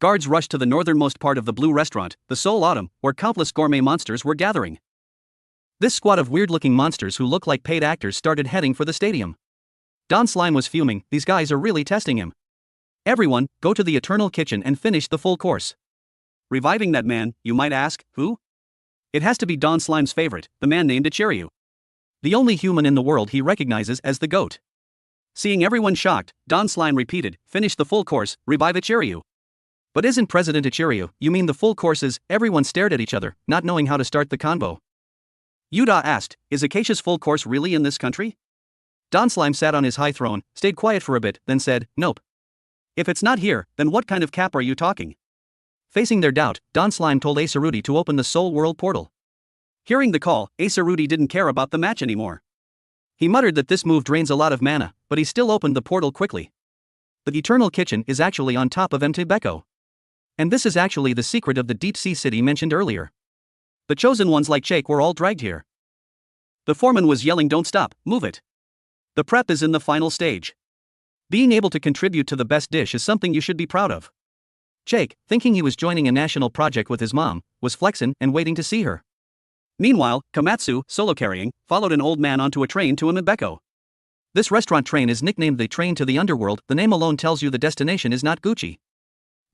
[SPEAKER 1] Guards rushed to the northernmost part of the blue restaurant, the Soul Autumn, where countless gourmet monsters were gathering. This squad of weird-looking monsters who look like paid actors started heading for the stadium. Don Slime was fuming, these guys are really testing him. Everyone, go to the Eternal Kitchen and finish the full course. Reviving that man, you might ask, who? It has to be Don Slime's favorite, the man named Ichiryu. The only human in the world he recognizes as the goat. Seeing everyone shocked, Don Slime repeated, "Finish the full course, revive Ichiryu." "But isn't President Ichiryu, you mean the full courses?" Everyone stared at each other, not knowing how to start the convo. Yuda asked, "Is Acacia's full course really in this country?" Don Slime sat on his high throne, stayed quiet for a bit, then said, "Nope. If it's not here, then what kind of cap are you talking?" Facing their doubt, Don Slime told Acerudi to open the Soul World portal. Hearing the call, Acerudi didn't care about the match anymore. He muttered that this move drains a lot of mana, but he still opened the portal quickly. The Eternal Kitchen is actually on top of Mtebeko. And this is actually the secret of the deep sea city mentioned earlier. The chosen ones like Jake were all dragged here. The foreman was yelling, "Don't stop, move it." The prep is in the final stage. Being able to contribute to the best dish is something you should be proud of. Jake, thinking he was joining a national project with his mom, was flexing and waiting to see her. Meanwhile, Komatsu, solo carrying, followed an old man onto a train to Mtebeko. This restaurant train is nicknamed the Train to the Underworld. The name alone tells you the destination is not Gucci.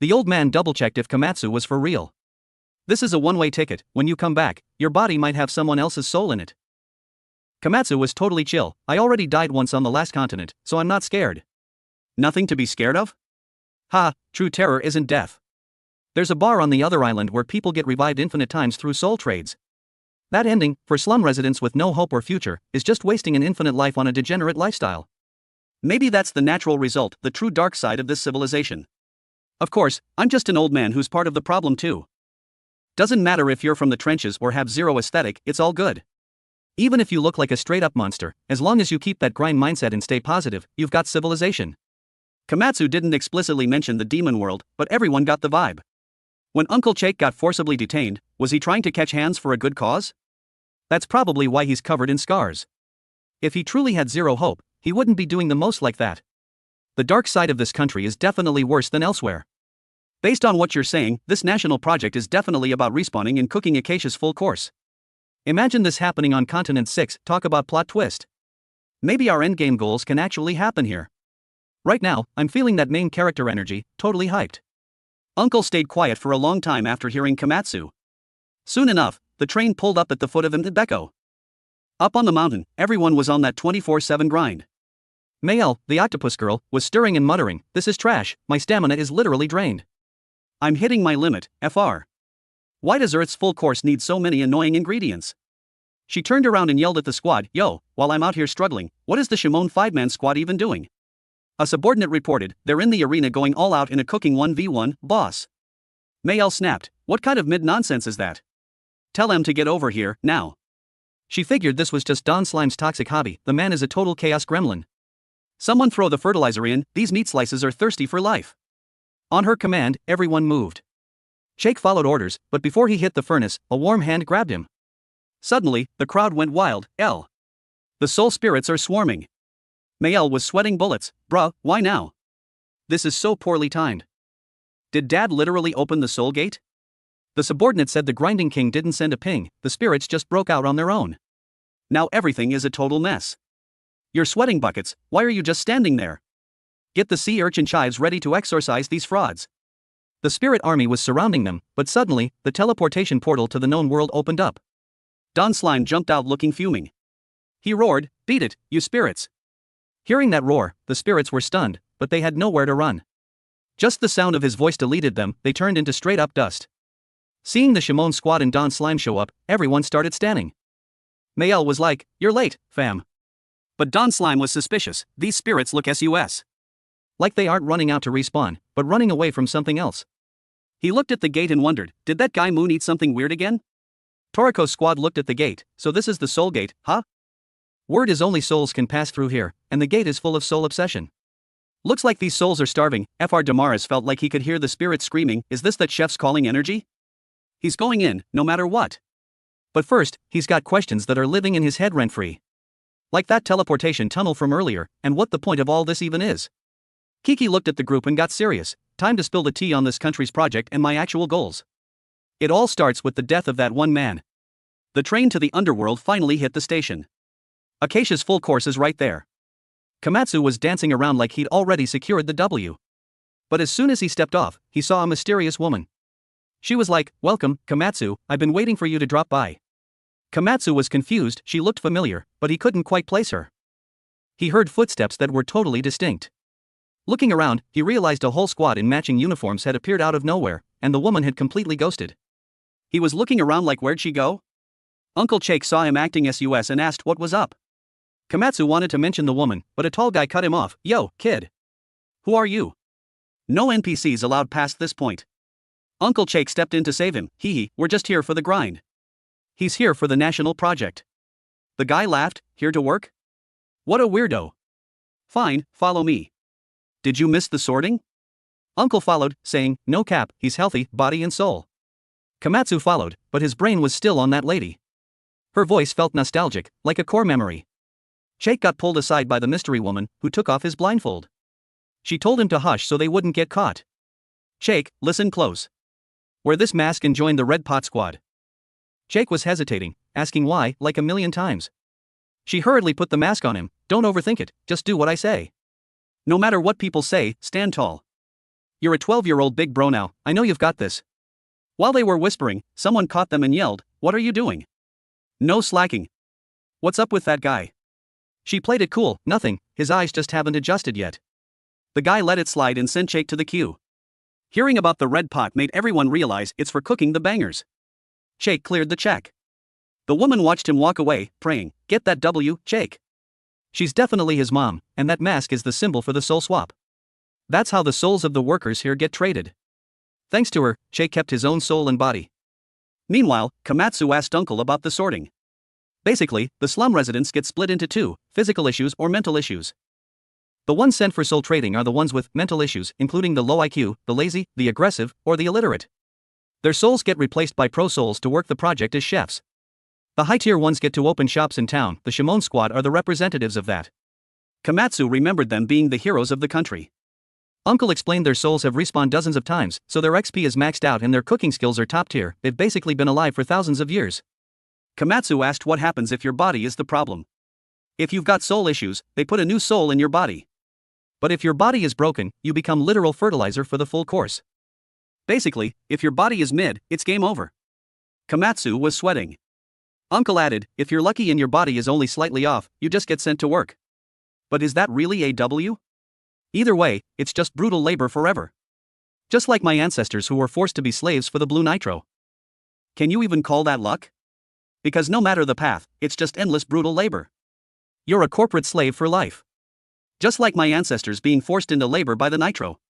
[SPEAKER 1] The old man double-checked if Komatsu was for real. "This is a one-way ticket. When you come back, your body might have someone else's soul in it." Komatsu was totally chill. "I already died once on the last continent, so I'm not scared." "Nothing to be scared of?" "Ha, true terror isn't death. There's a bar on the other island where people get revived infinite times through soul trades. That ending, for slum residents with no hope or future, is just wasting an infinite life on a degenerate lifestyle. Maybe that's the natural result, the true dark side of this civilization. Of course, I'm just an old man who's part of the problem too. Doesn't matter if you're from the trenches or have zero aesthetic, it's all good. Even if you look like a straight-up monster, as long as you keep that grind mindset and stay positive, you've got civilization." Komatsu didn't explicitly mention the demon world, but everyone got the vibe. When Uncle Jake got forcibly detained, was he trying to catch hands for a good cause? That's probably why he's covered in scars. If he truly had zero hope, he wouldn't be doing the most like that. The dark side of this country is definitely worse than elsewhere. Based on what you're saying, this national project is definitely about respawning and cooking Acacia's full course. Imagine this happening on Continent 6, talk about plot twist. Maybe our endgame goals can actually happen here. Right now, I'm feeling that main character energy, totally hyped. Uncle stayed quiet for a long time after hearing Komatsu. Soon enough, the train pulled up at the foot of Mtebeko. Up on the mountain, everyone was on that 24/7 grind. Mayel, the octopus girl, was stirring and muttering, "This is trash, my stamina is literally drained. I'm hitting my limit, FR. Why does Earth's full course need so many annoying ingredients?" She turned around and yelled at the squad, "Yo, while I'm out here struggling, what is the Shimon 5-man squad even doing?" A subordinate reported, "They're in the arena going all out in a cooking 1v1, boss." Mayel snapped, "What kind of mid-nonsense is that? Tell him to get over here, now." She figured this was just Don Slime's toxic hobby. The man is a total chaos gremlin. "Someone throw the fertilizer in, these meat slices are thirsty for life." On her command, everyone moved. Jake followed orders, but before he hit the furnace, a warm hand grabbed him. Suddenly, the crowd went wild. The soul spirits are swarming. Mayel was sweating bullets. "Bruh, why now? This is so poorly timed. Did Dad literally open the soul gate?" The subordinate said the grinding king didn't send a ping, the spirits just broke out on their own. Now everything is a total mess. "You're sweating buckets, why are you just standing there? Get the sea urchin chives ready to exorcise these frauds." The spirit army was surrounding them, but suddenly, the teleportation portal to the known world opened up. Don Slime jumped out looking fuming. He roared, "Beat it, you spirits!" Hearing that roar, the spirits were stunned, but they had nowhere to run. Just the sound of his voice deleted them, they turned into straight-up dust. Seeing the Shimon squad and Don Slime show up, everyone started standing. Mayel was like, "You're late, fam." But Don Slime was suspicious, "These spirits look sus. Like they aren't running out to respawn, but running away from something else." He looked at the gate and wondered, did that guy Moon eat something weird again? Toriko's squad looked at the gate, "So this is the soul gate, huh?" Word is only souls can pass through here, and the gate is full of soul obsession. "Looks like these souls are starving." Fr Damaris felt like he could hear the spirits screaming, "Is this that chef's calling energy?" He's going in, no matter what. But first, he's got questions that are living in his head rent-free. Like that teleportation tunnel from earlier, and what the point of all this even is. Kiki looked at the group and got serious. Time to spill the tea on this country's project and my actual goals. It all starts with the death of that one man. The train to the underworld finally hit the station. Acacia's full course is right there. Komatsu was dancing around like he'd already secured the W. But as soon as he stepped off, he saw a mysterious woman. She was like, "Welcome, Komatsu, I've been waiting for you to drop by." Komatsu was confused, she looked familiar, but he couldn't quite place her. He heard footsteps that were totally distinct. Looking around, he realized a whole squad in matching uniforms had appeared out of nowhere, and the woman had completely ghosted. He was looking around like, where'd she go? Uncle Jake saw him acting sus and asked what was up. Komatsu wanted to mention the woman, but a tall guy cut him off. "Yo, kid. Who are you? No NPCs allowed past this point." Uncle Jake stepped in to save him. "Hee, we're just here for the grind." "He's here for the national project." The guy laughed. "Here to work? What a weirdo." "Fine, follow me." "Did you miss the sorting?" Uncle followed, saying, "No cap, he's healthy, body and soul." Komatsu followed, but his brain was still on that lady. Her voice felt nostalgic, like a core memory. Jake got pulled aside by the mystery woman, who took off his blindfold. She told him to hush so they wouldn't get caught. "Jake, listen close. Wear this mask and join the Red Pot Squad." Jake was hesitating, asking why, like a million times. She hurriedly put the mask on him. "Don't overthink it, just do what I say. No matter what people say, stand tall. You're a 12-year-old big bro now, I know you've got this." While they were whispering, someone caught them and yelled, "What are you doing? No slacking. What's up with that guy?" She played it cool, "Nothing, his eyes just haven't adjusted yet." The guy let it slide and sent Jake to the queue. Hearing about the red pot made everyone realize it's for cooking the bangers. Jake cleared the check. The woman watched him walk away, praying, "Get that W, Jake. She's definitely his mom, and that mask is the symbol for the soul swap. That's how the souls of the workers here get traded." Thanks to her, Jake kept his own soul and body. Meanwhile, Komatsu asked Uncle about the sorting. Basically, the slum residents get split into two: physical issues or mental issues. The ones sent for soul trading are the ones with mental issues, including the low IQ, the lazy, the aggressive, or the illiterate. Their souls get replaced by pro souls to work the project as chefs. The high-tier ones get to open shops in town. The Shimon squad are the representatives of that. Komatsu remembered them being the heroes of the country. Uncle explained their souls have respawned dozens of times, so their XP is maxed out and their cooking skills are top tier. They've basically been alive for thousands of years. Komatsu asked what happens if your body is the problem. If you've got soul issues, they put a new soul in your body. But if your body is broken, you become literal fertilizer for the full course. Basically, if your body is mid, it's game over. Komatsu was sweating. Uncle added, "If you're lucky and your body is only slightly off, you just get sent to work." But is that really a W? Either way, it's just brutal labor forever. Just like my ancestors who were forced to be slaves for the blue nitro. Can you even call that luck? Because no matter the path, it's just endless brutal labor. You're a corporate slave for life. Just like my ancestors being forced into labor by the nitro.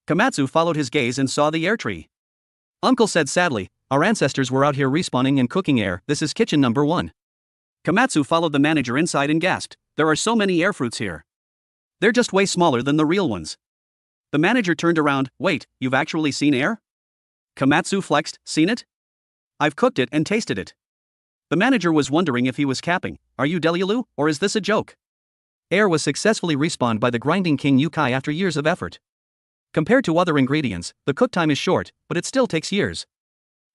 [SPEAKER 1] Komatsu followed his gaze and saw the air tree. Uncle said sadly, "Our ancestors were out here respawning and cooking air. This is kitchen number 1. Komatsu followed the manager inside and gasped, "There are so many air fruits here. They're just way smaller than the real ones." The manager turned around, "Wait, you've actually seen air?" Komatsu flexed, "Seen it? I've cooked it and tasted it." The manager was wondering if he was capping. "Are you Delulu, or is this a joke?" Air was successfully respawned by the grinding king Yukai after years of effort. Compared to other ingredients, the cook time is short, but it still takes years.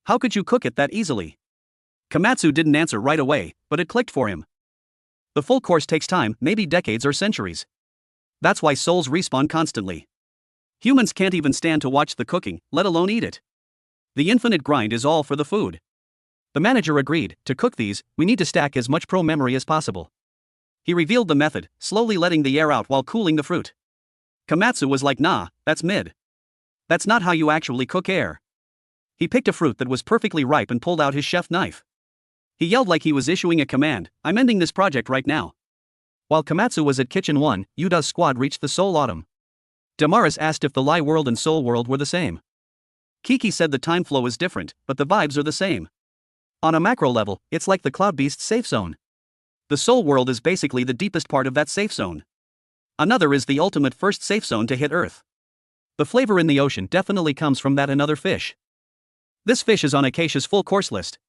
[SPEAKER 1] How could you cook it that easily? Komatsu didn't answer right away, but it clicked for him. The full course takes time, maybe decades or centuries. That's why souls respawn constantly. Humans can't even stand to watch the cooking, let alone eat it. The infinite grind is all for the food. The manager agreed, "To cook these, we need to stack as much pro memory as possible." He revealed the method, slowly letting the air out while cooling the fruit. Komatsu was like, "Nah, that's mid. That's not how you actually cook air." He picked a fruit that was perfectly ripe and pulled out his chef knife. He yelled like he was issuing a command, "I'm ending this project right now." While Komatsu was at Kitchen 1, Yuda's squad reached the Soul Autumn. Damaris asked if the Lie World and Soul World were the same. Kiki said the time flow is different, but the vibes are the same. On a macro level, it's like the Cloud Beast's safe zone. The Soul World is basically the deepest part of that safe zone. Another is the ultimate first safe zone to hit Earth. The flavor in the ocean definitely comes from that another fish. This fish is on Acacia's full course list.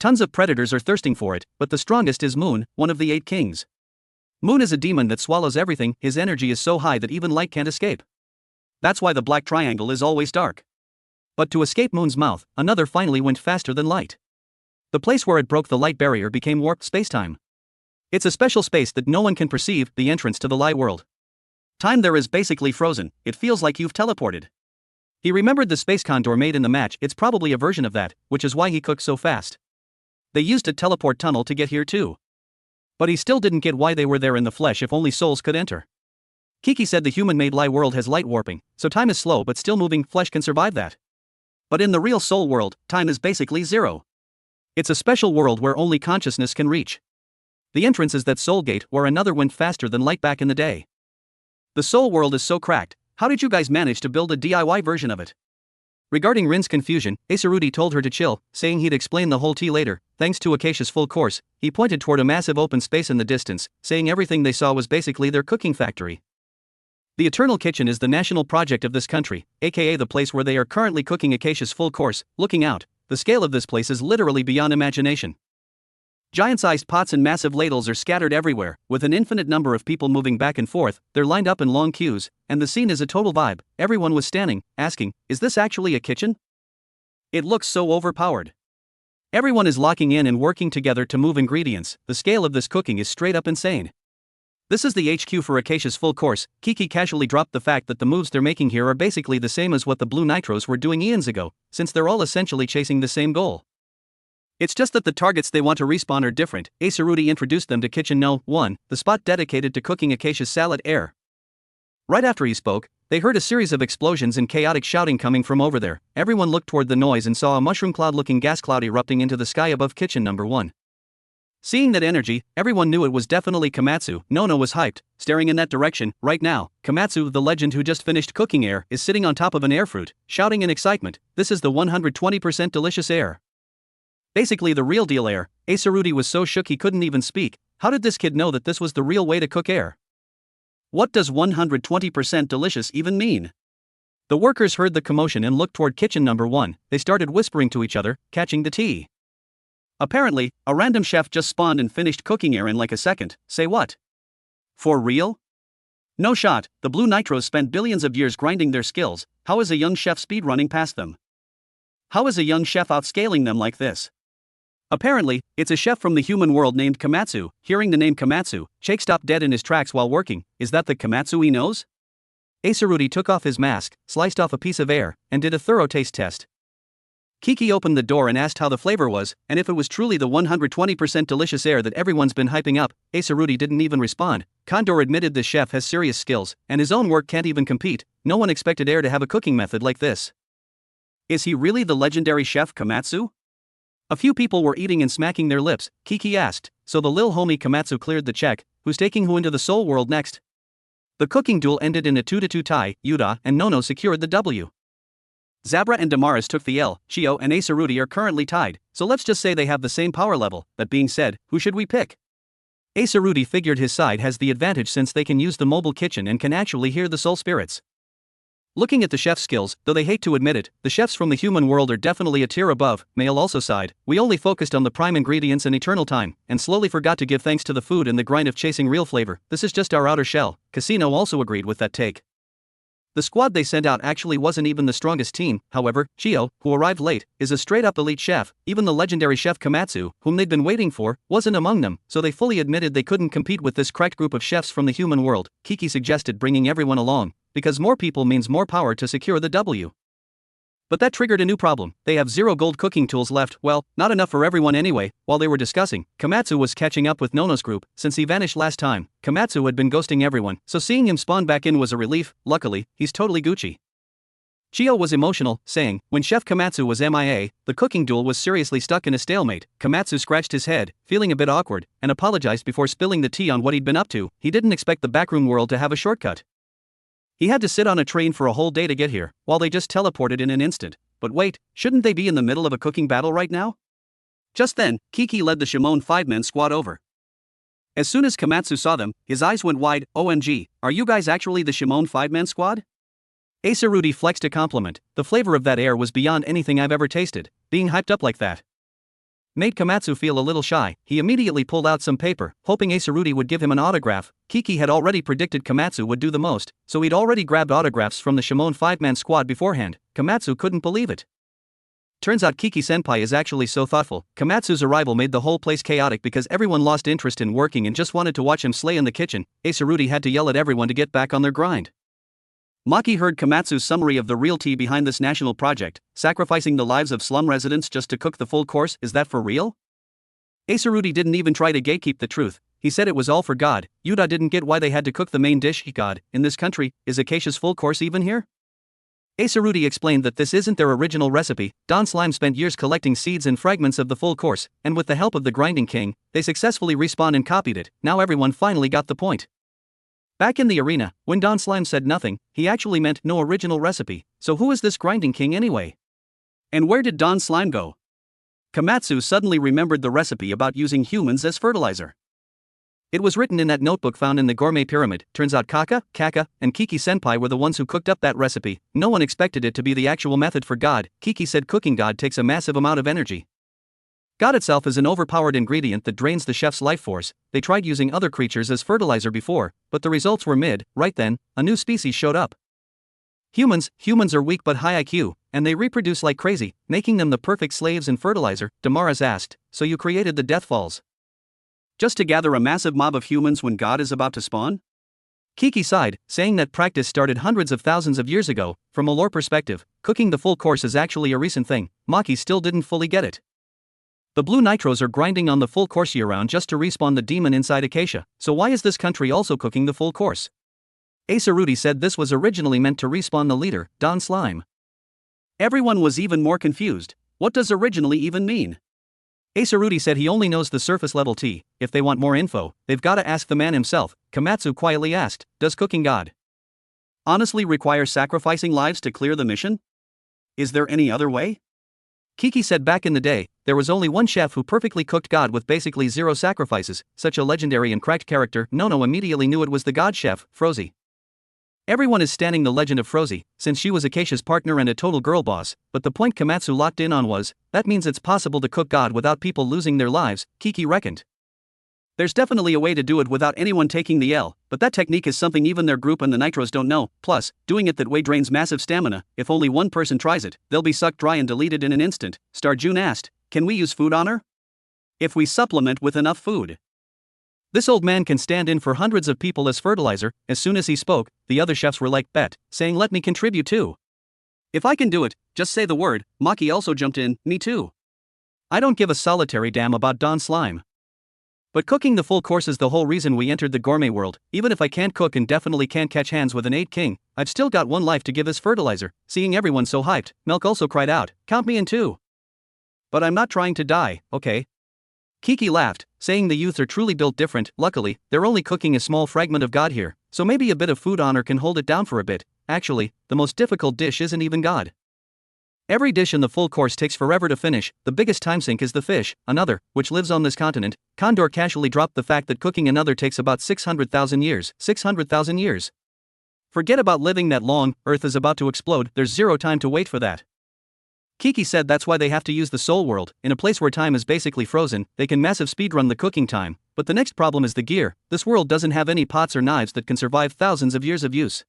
[SPEAKER 1] Tons of predators are thirsting for it, but the strongest is Moon, one of the 8 kings. Moon is a demon that swallows everything. His energy is so high that even light can't escape. That's why the black triangle is always dark. But to escape Moon's mouth, another finally went faster than light. The place where it broke the light barrier became warped spacetime. It's a special space that no one can perceive, the entrance to the Lie World. Time there is basically frozen, it feels like you've teleported. He remembered the space condor made in the match, it's probably a version of that, which is why he cooked so fast. They used a teleport tunnel to get here too. But he still didn't get why they were there in the flesh if only souls could enter. Kiki said the human-made lie world has light warping, so time is slow but still moving, flesh can survive that. But in the real soul world, time is basically zero. It's a special world where only consciousness can reach. The entrance is that soul gate where another went faster than light back in the day. The soul world is so cracked, how did you guys manage to build a DIY version of it? Regarding Rin's confusion, Acerudi told her to chill, saying he'd explain the whole tea later. Thanks to Acacia's full course, he pointed toward a massive open space in the distance, saying everything they saw was basically their cooking factory. The Eternal Kitchen is the national project of this country, aka the place where they are currently cooking Acacia's full course. Looking out, the scale of this place is literally beyond imagination. Giant-sized pots and massive ladles are scattered everywhere, with an infinite number of people moving back and forth. They're lined up in long queues, and the scene is a total vibe. Everyone was standing, asking, is this actually a kitchen? It looks so overpowered. Everyone is locking in and working together to move ingredients. The scale of this cooking is straight up insane. This is the HQ for Acacia's full course. Kiki casually dropped the fact that the moves they're making here are basically the same as what the Blue Nitros were doing eons ago, since they're all essentially chasing the same goal. It's just that the targets they want to respawn are different. Acerudi introduced them to Kitchen No. 1, the spot dedicated to cooking Acacia's salad air. Right after he spoke, they heard a series of explosions and chaotic shouting coming from over there. Everyone looked toward the noise and saw a mushroom cloud-looking gas cloud erupting into the sky above Kitchen No. 1. Seeing that energy, everyone knew it was definitely Komatsu. Nono was hyped, staring in that direction. Right now, Komatsu, the legend who just finished cooking air, is sitting on top of an air fruit, shouting in excitement, this is the 120% delicious air. Basically the real deal air. Acerudi was so shook he couldn't even speak. How did this kid know that this was the real way to cook air? What does 120% delicious even mean? The workers heard the commotion and looked toward Kitchen No. 1. They started whispering to each other, catching the tea. Apparently, a random chef just spawned and finished cooking air in like a second. Say what? For real? No shot. The Blue Nitros spent billions of years grinding their skills. How is a young chef speedrunning past them? How is a young chef outscaling them like this? Apparently, it's a chef from the human world named Komatsu. Hearing the name Komatsu, Shake stopped dead in his tracks while working. Is that the Komatsu he knows? Acerudi took off his mask, sliced off a piece of air, and did a thorough taste test. Kiki opened the door and asked how the flavor was, and if it was truly the 120% delicious air that everyone's been hyping up. Acerudi didn't even respond. Condor admitted this chef has serious skills, and his own work can't even compete. No one expected air to have a cooking method like this. Is he really the legendary chef Komatsu? A few people were eating and smacking their lips. Kiki asked, so the lil homie Komatsu cleared the check. Who's taking who into the soul world next? The cooking duel ended in a 2-2 tie. Yuta and Nono secured the W. Zabra and Damaris took the L. Chio and Acerudi are currently tied, so let's just say they have the same power level. That being said, who should we pick? Acerudi figured his side has the advantage since they can use the mobile kitchen and can actually hear the soul spirits. Looking at the chef's skills, though they hate to admit it, the chefs from the human world are definitely a tier above. Mail also sighed, we only focused on the prime ingredients and eternal time, and slowly forgot to give thanks to the food and the grind of chasing real flavor. This is just our outer shell. Casino also agreed with that take. The squad they sent out actually wasn't even the strongest team. However, Chio, who arrived late, is a straight-up elite chef. Even the legendary chef Komatsu, whom they'd been waiting for, wasn't among them, so they fully admitted they couldn't compete with this cracked group of chefs from the human world. Kiki suggested bringing everyone along, because more people means more power to secure the W. But that triggered a new problem. They have 0 gold cooking tools left. Well, not enough for everyone anyway. While they were discussing, Komatsu was catching up with Nono's group. Since he vanished last time, Komatsu had been ghosting everyone, so seeing him spawn back in was a relief. Luckily, he's totally Gucci. Chio was emotional, saying, when Chef Komatsu was MIA, the cooking duel was seriously stuck in a stalemate. Komatsu scratched his head, feeling a bit awkward, and apologized before spilling the tea on what he'd been up to. He didn't expect the backroom world to have a shortcut. He had to sit on a train for a whole day to get here, while they just teleported in an instant. But wait, shouldn't they be in the middle of a cooking battle right now? Just then, Kiki led the Shimon 5-man squad over. As soon as Komatsu saw them, his eyes went wide. OMG, are you guys actually the Shimon 5-man squad? Acerudi flexed a compliment. The flavor of that air was beyond anything I've ever tasted. Being hyped up like that made Komatsu feel a little shy. He immediately pulled out some paper, hoping Acerudi would give him an autograph. Kiki had already predicted Komatsu would do the most, so he'd already grabbed autographs from the Shimon 5-man squad beforehand. Komatsu couldn't believe it. Turns out Kiki-senpai is actually so thoughtful. Komatsu's arrival made the whole place chaotic because everyone lost interest in working and just wanted to watch him slay in the kitchen. Acerudi had to yell at everyone to get back on their grind. Maki heard Komatsu's summary of the real tea behind this national project, sacrificing the lives of slum residents just to cook the full course. Is that for real? Asaruti didn't even try to gatekeep the truth. He said it was all for God. Yuda didn't get why they had to cook the main dish. God, in this country, is Acacia's full course even here? Asaruti explained that this isn't their original recipe. Don Slime spent years collecting seeds and fragments of the full course, and with the help of the Grinding King, they successfully respawned and copied it. Now everyone finally got the point. Back in the arena, when Don Slime said nothing, he actually meant no original recipe. So who is this Grinding King anyway? And where did Don Slime go? Komatsu suddenly remembered the recipe about using humans as fertilizer. It was written in that notebook found in the Gourmet Pyramid. Turns out Kaka, and Kiki Senpai were the ones who cooked up that recipe. No one expected it to be the actual method for God. Kiki said cooking God takes a massive amount of energy. God itself is an overpowered ingredient that drains the chef's life force. They tried using other creatures as fertilizer before, but the results were mid. Right then, a new species showed up. Humans are weak but high IQ, and they reproduce like crazy, making them the perfect slaves and fertilizer. Damaras asked, so you created the Death Falls just to gather a massive mob of humans when God is about to spawn? Kiki sighed, saying that practice started hundreds of thousands of years ago. From a lore perspective, cooking the full course is actually a recent thing. Maki still didn't fully get it. The blue nitros are grinding on the full course year-round just to respawn the demon inside Acacia, so why is this country also cooking the full course? Asaruti said this was originally meant to respawn the leader, Don Slime. Everyone was even more confused. What does originally even mean? Asaruti said he only knows the surface level tea. If they want more info, they've gotta ask the man himself. Komatsu quietly asked, does cooking God honestly require sacrificing lives to clear the mission? Is there any other way? Kiki said back in the day, there was only one chef who perfectly cooked God with basically zero sacrifices. Such a legendary and cracked character, Nono immediately knew it was the God chef, Frozy. Everyone is standing the legend of Frozy, since she was Acacia's partner and a total girl boss, but the point Komatsu locked in on was, that means it's possible to cook God without people losing their lives, Kiki reckoned. There's definitely a way to do it without anyone taking the L, but that technique is something even their group and the Nitros don't know. Plus, doing it that way drains massive stamina. If only one person tries it, they'll be sucked dry and deleted in an instant. Star June asked, can we use food honor? If we supplement with enough food. This old man can stand in for hundreds of people as fertilizer. As soon as he spoke, the other chefs were like, bet, saying let me contribute too. If I can do it, just say the word. Maki also jumped in, me too. I don't give a solitary damn about Don Slime. But cooking the full course is the whole reason we entered the gourmet world. Even if I can't cook and definitely can't catch hands with an 8 king, I've still got one life to give as fertilizer. Seeing everyone so hyped, Milk also cried out, count me in too. But I'm not trying to die, okay? Kiki laughed, saying the youth are truly built different. Luckily, they're only cooking a small fragment of God here, so maybe a bit of food honor can hold it down for a bit. Actually, the most difficult dish isn't even God. Every dish in the full course takes forever to finish. The biggest time sink is the fish, another, which lives on this continent. Condor casually dropped the fact that cooking another takes about 600,000 years. 600,000 years. Forget about living that long, Earth is about to explode, there's zero time to wait for that. Kiki said that's why they have to use the soul world. In a place where time is basically frozen, they can massive speedrun the cooking time. But the next problem is the gear. This world doesn't have any pots or knives that can survive thousands of years of use.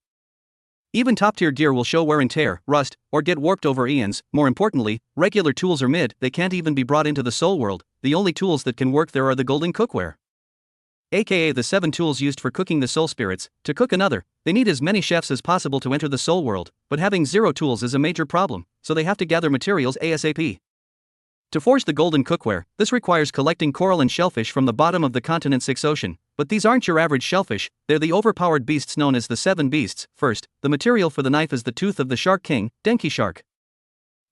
[SPEAKER 1] Even top-tier gear will show wear and tear, rust, or get warped over eons. More importantly, regular tools are mid, they can't even be brought into the soul world. The only tools that can work there are the golden cookware, aka the 7 tools used for cooking the soul spirits. To cook another, they need as many chefs as possible to enter the soul world, but having 0 tools is a major problem, so they have to gather materials ASAP. To forge the golden cookware, this requires collecting coral and shellfish from the bottom of the continent 6 ocean. But these aren't your average shellfish, they're the overpowered beasts known as the 7 beasts. First, the material for the knife is the tooth of the shark king, Denki shark.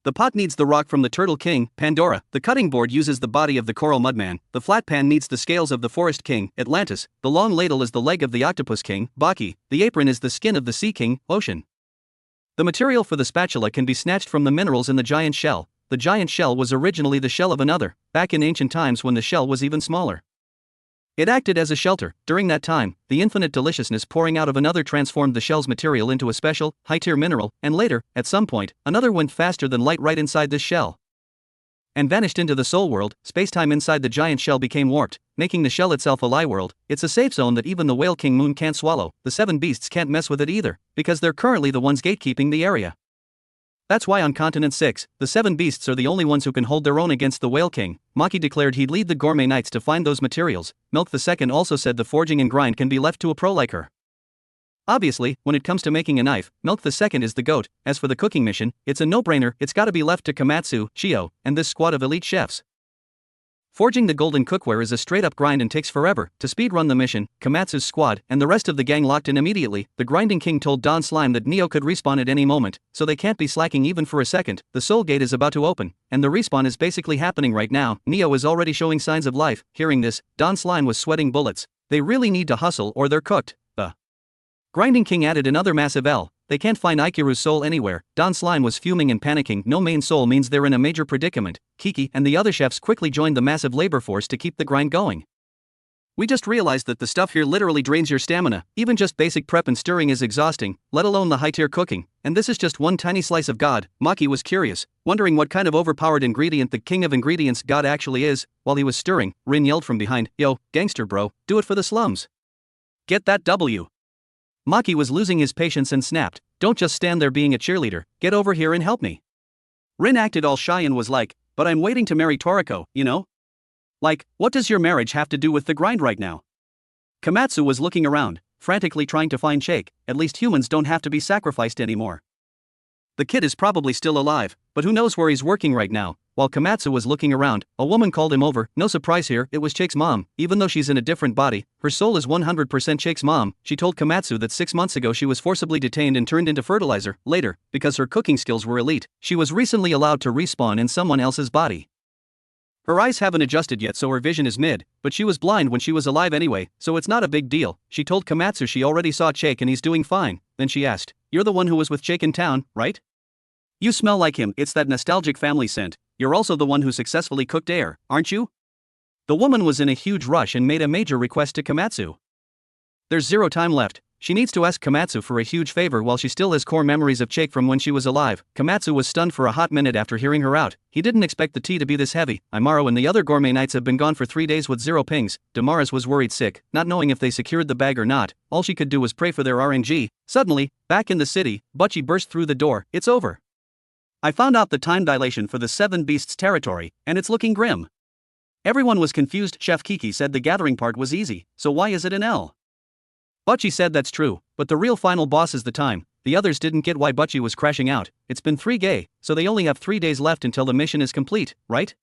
[SPEAKER 1] The pot needs the rock from the turtle king, Pandora. The cutting board uses the body of the coral mudman. The flat pan needs the scales of the forest king, Atlantis. The long ladle is the leg of the octopus king, Baki. The apron is the skin of the sea king, Ocean. The material for the spatula can be snatched from the minerals in the giant shell. The giant shell was originally the shell of another, back in ancient times when the shell was even smaller. It acted as a shelter. During that time, the infinite deliciousness pouring out of another transformed the shell's material into a special, high-tier mineral, and later, at some point, another went faster than light right inside this shell and vanished into the soul world. Space-time inside the giant shell became warped, making the shell itself a lie world. It's a safe zone that even the whale king moon can't swallow. The 7 beasts can't mess with it either, because they're currently the ones gatekeeping the area. That's why on Continent 6, the 7 beasts are the only ones who can hold their own against the Whale King. Maki declared he'd lead the Gourmet Knights to find those materials. Milk II also said the forging and grind can be left to a pro like her. Obviously, when it comes to making a knife, Milk the Second is the GOAT. As for the cooking mission, it's a no-brainer, it's gotta be left to Komatsu, Shio, and this squad of elite chefs. Forging the golden cookware is a straight-up grind and takes forever. To speedrun the mission, Komatsu's squad and the rest of the gang locked in immediately. The Grinding King told Don Slime that Neo could respawn at any moment, so they can't be slacking even for a second. The Soul Gate is about to open, and the respawn is basically happening right now. Neo is already showing signs of life. Hearing this, Don Slime was sweating bullets. They really need to hustle or they're cooked. Grinding King added another massive L. They can't find Aikiru's soul anywhere. Don Slime was fuming and panicking. No main soul means they're in a major predicament. Kiki and the other chefs quickly joined the massive labor force to keep the grind going. We just realized that the stuff here literally drains your stamina. Even just basic prep and stirring is exhausting, let alone the high-tier cooking. And this is just one tiny slice of God. Maki was curious, wondering what kind of overpowered ingredient the king of ingredients God actually is. While he was stirring, Rin yelled from behind, "Yo, gangster bro, do it for the slums. Get that W." Maki was losing his patience and snapped, "Don't just stand there being a cheerleader, get over here and help me." Rin acted all shy and was like, "But I'm waiting to marry Toriko, you know? Like, what does your marriage have to do with the grind right now?" Komatsu was looking around, frantically trying to find Shake. At least humans don't have to be sacrificed anymore. The kid is probably still alive, but who knows where he's working right now. While Komatsu was looking around, a woman called him over. No surprise here, it was Shake's mom. Even though she's in a different body, her soul is 100% Shake's mom. She told Komatsu that 6 months ago she was forcibly detained and turned into fertilizer. Later, because her cooking skills were elite, she was recently allowed to respawn in someone else's body. Her eyes haven't adjusted yet, so her vision is mid, but she was blind when she was alive anyway, so it's not a big deal. She told Komatsu she already saw Shake and he's doing fine. Then she asked, "You're the one who was with Shake in town, right? You smell like him, it's that nostalgic family scent. You're also the one who successfully cooked air, aren't you?" The woman was in a huge rush and made a major request to Komatsu. There's zero time left. She needs to ask Komatsu for a huge favor while she still has core memories of Shake from when she was alive. Komatsu was stunned for a hot minute after hearing her out. He didn't expect the tea to be this heavy. Imaro and the other Gourmet Knights have been gone for 3 days with 0 pings. Damaris was worried sick, not knowing if they secured the bag or not. All she could do was pray for their RNG. Suddenly, back in the city, Butchie burst through the door. "It's over. I found out the time dilation for the 7 Beasts territory, and it's looking grim." Everyone was confused. Chef Kiki said the gathering part was easy, so why is it an L? Butchie said that's true, but the real final boss is the time. The others didn't get why Butchie was crashing out. It's been 3 gay, so they only have 3 days left until the mission is complete, right?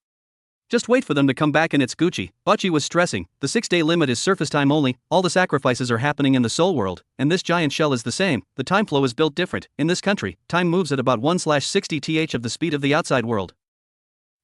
[SPEAKER 1] Just wait for them to come back and it's Gucci. Butchie was stressing. The 6-day limit is surface time only. All the sacrifices are happening in the soul world, and this giant shell is the same. The time flow is built different. In this country, time moves at about 1/60th of the speed of the outside world.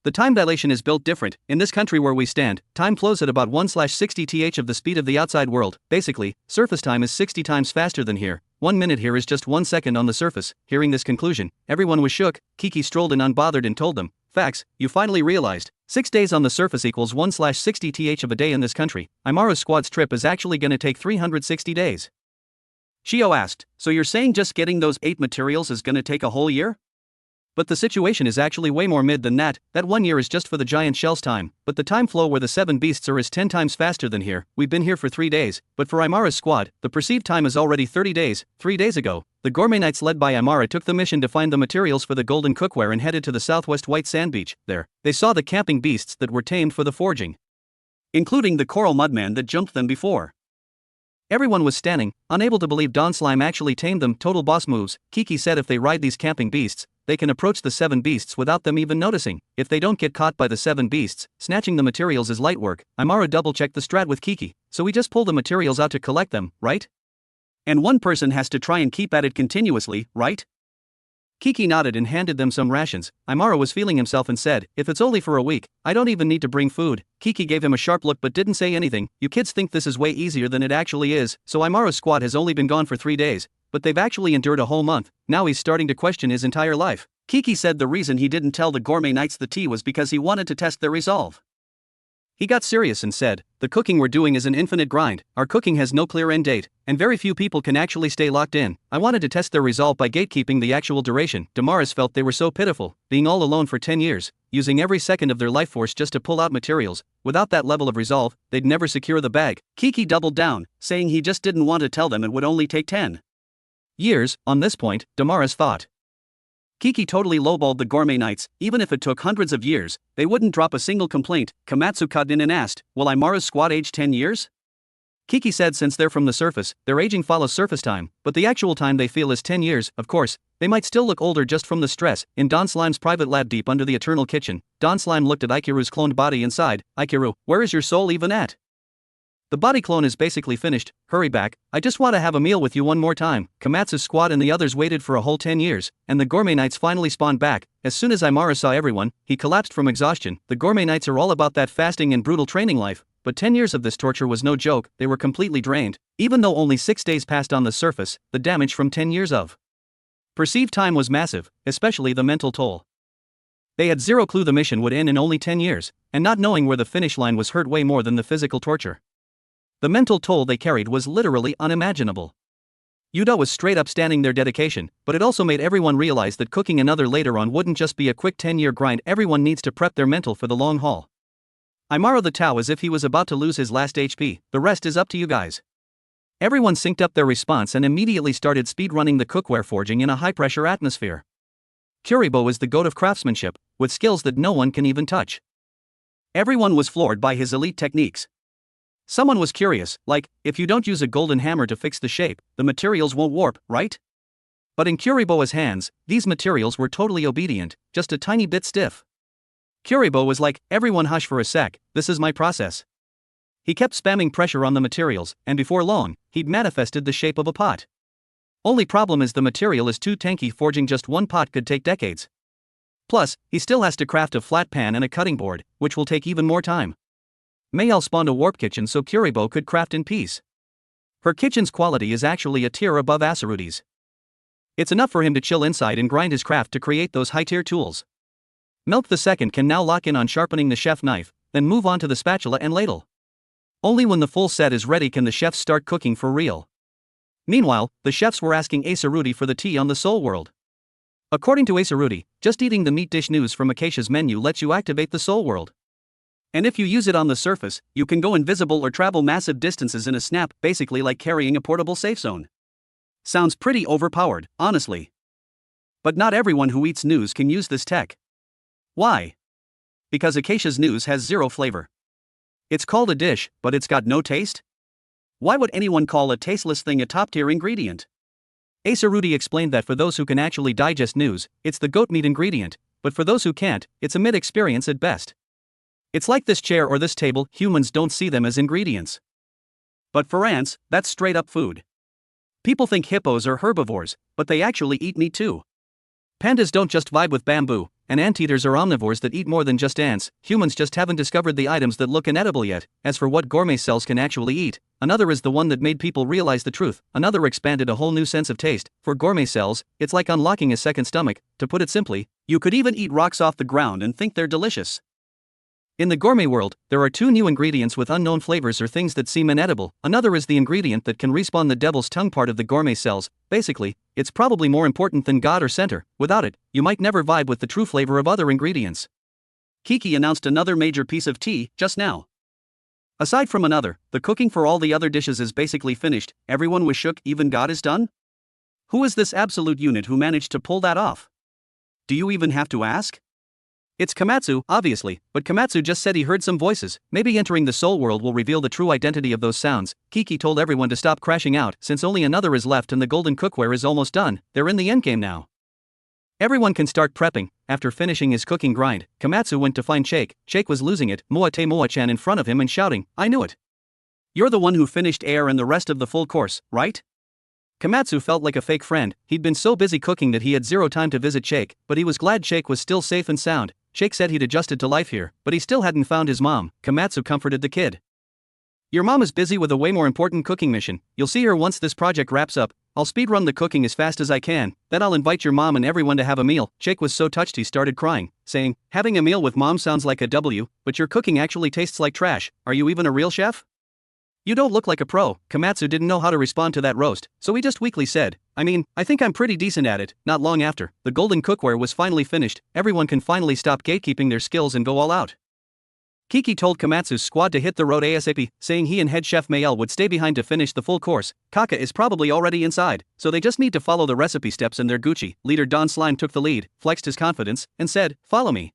[SPEAKER 1] The time dilation is built different. In this country where we stand, time flows at about 1/60th of the speed of the outside world. Basically, surface time is 60 times faster than here. 1 minute here is just 1 second on the surface. Hearing this conclusion, everyone was shook. Kiki strolled in unbothered and told them, "Facts, you finally realized. 6 days on the surface equals 1/60th of a day in this country. Imaru's squad's trip is actually gonna take 360 days. Shio asked, "So you're saying just getting those 8 materials is gonna take a whole year?" But the situation is actually way more mid than that. That 1 year is just for the giant shell's time, but the time flow where the 7 beasts are is 10 times faster than here. We've been here for 3 days, but for Imara's squad, the perceived time is already 30 days. 3 days ago, the Gourmet Knights led by Imara took the mission to find the materials for the golden cookware and headed to the southwest white sand beach. There, they saw the camping beasts that were tamed for the forging, including the coral mudman that jumped them before. Everyone was standing, unable to believe Don Slime actually tamed them. Total boss moves. Kiki said if they ride these camping beasts, they can approach the 7 beasts without them even noticing. If they don't get caught by the 7 beasts, snatching the materials is light work. Imara double-checked the strat with Kiki. So we just pull the materials out to collect them, right? And one person has to try and keep at it continuously, right? Kiki nodded and handed them some rations. Imara was feeling himself and said, "If it's only for a week, I don't even need to bring food." Kiki gave him a sharp look but didn't say anything. You kids think this is way easier than it actually is. So Imara's squad has only been gone for 3 days, but they've actually endured a whole month. Now he's starting to question his entire life. Kiki said the reason he didn't tell the Gourmet Knights the tea was because he wanted to test their resolve. He got serious and said, "The cooking we're doing is an infinite grind. Our cooking has no clear end date, and very few people can actually stay locked in. I wanted to test their resolve by gatekeeping the actual duration." Damaris felt they were so pitiful, being all alone for 10 years, using every second of their life force just to pull out materials. Without that level of resolve, they'd never secure the bag. Kiki doubled down, saying he just didn't want to tell them it would only take 10 years. On this point, Damaris thought Kiki totally lowballed the Gourmet Knights. Even if it took hundreds of years, they wouldn't drop a single complaint. Komatsu cut in and asked, "Will Imara's squad age 10 years? Kiki said since they're from the surface, their aging follows surface time, but the actual time they feel is 10 years, of course. They might still look older just from the stress. In Don Slime's private lab deep under the eternal kitchen, Don Slime looked at Ikiru's cloned body and sighed. Ikiru, where is your soul even at? The body clone is basically finished. Hurry back, I just want to have a meal with you one more time. Komatsu's squad and the others waited for a whole 10 years, and the Gourmet Knights finally spawned back. As soon as Imara saw everyone, he collapsed from exhaustion. The Gourmet Knights are all about that fasting and brutal training life, but 10 years of this torture was no joke. They were completely drained. Even though only 6 days passed on the surface, the damage from 10 years of perceived time was massive, especially the mental toll. They had zero clue the mission would end in only 10 years, and not knowing where the finish line was hurt way more than the physical torture. The mental toll they carried was literally unimaginable. Yuda was straight up standing their dedication, but it also made everyone realize that cooking another later on wouldn't just be a quick 10-year grind. Everyone needs to prep their mental for the long haul. Imara the Tao as if he was about to lose his last HP. The rest is up to you guys. Everyone synced up their response and immediately started speedrunning the cookware forging in a high-pressure atmosphere. Kuribo is the goat of craftsmanship, with skills that no one can even touch. Everyone was floored by his elite techniques. Someone was curious, like, if you don't use a golden hammer to fix the shape, the materials won't warp, right? But in Kuribo's hands, these materials were totally obedient, just a tiny bit stiff. Kuribo was like, everyone hush for a sec, this is my process. He kept spamming pressure on the materials, and before long, he'd manifested the shape of a pot. Only problem is the material is too tanky. Forging just one pot could take decades. Plus, he still has to craft a flat pan and a cutting board, which will take even more time. Mayel spawned a warp kitchen so Kuribo could craft in peace. Her kitchen's quality is actually a tier above Asarudi's. It's enough for him to chill inside and grind his craft to create those high-tier tools. Milk II can now lock in on sharpening the chef knife, then move on to the spatula and ladle. Only when the full set is ready can the chefs start cooking for real. Meanwhile, the chefs were asking Asarudi for the tea on the Soul World. According to Asarudi, just eating the meat dish news from Acacia's menu lets you activate the Soul World. And if you use it on the surface, you can go invisible or travel massive distances in a snap, basically like carrying a portable safe zone. Sounds pretty overpowered, honestly. But not everyone who eats news can use this tech. Why? Because Acacia's news has zero flavor. It's called a dish, but it's got no taste? Why would anyone call a tasteless thing a top-tier ingredient? Asarudi explained that for those who can actually digest news, it's the goat meat ingredient, but for those who can't, it's a mid-experience at best. It's like this chair or this table, humans don't see them as ingredients. But for ants, that's straight up food. People think hippos are herbivores, but they actually eat meat too. Pandas don't just vibe with bamboo, and anteaters are omnivores that eat more than just ants. Humans just haven't discovered the items that look inedible yet. As for what gourmet cells can actually eat, another is the one that made people realize the truth. Another expanded a whole new sense of taste. For gourmet cells, it's like unlocking a second stomach. To put it simply, you could even eat rocks off the ground and think they're delicious. In the gourmet world, there are 2 new ingredients with unknown flavors or things that seem inedible. Another is the ingredient that can respawn the devil's tongue part of the gourmet cells. Basically, it's probably more important than God or center. Without it, you might never vibe with the true flavor of other ingredients. Kiki announced another major piece of tea just now. Aside from another, the cooking for all the other dishes is basically finished. Everyone was shook, even God is done? Who is this absolute unit who managed to pull that off? Do you even have to ask? It's Komatsu, obviously, but Komatsu just said he heard some voices. Maybe entering the Soul World will reveal the true identity of those sounds. Kiki told everyone to stop crashing out, since only another is left and the golden cookware is almost done. They're in the endgame now. Everyone can start prepping. After finishing his cooking grind, Komatsu went to find Shake. Shake was losing it, Moa-chan in front of him and shouting, I knew it. You're the one who finished air and the rest of the full course, right? Komatsu felt like a fake friend. He'd been so busy cooking that he had zero time to visit Shake, but he was glad Shake was still safe and sound. Shake said he'd adjusted to life here, but he still hadn't found his mom. Komatsu comforted the kid. Your mom is busy with a way more important cooking mission. You'll see her once this project wraps up. I'll speedrun the cooking as fast as I can, then I'll invite your mom and everyone to have a meal. Shake was so touched he started crying, saying, having a meal with mom sounds like a W, but your cooking actually tastes like trash. Are you even a real chef? You don't look like a pro. Komatsu didn't know how to respond to that roast, so he just weakly said, I think I'm pretty decent at it. Not long after, the golden cookware was finally finished. Everyone can finally stop gatekeeping their skills and go all out. Kiki told Komatsu's squad to hit the road ASAP, saying he and head chef Mayel would stay behind to finish the full course. Kaka is probably already inside, so they just need to follow the recipe steps and they're Gucci. Leader Don Slime took the lead, flexed his confidence, and said, follow me.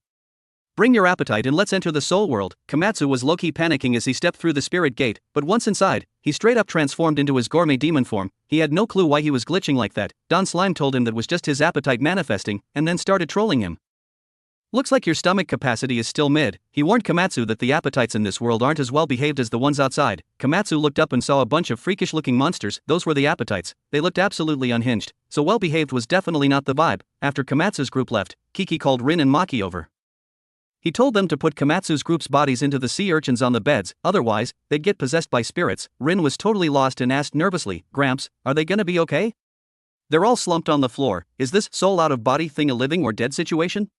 [SPEAKER 1] Bring your appetite and let's enter the Soul World. Komatsu was low-key panicking as he stepped through the spirit gate, but once inside, he straight up transformed into his gourmet demon form. He had no clue why he was glitching like that. Don Slime told him that was just his appetite manifesting, and then started trolling him. Looks like your stomach capacity is still mid. He warned Komatsu that the appetites in this world aren't as well behaved as the ones outside. Komatsu looked up and saw a bunch of freakish looking monsters. Those were the appetites. They looked absolutely unhinged, so well behaved was definitely not the vibe. After Komatsu's group left, Kiki called Rin and Maki over. He told them to put Komatsu's group's bodies into the sea urchins on the beds, otherwise, they'd get possessed by spirits. Rin was totally lost and asked nervously, "Gramps, are they gonna be okay?" They're all slumped on the floor. Is this soul out of body thing a living or dead situation?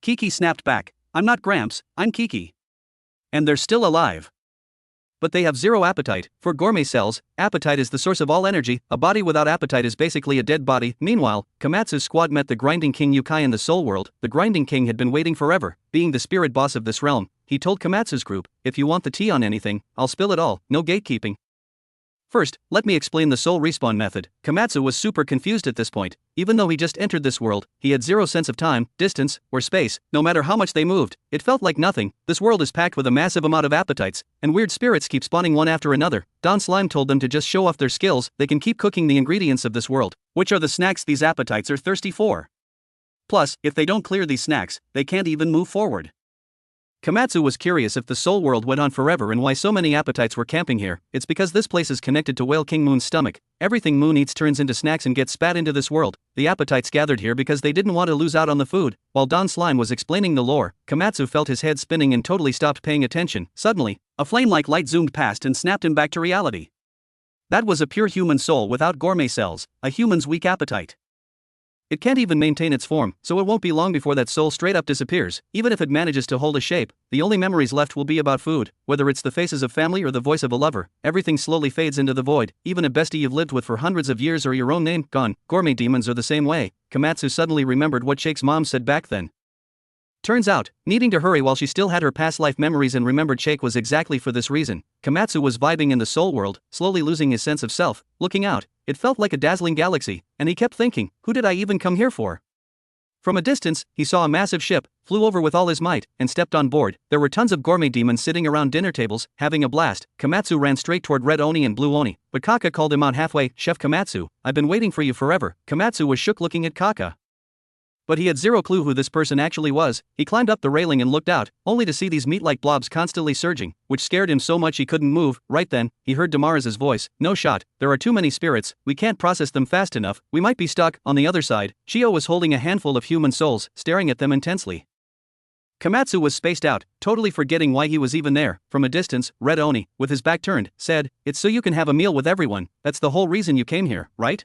[SPEAKER 1] Kiki snapped back, "I'm not Gramps, I'm Kiki. And they're still alive. But they have zero appetite. For gourmet cells, appetite is the source of all energy. A body without appetite is basically a dead body." Meanwhile, Komatsu's squad met the Grinding King Yukai in the Soul World. The Grinding King had been waiting forever. Being the spirit boss of this realm, he told Komatsu's group, "If you want the tea on anything, I'll spill it all, no gatekeeping." First, let me explain the soul respawn method. Komatsu was super confused at this point. Even though he just entered this world, he had zero sense of time, distance, or space. No matter how much they moved, it felt like nothing. This world is packed with a massive amount of appetites, and weird spirits keep spawning one after another. Don Slime told them to just show off their skills. They can keep cooking the ingredients of this world, which are the snacks these appetites are thirsty for. Plus, if they don't clear these snacks, they can't even move forward. Komatsu was curious if the Soul World went on forever and why so many appetites were camping here. It's because this place is connected to Whale King Moon's stomach. Everything Moon eats turns into snacks and gets spat into this world. The appetites gathered here because they didn't want to lose out on the food. While Don Slime was explaining the lore, Komatsu felt his head spinning and totally stopped paying attention. Suddenly, a flame-like light zoomed past and snapped him back to reality. That was a pure human soul without gourmet cells, a human's weak appetite. It can't even maintain its form, so it won't be long before that soul straight up disappears. Even if it manages to hold a shape, the only memories left will be about food. Whether it's the faces of family or the voice of a lover, everything slowly fades into the void. Even a bestie you've lived with for hundreds of years or your own name, gone. Gourmet demons are the same way. Komatsu suddenly remembered what Shake's mom said back then. Turns out, needing to hurry while she still had her past life memories and remembered Shake was exactly for this reason. Komatsu was vibing in the soul world, slowly losing his sense of self. Looking out, it felt like a dazzling galaxy, and he kept thinking, who did I even come here for? From a distance, he saw a massive ship, flew over with all his might, and stepped on board. There were tons of gourmet demons sitting around dinner tables, having a blast. Komatsu ran straight toward Red Oni and Blue Oni, but Kaka called him out halfway. "Chef Komatsu, I've been waiting for you forever." Komatsu was shook looking at Kaka. But he had zero clue who this person actually was. He climbed up the railing and looked out, only to see these meat-like blobs constantly surging, which scared him so much he couldn't move. Right then, he heard Damaraz's voice, "No shot, there are too many spirits, we can't process them fast enough, we might be stuck." On the other side, Chio was holding a handful of human souls, staring at them intensely. Komatsu was spaced out, totally forgetting why he was even there. From a distance, Red Oni, with his back turned, said, "It's so you can have a meal with everyone, that's the whole reason you came here, right?"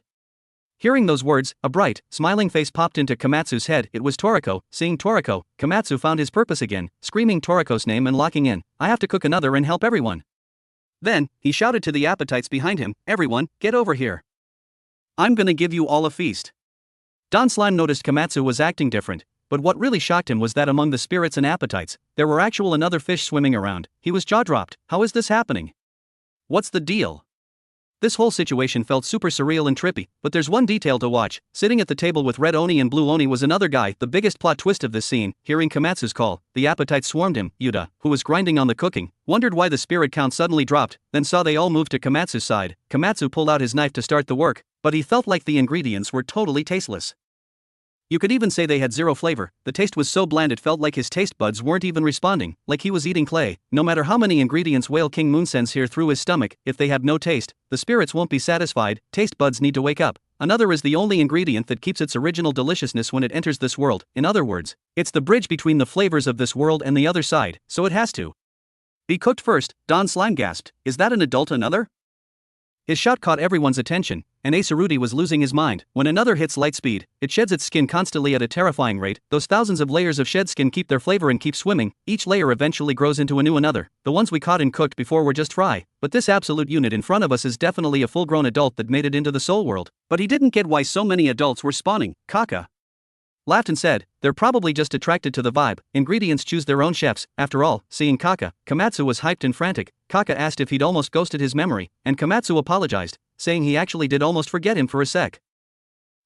[SPEAKER 1] Hearing those words, a bright, smiling face popped into Komatsu's head. It was Toriko. Seeing Toriko, Komatsu found his purpose again, screaming Toriko's name and locking in, "I have to cook another and help everyone." Then, he shouted to the appetites behind him, "Everyone, get over here. I'm gonna give you all a feast." Don Slime noticed Komatsu was acting different, but what really shocked him was that among the spirits and appetites, there were actual another fish swimming around. He was jaw-dropped. How is this happening? What's the deal? This whole situation felt super surreal and trippy, but there's one detail to watch. Sitting at the table with Red Oni and Blue Oni was another guy. The biggest plot twist of this scene, hearing Komatsu's call, the appetite swarmed him. Yuta, who was grinding on the cooking, wondered why the spirit count suddenly dropped, then saw they all moved to Komatsu's side. Komatsu pulled out his knife to start the work, but he felt like the ingredients were totally tasteless. You could even say they had zero flavor. The taste was so bland it felt like his taste buds weren't even responding, like he was eating clay. No matter how many ingredients Whale King Moon sends here through his stomach, if they have no taste, the spirits won't be satisfied. Taste buds need to wake up. Another is the only ingredient that keeps its original deliciousness when it enters this world. In other words, it's the bridge between the flavors of this world and the other side, so it has to be cooked first. Don Slime gasped, "Is that an adult another?" His shout caught everyone's attention, and Acerudi was losing his mind. When another hits light speed, it sheds its skin constantly at a terrifying rate. Those thousands of layers of shed skin keep their flavor and keep swimming. Each layer eventually grows into a new another. The ones we caught and cooked before were just fry, but this absolute unit in front of us is definitely a full-grown adult that made it into the soul world. But he didn't get why so many adults were spawning. Kaka laughed and said, "They're probably just attracted to the vibe. Ingredients choose their own chefs." After all, seeing Kaka, Komatsu was hyped and frantic. Kaka asked if he'd almost ghosted his memory, and Komatsu apologized, saying he actually did almost forget him for a sec.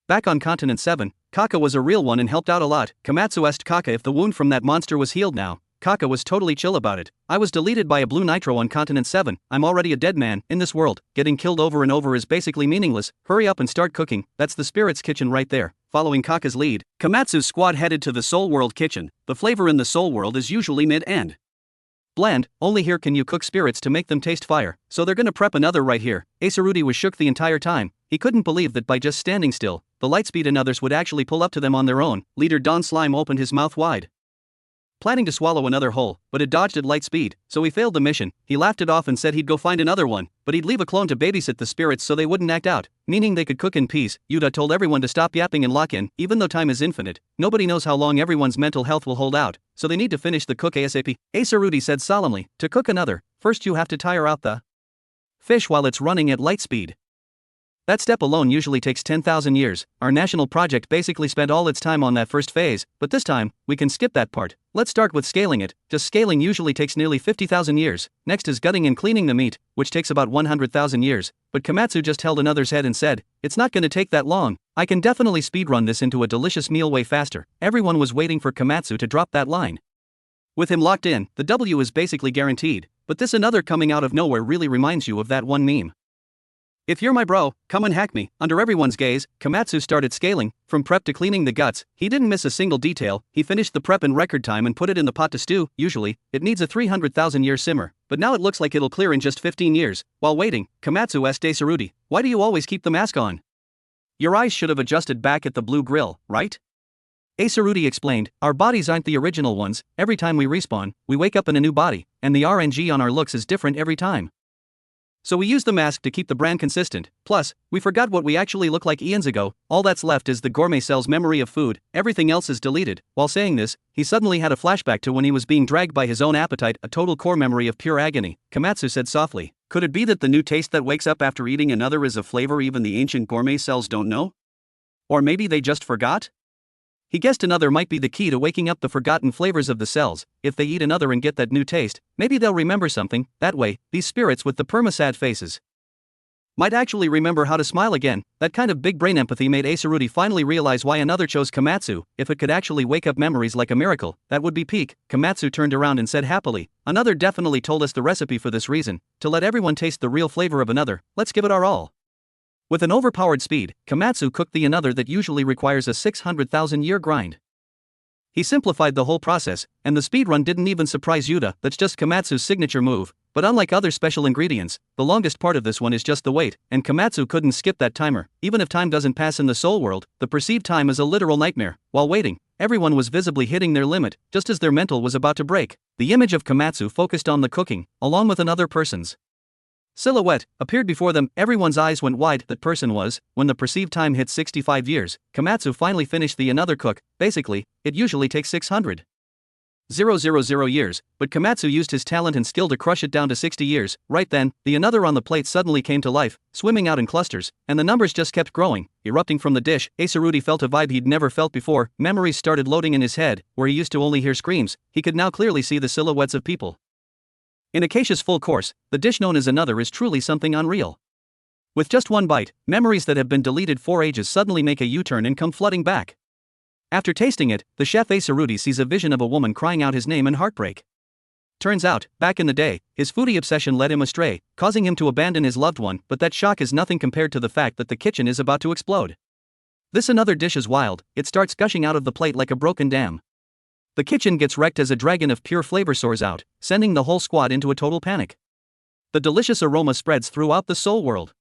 [SPEAKER 1] Back on Continent 7, Kaka was a real one and helped out a lot. Komatsu asked Kaka if the wound from that monster was healed now. Kaka was totally chill about it. I was deleted by a blue nitro on continent 7, I'm already a dead man, in this world, getting killed over and over is basically meaningless, hurry up and start cooking, that's the spirit's kitchen right there. Following Kaka's lead, Komatsu's squad headed to the Soul World kitchen. The flavor in the Soul World is usually mid-end bland, only here can you cook spirits to make them taste fire, so they're gonna prep another right here. Acerudi was shook the entire time, he couldn't believe that by just standing still, the Lightspeed and others would actually pull up to them on their own. Leader Don Slime opened his mouth wide, planning to swallow another whole, but it dodged at light speed, so he failed the mission. He laughed it off and said he'd go find another one, but he'd leave a clone to babysit the spirits so they wouldn't act out, meaning they could cook in peace. Yuta told everyone to stop yapping and lock in, even though time is infinite, nobody knows how long everyone's mental health will hold out, so they need to finish the cook ASAP. Acerudi said solemnly, to cook another, first you have to tire out the fish while it's running at light speed. That step alone usually takes 10,000 years. Our national project basically spent all its time on that first phase, but this time, we can skip that part. Let's start with scaling it. Just scaling usually takes nearly 50,000 years. Next is gutting and cleaning the meat, which takes about 100,000 years. But Komatsu just held another's head and said, it's not gonna take that long. I can definitely speedrun this into a delicious meal way faster. Everyone was waiting for Komatsu to drop that line. With him locked in, the W is basically guaranteed. But this another coming out of nowhere really reminds you of that one meme. If you're my bro, come and hack me. Under everyone's gaze, Komatsu started scaling, from prep to cleaning the guts. He didn't miss a single detail. He finished the prep in record time and put it in the pot to stew. Usually, it needs a 300,000 year simmer, but now it looks like it'll clear in just 15 years. While waiting, Komatsu asked Acerudi, why do you always keep the mask on? Your eyes should have adjusted back at the blue grill, right? Acerudi explained, our bodies aren't the original ones. Every time we respawn, we wake up in a new body, and the RNG on our looks is different every time. So we use the mask to keep the brand consistent. Plus, we forgot what we actually look like eons ago. All that's left is the gourmet cell's memory of food, everything else is deleted. While saying this, he suddenly had a flashback to when he was being dragged by his own appetite, a total core memory of pure agony. Komatsu said softly, could it be that the new taste that wakes up after eating another is a flavor even the ancient gourmet cells don't know? Or maybe they just forgot? He guessed another might be the key to waking up the forgotten flavors of the cells. If they eat another and get that new taste, maybe they'll remember something. That way, these spirits with the perma-sad faces might actually remember how to smile again. That kind of big brain empathy made Acerudi finally realize why another chose Komatsu. If it could actually wake up memories like a miracle, that would be peak. Komatsu turned around and said happily, another definitely told us the recipe for this reason, to let everyone taste the real flavor of another. Let's give it our all. With an overpowered speed, Komatsu cooked the another that usually requires a 600,000 year grind. He simplified the whole process, and the speedrun didn't even surprise Yuta. That's just Komatsu's signature move. But unlike other special ingredients, the longest part of this one is just the wait, and Komatsu couldn't skip that timer. Even if time doesn't pass in the Soul World, the perceived time is a literal nightmare. While waiting, everyone was visibly hitting their limit, just as their mental was about to break. The image of Komatsu focused on the cooking, along with another person's silhouette appeared before them. Everyone's eyes went wide. That person was, when the perceived time hit 65 years, Komatsu finally finished the another cook. Basically, it usually takes 600,000 years, but Komatsu used his talent and skill to crush it down to 60 years. Right then, the another on the plate suddenly came to life, swimming out in clusters, and the numbers just kept growing, erupting from the dish. Acerudi felt a vibe he'd never felt before. Memories started loading in his head, where he used to only hear screams. He could now clearly see the silhouettes of people. In Acacia's full course, the dish known as another is truly something unreal. With just one bite, memories that have been deleted for ages suddenly make a U-turn and come flooding back. After tasting it, the chef Acerudi sees a vision of a woman crying out his name in heartbreak. Turns out, back in the day, his foodie obsession led him astray, causing him to abandon his loved one, but that shock is nothing compared to the fact that the kitchen is about to explode. This another dish is wild. It starts gushing out of the plate like a broken dam. The kitchen gets wrecked as a dragon of pure flavor soars out, sending the whole squad into a total panic. The delicious aroma spreads throughout the Soul World,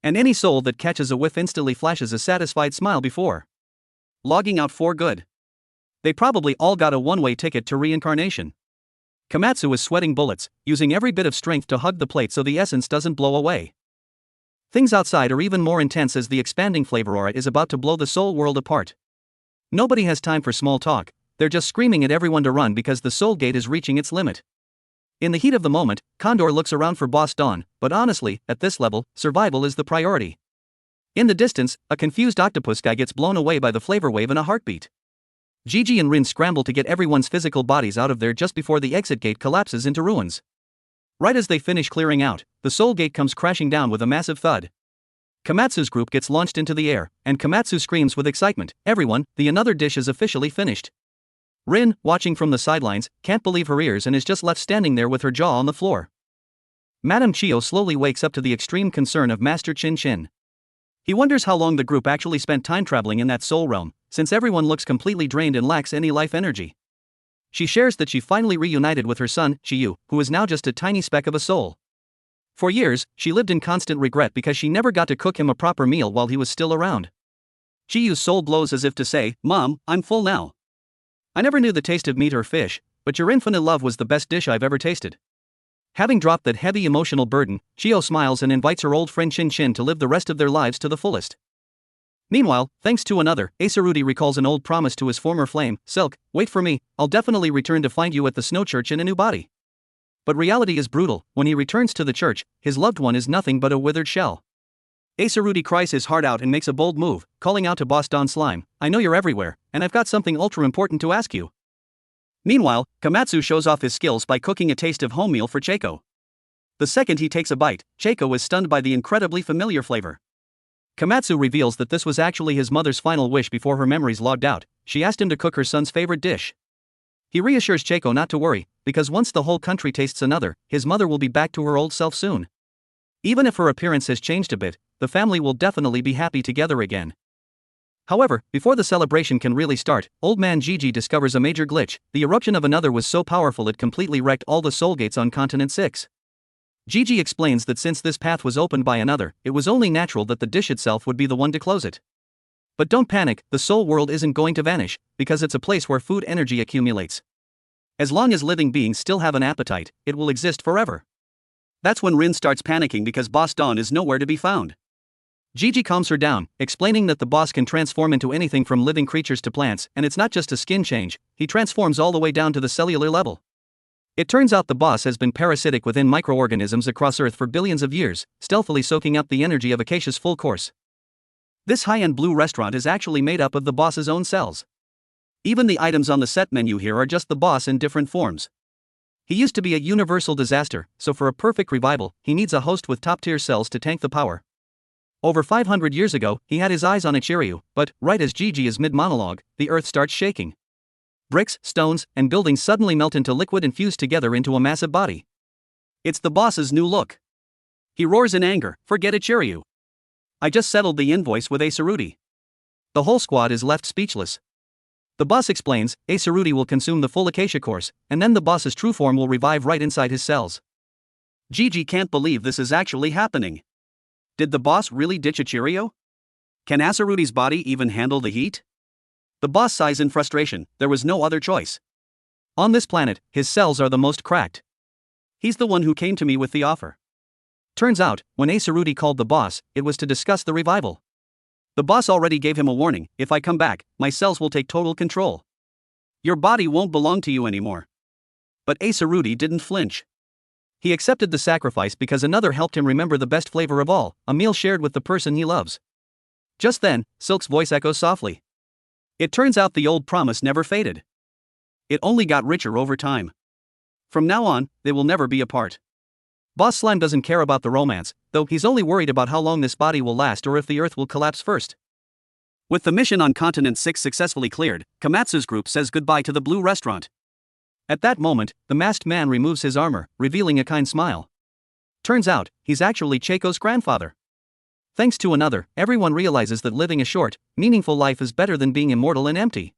[SPEAKER 1] and any soul that catches a whiff instantly flashes a satisfied smile before logging out for good. They probably all got a one-way ticket to reincarnation. Komatsu was sweating bullets, using every bit of strength to hug the plate so the essence doesn't blow away. Things outside are even more intense as the expanding flavor aura is about to blow the Soul World apart. Nobody has time for small talk. They're just screaming at everyone to run because the Soul Gate is reaching its limit. In the heat of the moment, Condor looks around for Boss Dawn, but honestly, at this level, survival is the priority. In the distance, a confused octopus guy gets blown away by the flavor wave in a heartbeat. Gigi and Rin scramble to get everyone's physical bodies out of there just before the exit gate collapses into ruins. Right as they finish clearing out, the Soul Gate comes crashing down with a massive thud. Komatsu's group gets launched into the air, and Komatsu screams with excitement, everyone, the another dish is officially finished. Rin, watching from the sidelines, can't believe her ears and is just left standing there with her jaw on the floor. Madame Chio slowly wakes up to the extreme concern of Master Chin Chin. He wonders how long the group actually spent time traveling in that soul realm, since everyone looks completely drained and lacks any life energy. She shares that she finally reunited with her son, Chiyu, who is now just a tiny speck of a soul. For years, she lived in constant regret because she never got to cook him a proper meal while he was still around. Chiyu's soul blows as if to say, "Mom, I'm full now. I never knew the taste of meat or fish, but your infinite love was the best dish I've ever tasted." Having dropped that heavy emotional burden, Chiyo smiles and invites her old friend Chin Chin to live the rest of their lives to the fullest. Meanwhile, thanks to another, Acerudi recalls an old promise to his former flame, Silk, "Wait for me, I'll definitely return to find you at the snow church in a new body." But reality is brutal. When he returns to the church, his loved one is nothing but a withered shell. Acerudi cries his heart out and makes a bold move, calling out to Boss Don Slime, "I know you're everywhere, and I've got something ultra important to ask you." Meanwhile, Komatsu shows off his skills by cooking a taste of home meal for Cheiko. The second he takes a bite, Cheiko is stunned by the incredibly familiar flavor. Komatsu reveals that this was actually his mother's final wish before her memories logged out. She asked him to cook her son's favorite dish. He reassures Cheiko not to worry, because once the whole country tastes another, his mother will be back to her old self soon. Even if her appearance has changed a bit, the family will definitely be happy together again. However, before the celebration can really start, Old Man Gigi discovers a major glitch. The eruption of another was so powerful it completely wrecked all the soul gates on Continent 6. Gigi explains that since this path was opened by another, it was only natural that the dish itself would be the one to close it. But don't panic, the soul world isn't going to vanish, because it's a place where food energy accumulates. As long as living beings still have an appetite, it will exist forever. That's when Rin starts panicking because Boss Dawn is nowhere to be found. Gigi calms her down, explaining that the boss can transform into anything from living creatures to plants, and it's not just a skin change, he transforms all the way down to the cellular level. It turns out the boss has been parasitic within microorganisms across Earth for billions of years, stealthily soaking up the energy of Acacia's full course. This high-end blue restaurant is actually made up of the boss's own cells. Even the items on the set menu here are just the boss in different forms. He used to be a universal disaster, so for a perfect revival, he needs a host with top-tier cells to tank the power. Over 500 years ago, he had his eyes on Ichiryu, but, right as Gigi is mid-monologue, the earth starts shaking. Bricks, stones, and buildings suddenly melt into liquid and fuse together into a massive body. It's the boss's new look. He roars in anger, "Forget Ichiryu. I just settled the invoice with Acerudi." The whole squad is left speechless. The boss explains, Acerudi will consume the full Acacia course, and then the boss's true form will revive right inside his cells. Gigi can't believe this is actually happening. Did the boss really ditch Ichiryu? Can Acerudi's body even handle the heat? The boss sighs in frustration, there was no other choice. On this planet, his cells are the most cracked. He's the one who came to me with the offer. Turns out, when Acerudi called the boss, it was to discuss the revival. The boss already gave him a warning, "If I come back, my cells will take total control. Your body won't belong to you anymore." But Acerudi didn't flinch. He accepted the sacrifice because another helped him remember the best flavor of all, a meal shared with the person he loves. Just then, Silk's voice echoes softly. It turns out the old promise never faded. It only got richer over time. From now on, they will never be apart. Boss Slime doesn't care about the romance, though he's only worried about how long this body will last or if the earth will collapse first. With the mission on Continent 6 successfully cleared, Komatsu's group says goodbye to the Blue Restaurant. At that moment, the masked man removes his armor, revealing a kind smile. Turns out, he's actually Cheiko's grandfather. Thanks to another, everyone realizes that living a short, meaningful life is better than being immortal and empty.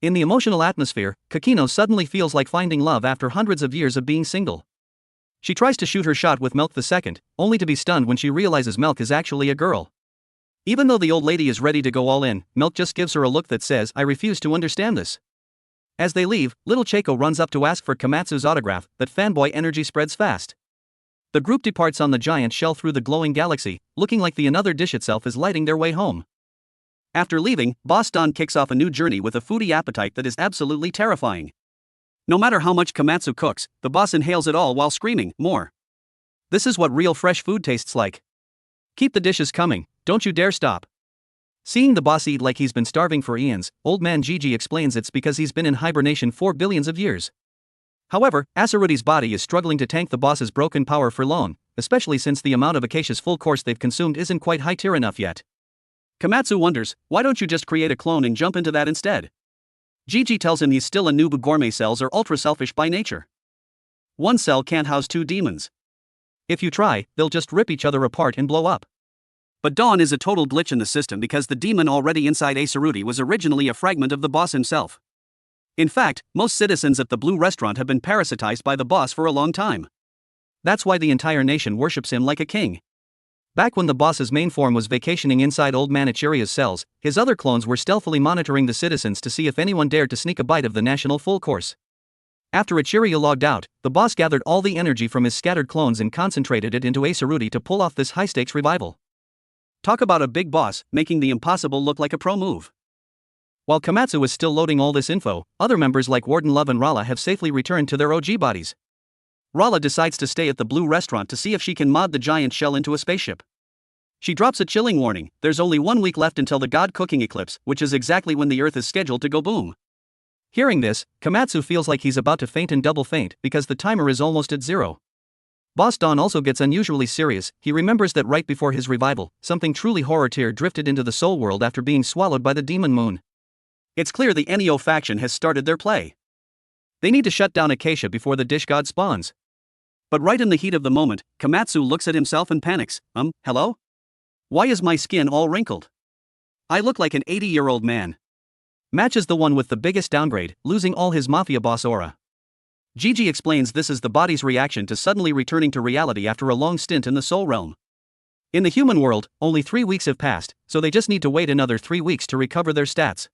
[SPEAKER 1] In the emotional atmosphere, Kakino suddenly feels like finding love after hundreds of years of being single. She tries to shoot her shot with Milk II, only to be stunned when she realizes Milk is actually a girl. Even though the old lady is ready to go all in, Milk just gives her a look that says, "I refuse to understand this." As they leave, little Cheiko runs up to ask for Komatsu's autograph, but fanboy energy spreads fast. The group departs on the giant shell through the glowing galaxy, looking like the another dish itself is lighting their way home. After leaving, Boss Don kicks off a new journey with a foodie appetite that is absolutely terrifying. No matter how much Komatsu cooks, the boss inhales it all while screaming, "More." This is what real fresh food tastes like. Keep the dishes coming, don't you dare stop. Seeing the boss eat like he's been starving for eons, Old Man Gigi explains it's because he's been in hibernation for billions of years. However, Acerudi's body is struggling to tank the boss's broken power for long, especially since the amount of Acacia's full course they've consumed isn't quite high tier enough yet. Komatsu wonders, why don't you just create a clone and jump into that instead? Gigi tells him he's still a noob. Gourmet cells are ultra selfish by nature. One cell can't house two demons. If you try, they'll just rip each other apart and blow up. But Dawn is a total glitch in the system because the demon already inside Asaruti was originally a fragment of the boss himself. In fact, most citizens at the Blue Restaurant have been parasitized by the boss for a long time. That's why the entire nation worships him like a king. Back when the boss's main form was vacationing inside Old Man Ichiria's cells, his other clones were stealthily monitoring the citizens to see if anyone dared to sneak a bite of the national full course. After Ichiria logged out, the boss gathered all the energy from his scattered clones and concentrated it into Asaruti to pull off this high-stakes revival. Talk about a big boss, making the impossible look like a pro move. While Komatsu was still loading all this info, other members like Warden Love and Rala have safely returned to their OG bodies. Rala decides to stay at the Blue Restaurant to see if she can mod the giant shell into a spaceship. She drops a chilling warning: there's only 1 week left until the God cooking eclipse, which is exactly when the Earth is scheduled to go boom. Hearing this, Komatsu feels like he's about to faint and double faint because the timer is almost at 0. Boss Dawn also gets unusually serious. He remembers that right before his revival, something truly horror tier drifted into the soul world after being swallowed by the demon moon. It's clear the Neo faction has started their play. They need to shut down Acacia before the dish god spawns. But right in the heat of the moment, Komatsu looks at himself and panics. Hello? Why is my skin all wrinkled? I look like an 80-year-old man. Matches the one with the biggest downgrade, losing all his mafia boss aura. Gigi explains this is the body's reaction to suddenly returning to reality after a long stint in the soul realm. In the human world, only 3 weeks have passed, so they just need to wait another 3 weeks to recover their stats.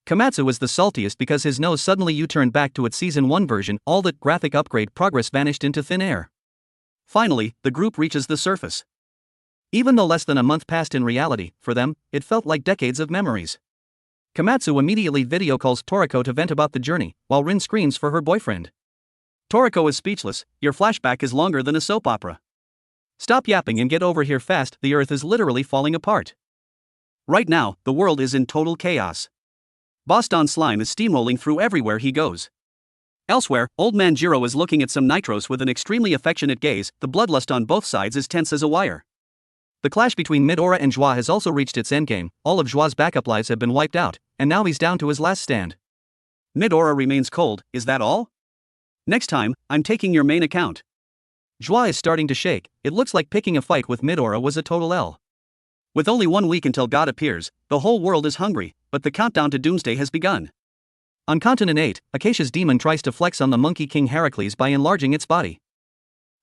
[SPEAKER 1] Komatsu is the saltiest because his nose suddenly U-turned back to its Season 1 version. All that graphic upgrade progress vanished into thin air. Finally, the group reaches the surface. Even though less than a month passed in reality, for them, it felt like decades of memories. Komatsu immediately video calls Toriko to vent about the journey, while Rin screams for her boyfriend. Toriko is speechless. Your flashback is longer than a soap opera. Stop yapping and get over here fast, the Earth is literally falling apart. Right now, the world is in total chaos. Boss Don slime is steamrolling through everywhere he goes. Elsewhere, Old Man Jiro is looking at some nitros with an extremely affectionate gaze. The bloodlust on both sides is tense as a wire. The clash between Midora and Joie has also reached its endgame. All of Joie's backup lives have been wiped out, and now he's down to his last stand. Midora remains cold. Is that all? Next time, I'm taking your main account. Joie is starting to shake. It looks like picking a fight with Midora was a total L. With only 1 week until God appears, the whole world is hungry, but the countdown to doomsday has begun. On Continent 8, Acacia's demon tries to flex on the Monkey King Heracles by enlarging its body.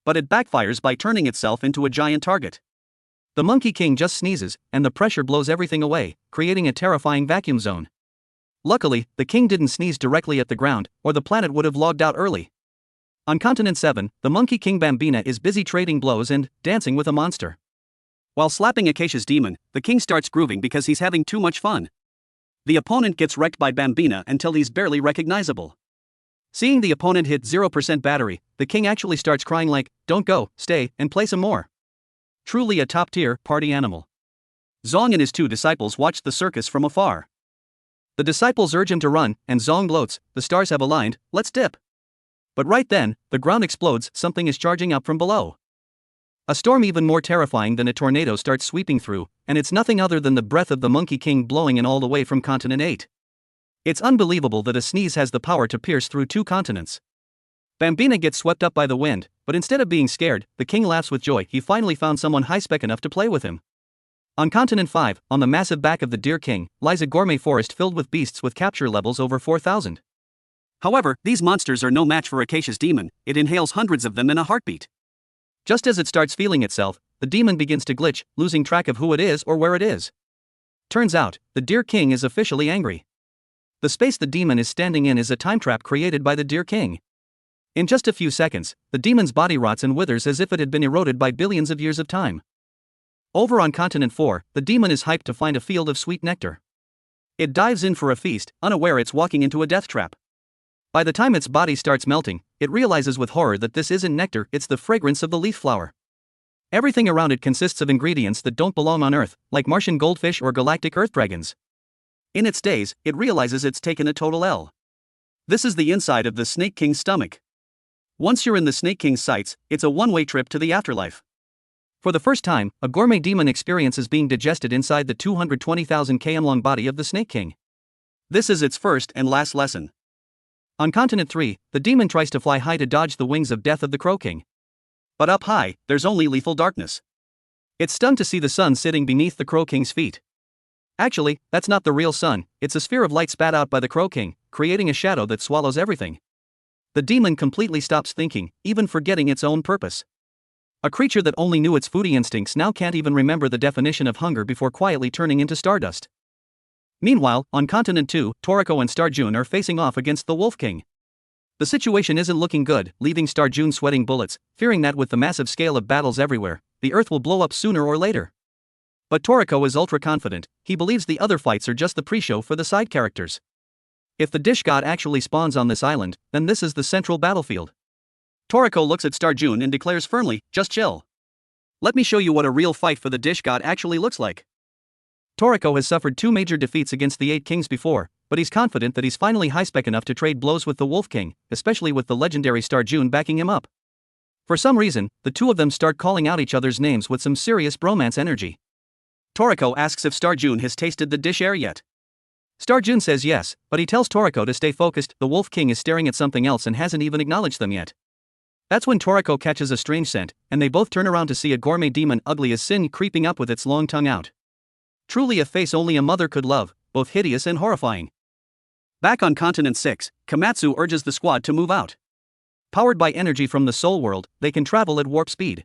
[SPEAKER 1] But it backfires by turning itself into a giant target. The Monkey King just sneezes, and the pressure blows everything away, creating a terrifying vacuum zone. Luckily, the king didn't sneeze directly at the ground, or the planet would have logged out early. On Continent 7, the Monkey King Bambina is busy trading blows and dancing with a monster. While slapping Acacia's demon, the king starts grooving because he's having too much fun. The opponent gets wrecked by Bambina until he's barely recognizable. Seeing the opponent hit 0% battery, the king actually starts crying like, "Don't go, stay, and play some more." Truly a top-tier party animal. Zong and his 2 disciples watch the circus from afar. The disciples urge him to run, and Zong gloats, "The stars have aligned, let's dip." But right then, the ground explodes. Something is charging up from below. A storm even more terrifying than a tornado starts sweeping through, and it's nothing other than the breath of the Monkey King blowing in all the way from Continent 8. It's unbelievable that a sneeze has the power to pierce through 2 continents. Bambina gets swept up by the wind, but instead of being scared, the king laughs with joy. He finally found someone high-spec enough to play with him. On Continent 5, on the massive back of the Deer King, lies a gourmet forest filled with beasts with capture levels over 4,000. However, these monsters are no match for Acacia's demon. It inhales hundreds of them in a heartbeat. Just as it starts feeling itself, the demon begins to glitch, losing track of who it is or where it is. Turns out, the Deer King is officially angry. The space the demon is standing in is a time trap created by the Deer King. In just a few seconds, the demon's body rots and withers as if it had been eroded by billions of years of time. Over on Continent 4, the demon is hyped to find a field of sweet nectar. It dives in for a feast, unaware it's walking into a death trap. By the time its body starts melting, it realizes with horror that this isn't nectar, it's the fragrance of the leaf flower. Everything around it consists of ingredients that don't belong on Earth, like Martian goldfish or galactic earth dragons. In its daze, it realizes it's taken a total L. This is the inside of the Snake King's stomach. Once you're in the Snake King's sights, it's a one-way trip to the afterlife. For the first time, a gourmet demon experiences being digested inside the 220,000 km long body of the Snake King. This is its first and last lesson. On Continent 3, the demon tries to fly high to dodge the wings of death of the Crow King. But up high, there's only lethal darkness. It's stunned to see the sun sitting beneath the Crow King's feet. Actually, that's not the real sun, it's a sphere of light spat out by the Crow King, creating a shadow that swallows everything. The demon completely stops thinking, even forgetting its own purpose. A creature that only knew its foodie instincts now can't even remember the definition of hunger before quietly turning into stardust. Meanwhile, on Continent 2, Toriko and Starjun are facing off against the Wolf King. The situation isn't looking good, leaving Starjun sweating bullets, fearing that with the massive scale of battles everywhere, the earth will blow up sooner or later. But Toriko is ultra confident, he believes the other fights are just the pre-show for the side characters. If the dish god actually spawns on this island, then this is the central battlefield. Toriko looks at Starjun and declares firmly, "Just chill. Let me show you what a real fight for the dish god actually looks like." Toriko has suffered 2 major defeats against the 8 kings before, but he's confident that he's finally high-spec enough to trade blows with the Wolf King, especially with the legendary Starjun backing him up. For some reason, the two of them start calling out each other's names with some serious bromance energy. Toriko asks if Starjun has tasted the dish air yet. Starjun says yes, but he tells Toriko to stay focused. The Wolf King is staring at something else and hasn't even acknowledged them yet. That's when Toriko catches a strange scent, and they both turn around to see a gourmet demon ugly as sin creeping up with its long tongue out. Truly a face only a mother could love, both hideous and horrifying. Back on Continent 6, Komatsu urges the squad to move out. Powered by energy from the Soul World, they can travel at warp speed.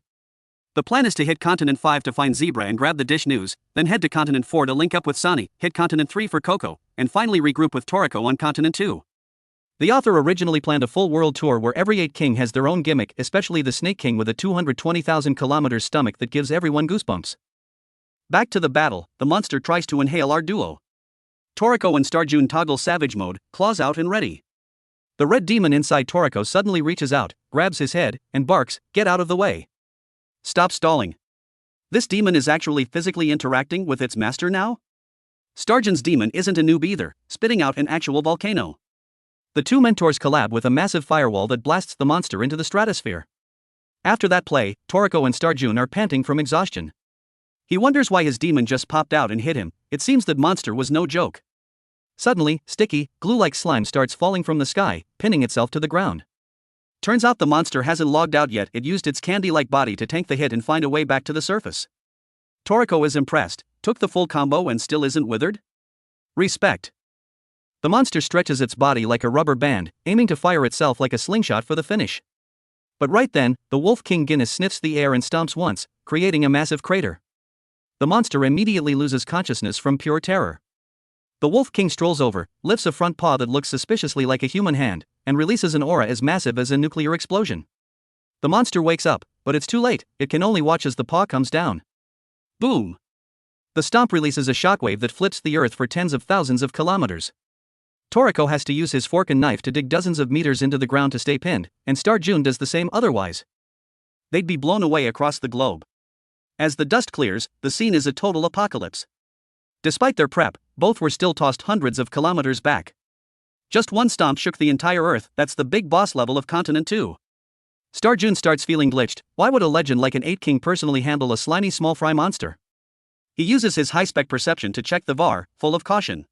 [SPEAKER 1] The plan is to hit Continent 5 to find Zebra and grab the dish news, then head to Continent 4 to link up with Sani, hit Continent 3 for Coco, and finally regroup with Toriko on Continent 2. The author originally planned a full world tour where every 8 king has their own gimmick, especially the Snake King with a 220,000 kilometers stomach that gives everyone goosebumps. Back to the battle, the monster tries to inhale our duo. Toriko and Starjun toggle savage mode, claws out and ready. The red demon inside Toriko suddenly reaches out, grabs his head, and barks, "Get out of the way. Stop stalling." This demon is actually physically interacting with its master now? Starjun's demon isn't a noob either, spitting out an actual volcano. The two mentors collab with a massive firewall that blasts the monster into the stratosphere. After that play, Toriko and Starjun are panting from exhaustion. He wonders why his demon just popped out and hit him. It seems that monster was no joke. Suddenly, sticky, glue-like slime starts falling from the sky, pinning itself to the ground. Turns out the monster hasn't logged out yet, it used its candy-like body to tank the hit and find a way back to the surface. Toriko is impressed, took the full combo and still isn't withered? Respect. The monster stretches its body like a rubber band, aiming to fire itself like a slingshot for the finish. But right then, the Wolf King Guinness sniffs the air and stomps once, creating a massive crater. The monster immediately loses consciousness from pure terror. The Wolf King strolls over, lifts a front paw that looks suspiciously like a human hand, and releases an aura as massive as a nuclear explosion. The monster wakes up, but it's too late, it can only watch as the paw comes down. Boom! The stomp releases a shockwave that flips the earth for tens of thousands of kilometers. Toriko has to use his fork and knife to dig dozens of meters into the ground to stay pinned, and Starjun does the same otherwise. They'd be blown away across the globe. As the dust clears, the scene is a total apocalypse. Despite their prep, both were still tossed hundreds of kilometers back. Just one stomp shook the entire Earth, that's the big boss level of Continent 2. Starjun starts feeling glitched. Why would a legend like an 8 king personally handle a slimy small fry monster? He uses his high-spec perception to check the VAR, full of caution.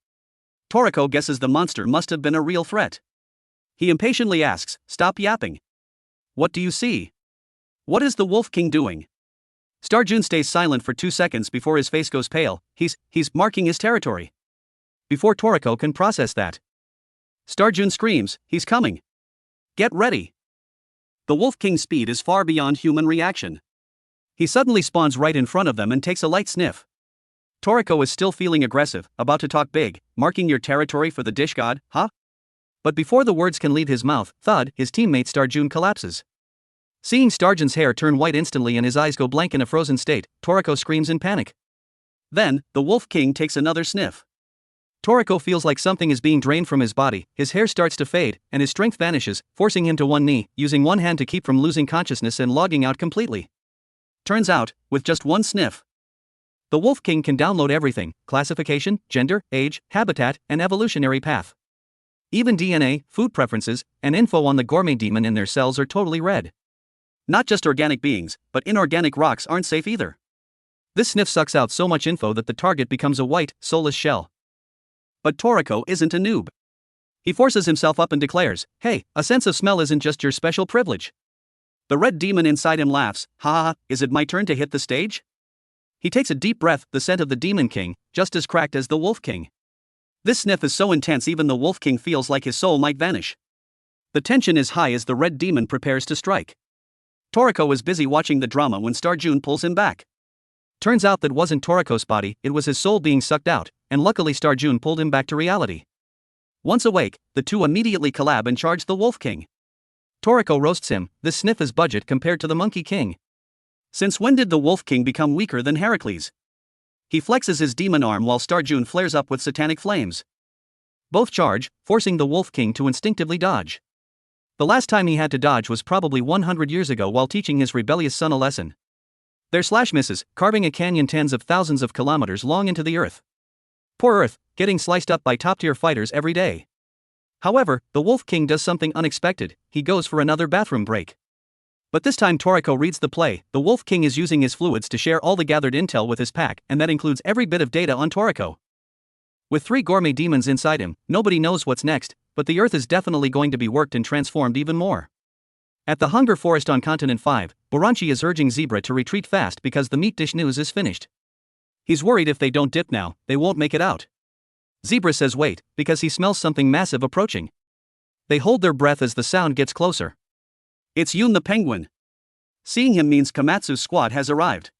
[SPEAKER 1] Toriko guesses the monster must have been a real threat. He impatiently asks, "Stop yapping. What do you see? What is the Wolf King doing?" Starjun stays silent for 2 seconds before his face goes pale. He's marking his territory. Before Toriko can process that, Starjun screams, "He's coming. Get ready." The Wolf King's speed is far beyond human reaction. He suddenly spawns right in front of them and takes a light sniff. Toriko is still feeling aggressive, about to talk big, "Marking your territory for the dish god, huh?" But before the words can leave his mouth, thud, his teammate Starjun collapses. Seeing Starjun's hair turn white instantly and his eyes go blank in a frozen state, Toriko screams in panic. Then, the Wolf King takes another sniff. Toriko feels like something is being drained from his body, his hair starts to fade, and his strength vanishes, forcing him to one knee, using one hand to keep from losing consciousness and logging out completely. Turns out, with just one sniff, the Wolf King can download everything: classification, gender, age, habitat, and evolutionary path. Even DNA, food preferences, and info on the gourmet demon in their cells are totally read. Not just organic beings, but inorganic rocks aren't safe either. This sniff sucks out so much info that the target becomes a white, soulless shell. But Toriko isn't a noob. He forces himself up and declares, "Hey, a sense of smell isn't just your special privilege." The red demon inside him laughs, "Ha ha, is it my turn to hit the stage?" He takes a deep breath, the scent of the Demon King, just as cracked as the Wolf King. This sniff is so intense even the Wolf King feels like his soul might vanish. The tension is high as the red demon prepares to strike. Toriko is busy watching the drama when Starjun pulls him back. Turns out that wasn't Toriko's body, it was his soul being sucked out, and luckily Starjun pulled him back to reality. Once awake, the two immediately collab and charge the Wolf King. Toriko roasts him, "This sniff is budget compared to the Monkey King. Since when did the Wolf King become weaker than Heracles?" He flexes his demon arm while Starjun flares up with satanic flames. Both charge, forcing the Wolf King to instinctively dodge. The last time he had to dodge was probably 100 years ago while teaching his rebellious son a lesson. Their slash misses, carving a canyon tens of thousands of kilometers long into the earth. Poor Earth, getting sliced up by top-tier fighters every day. However, the Wolf King does something unexpected, he goes for another bathroom break. But this time Toriko reads the play, the Wolf King is using his fluids to share all the gathered intel with his pack, and that includes every bit of data on Toriko. With 3 gourmet demons inside him, nobody knows what's next, but the Earth is definitely going to be worked and transformed even more. At the Hunger Forest on Continent 5, Boranchi is urging Zebra to retreat fast because the meat dish news is finished. He's worried if they don't dip now, they won't make it out. Zebra says wait, because he smells something massive approaching. They hold their breath as the sound gets closer. It's Yoon the penguin. Seeing him means Komatsu's squad has arrived.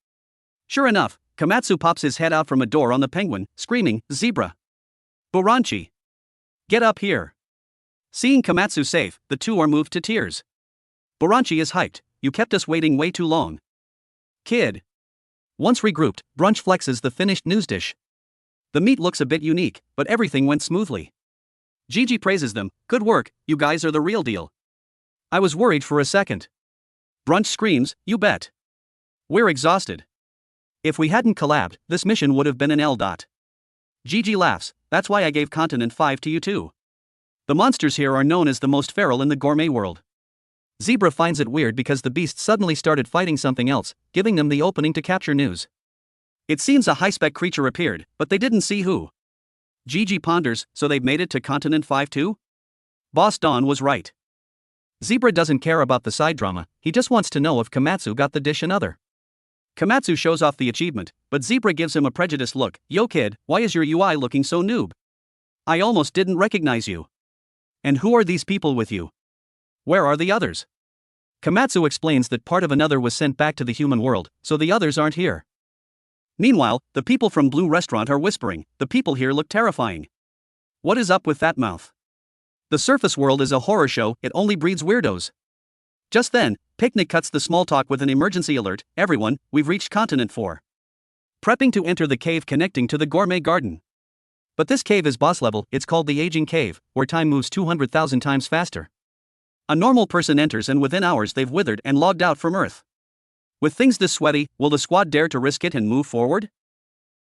[SPEAKER 1] Sure enough, Komatsu pops his head out from a door on the penguin, screaming, "Zebra! Boranchi! Get up here!" Seeing Komatsu safe, the two are moved to tears. Boranchi is hyped, "You kept us waiting way too long. Kid." Once regrouped, Brunch flexes the finished news dish. The meat looks a bit unique, but everything went smoothly. Gigi praises them, "Good work, you guys are the real deal. I was worried for a second." Brunch screams, "You bet. We're exhausted. If we hadn't collabed, this mission would have been an L. Gigi laughs, "That's why I gave Continent 5 to you too. The monsters here are known as the most feral in the gourmet world." Zebra finds it weird because the beasts suddenly started fighting something else, giving them the opening to capture news. It seems a high-spec creature appeared, but they didn't see who. Gigi ponders, so they've made it to Continent 5 too? Boss Dawn was right. Zebra doesn't care about the side drama, he just wants to know if Komatsu got the dish another. Komatsu shows off the achievement, but Zebra gives him a prejudiced look, "Yo kid, why is your UI looking so noob? I almost didn't recognize you. And who are these people with you? Where are the others?" Komatsu explains that part of another was sent back to the human world, so the others aren't here. Meanwhile, the people from Blue Restaurant are whispering, "The people here look terrifying. What is up with that mouth? The surface world is a horror show, it only breeds weirdos." Just then, Picnic cuts the small talk with an emergency alert, "Everyone, we've reached Continent 4. Prepping to enter the cave connecting to the Gourmet Garden." But this cave is boss level, it's called the Aging Cave, where time moves 200,000 times faster. A normal person enters and within hours they've withered and logged out from Earth. With things this sweaty, will the squad dare to risk it and move forward?